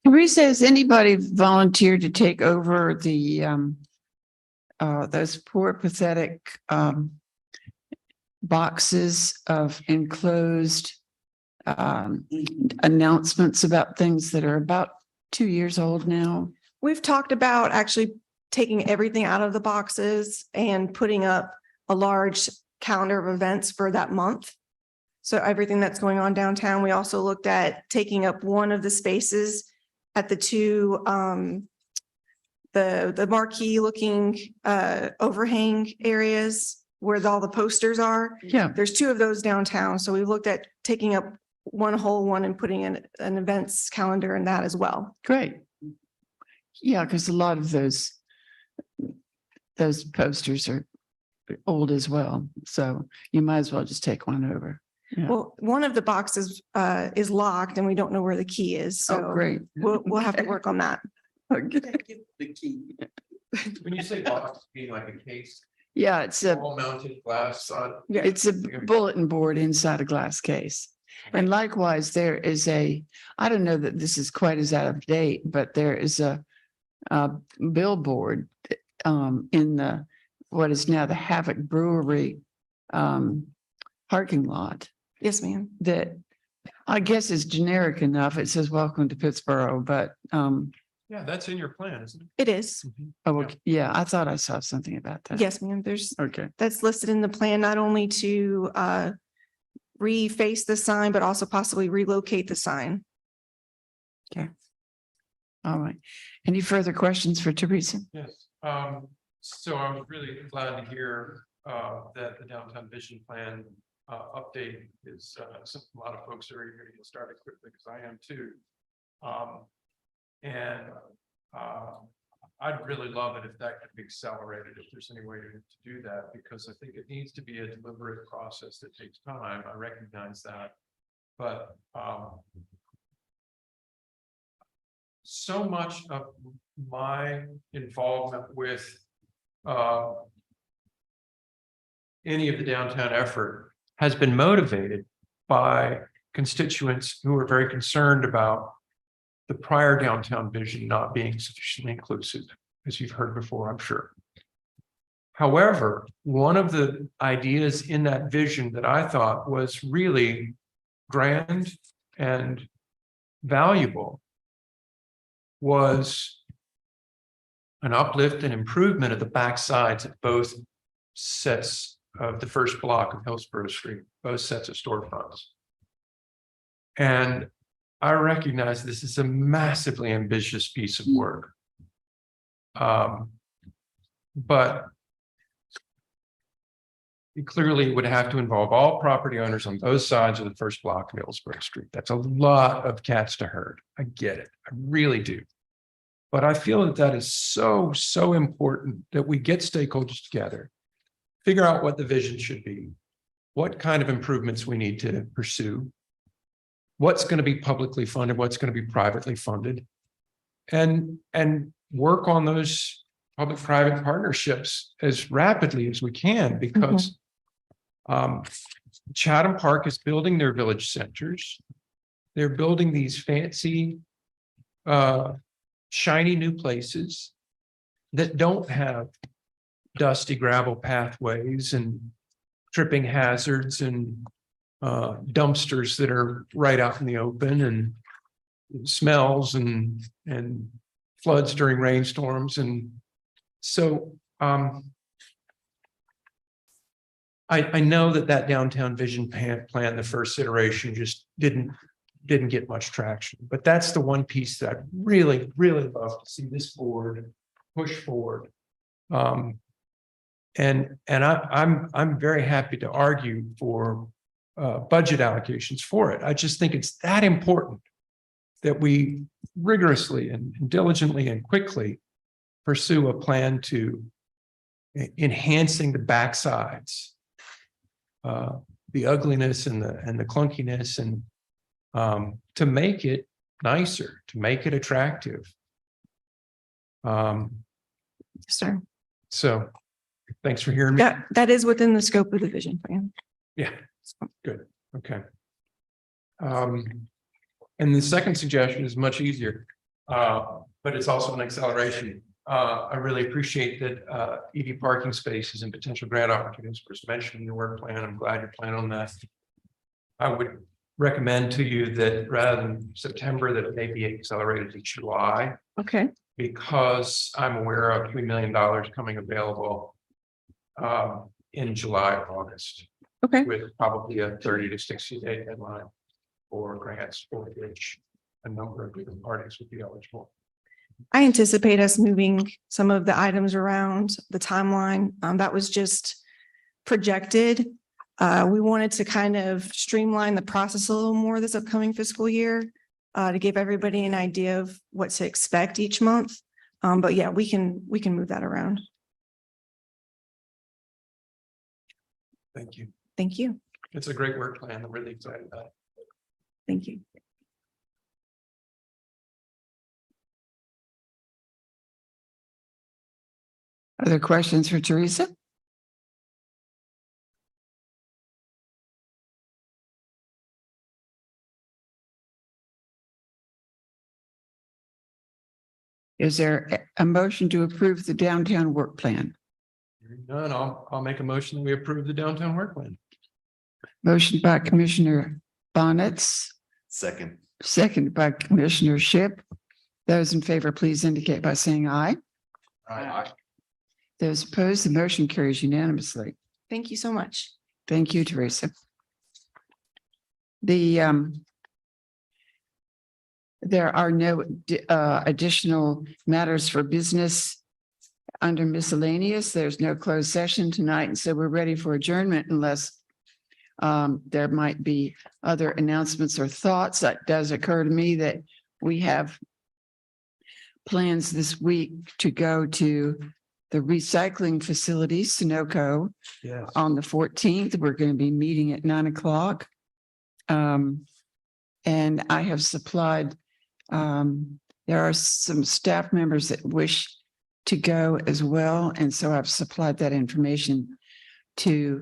Teresa, has anybody volunteered to take over the those poor pathetic boxes of enclosed announcements about things that are about 2 years old now? We've talked about actually taking everything out of the boxes and putting up a large calendar of events for that month. So everything that's going on downtown. We also looked at taking up one of the spaces at the 2 the marquee looking overhang areas where all the posters are. Yeah. There's 2 of those downtown. So we looked at taking up one whole one and putting in an events calendar in that as well. Great. Yeah, because a lot of those posters are old as well. So you might as well just take one over. Yeah. Well, one of the boxes is locked and we don't know where the key is. So Oh, great. we'll have to work on that. The key. When you say box, being like a case, Yeah, it's a all mounted glass on. it's a bulletin board inside a glass case. And likewise, there is I don't know that this is quite as out of date, but there is a billboard in what is now the Havoc Brewery parking lot Yes, ma'am. that I guess is generic enough. It says welcome to Pittsboro, but Yeah, that's in your plan, isn't it? It is. oh, yeah, I thought I saw something about that. Yes, ma'am. There's, Okay. that's listed in the plan, not only to reface the sign, but also possibly relocate the sign. All right. Any further questions for Teresa? Yes, so I was really glad to hear that the downtown vision plan update is a lot of folks are eager to get started quickly because I am too. And I'd really love it if that could be accelerated, if there's any way to do that, because I think it needs to be a deliberate process that takes time. I recognize that. But so much of my involvement with any of the downtown effort has been motivated by constituents who are very concerned about the prior downtown vision not being sufficiently inclusive, as you've heard before, I'm sure. However, one of the ideas in that vision that I thought was really grand and valuable was an uplift and improvement of the back sides of both sets of the first block of Hillsborough Street, both sets of storefronts. And I recognize this is a massively ambitious piece of work. But it clearly would have to involve all property owners on both sides of the first block of Hillsborough Street. That's a lot of cats to herd. I get it. I really do. But I feel that that is so, so important that we get stakeholders together, figure out what the vision should be, what kind of improvements we need to pursue, what's going to be publicly funded, what's going to be privately funded, and work on those public-private partnerships as rapidly as we can, because Chatham Park is building their village centers. They're building these fancy, shiny new places that don't have dusty gravel pathways and tripping hazards and dumpsters that are right out in the open and smells and floods during rainstorms. And so I know that downtown vision plan, the first iteration, just didn't get much traction, but that's the one piece that I'd really, really love to see this board push forward. And I'm very happy to argue for budget allocations for it. I just think it's that important that we rigorously and diligently and quickly pursue a plan to enhancing the backsides, the ugliness and the clunkiness, and to make it nicer, to make it attractive. Sir. So thanks for hearing me. That is within the scope of the vision plan. Yeah, good. Okay. And the second suggestion is much easier, but it's also an acceleration. I really appreciate that EV parking spaces and potential grant opportunities were mentioned in your work plan. I'm glad you're planning on that. I would recommend to you that rather than September, that it may be accelerated to July. Okay. Because I'm aware of $3 million coming available in July or August. Okay. With probably a 30 to 60 day deadline for grants for which a number of different parties would be eligible. I anticipate us moving some of the items around the timeline. That was just projected. We wanted to kind of streamline the process a little more this upcoming fiscal year to give everybody an idea of what to expect each month. But yeah, we can move that around. Thank you. Thank you. It's a great work plan. I'm really excited about it. Thank you. Other questions for Teresa? Is there a motion to approve the downtown work plan? Hearing none, I'll make a motion that we approve the downtown work plan. Motion by Commissioner Bonitz, Second. second by Commissioner Shipp. Those in favor, please indicate by saying aye. Aye. Those opposed, the motion carries unanimously. Thank you so much. Thank you, Teresa. There are no additional matters for business under miscellaneous. There's no closed session tonight, and so we're ready for adjournment unless there might be other announcements or thoughts. That does occur to me that we have plans this week to go to the recycling facility, Sunoco, Yes. on the 14th. We're going to be meeting at 9 o'clock. And I have supplied, there are some staff members that wish to go as well. And so I've supplied that information to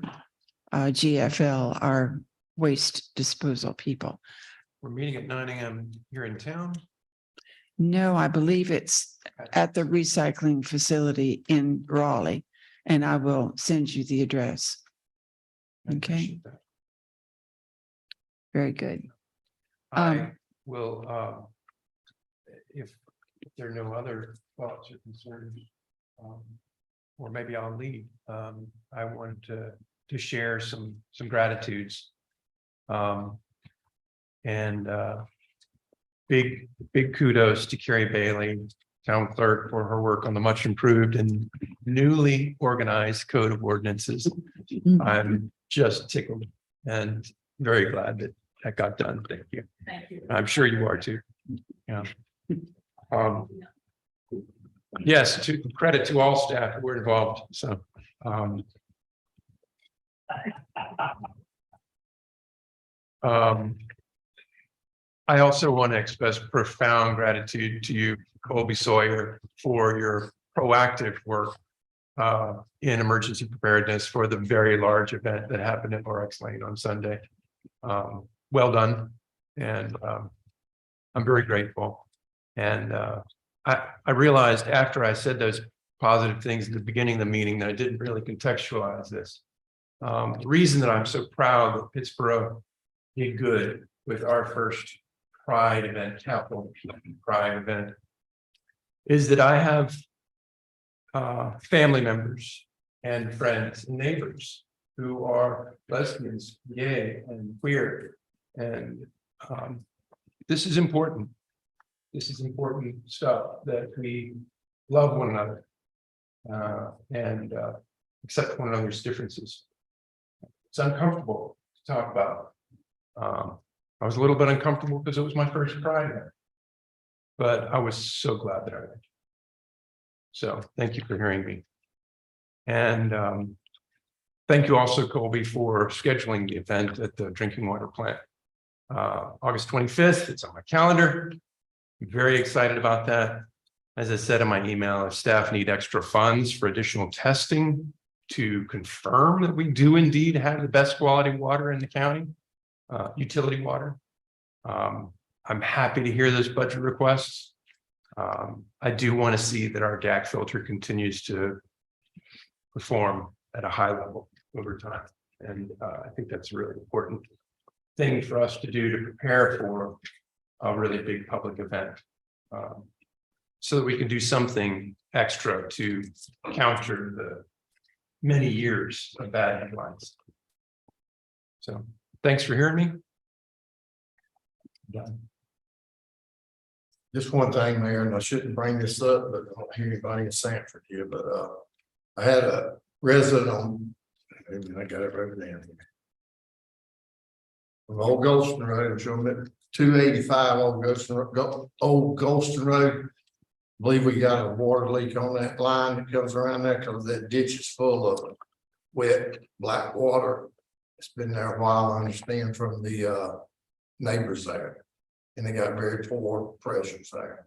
GFL, our waste disposal people. We're meeting at 9 a.m. here in town. No, I believe it's at the recycling facility in Raleigh, and I will send you the address. I Okay. appreciate that. Very good. I will, if there are no other thoughts or concerns, or maybe I'll leave. I wanted to share some gratitudes. And big kudos to Carrie Bailey, town clerk, for her work on the much improved and newly organized code of ordinances. I'm just tickled and very glad that that got done. Thank you. Thank you. I'm sure you are too. Yeah. Yes, to credit to all staff who were involved. So, I also want to express profound gratitude to you, Colby Sawyer, for your proactive work in emergency preparedness for the very large event that happened at Lorex Lane on Sunday. Well done. And I'm very grateful. And I realized after I said those positive things at the beginning of the meeting that I didn't really contextualize this. The reason that I'm so proud that Pittsboro did good with our first Pride event, capital Pride event, is that I have family members and friends and neighbors who are lesbians, gay, and queer. And this is important. This is important stuff, that we love one another and accept one another's differences. It's uncomfortable to talk about. I was a little bit uncomfortable because it was my first Pride event, but I was so glad that I went. So thank you for hearing me. And thank you also, Colby, for scheduling the event at the drinking water plant. August 25th, it's on my calendar. I'm very excited about that. As I said in my email, if staff need extra funds for additional testing to confirm that we do indeed have the best quality water in the county, utility water, I'm happy to hear those budget requests. I do want to see that our DAC filter continues to perform at a high level over time. And I think that's a really important thing for us to do to prepare for a really big public event. So that we can do something extra to counter the many years of bad headlines. So thanks for hearing me. Done. Just one thing, Mayor, and I shouldn't bring this up, but I don't hear anybody in Sanford here, but I had a resident on, I got it wrote down here. From Old Golston Road, showing it 285 Old Golston Road. I believe we got a water leak on that line that comes around there because that ditch is full of wet black water. It's been there a while, I understand, from the neighbors there. And they got very poor pressures there.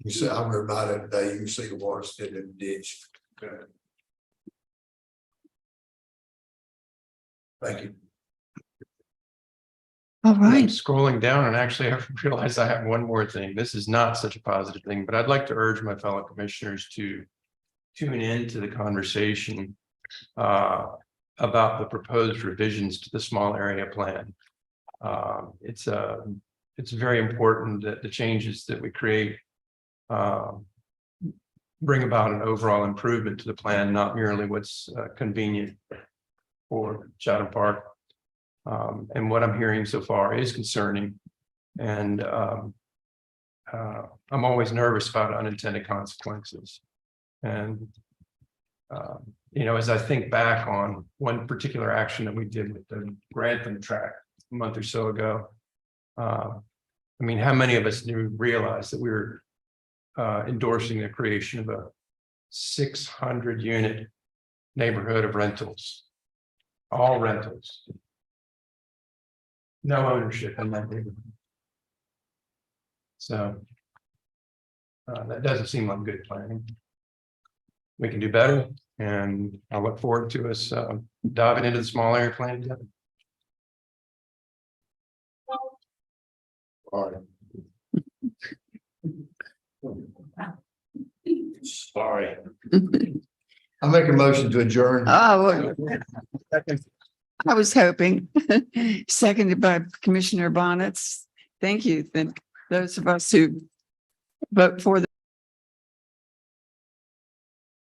You see, I rode by that today, you can see the water sitting in the ditch. Okay. Thank you. All right. Scrolling down, and actually I realized I have one more thing. This is not such a positive thing, but I'd like to urge my fellow commissioners to tune in to the conversation about the proposed revisions to the small area plan. It's very important that the changes that we create bring about an overall improvement to the plan, not merely what's convenient for Chatham Park. And what I'm hearing so far is concerning. And I'm always nervous about unintended consequences. And, you know, as I think back on one particular action that we did with the Grantham tract a month or so ago, I mean, how many of us knew, realize that we were endorsing the creation of a 600 unit neighborhood of rentals? All rentals. No ownership in that neighborhood. So that doesn't seem like good planning. We can do better, and I look forward to us diving into the small area plan together. All right. Sorry. I make a motion to adjourn. Oh, I was hoping. Seconded by Commissioner Bonitz. Thank you. Then those of us who vote for the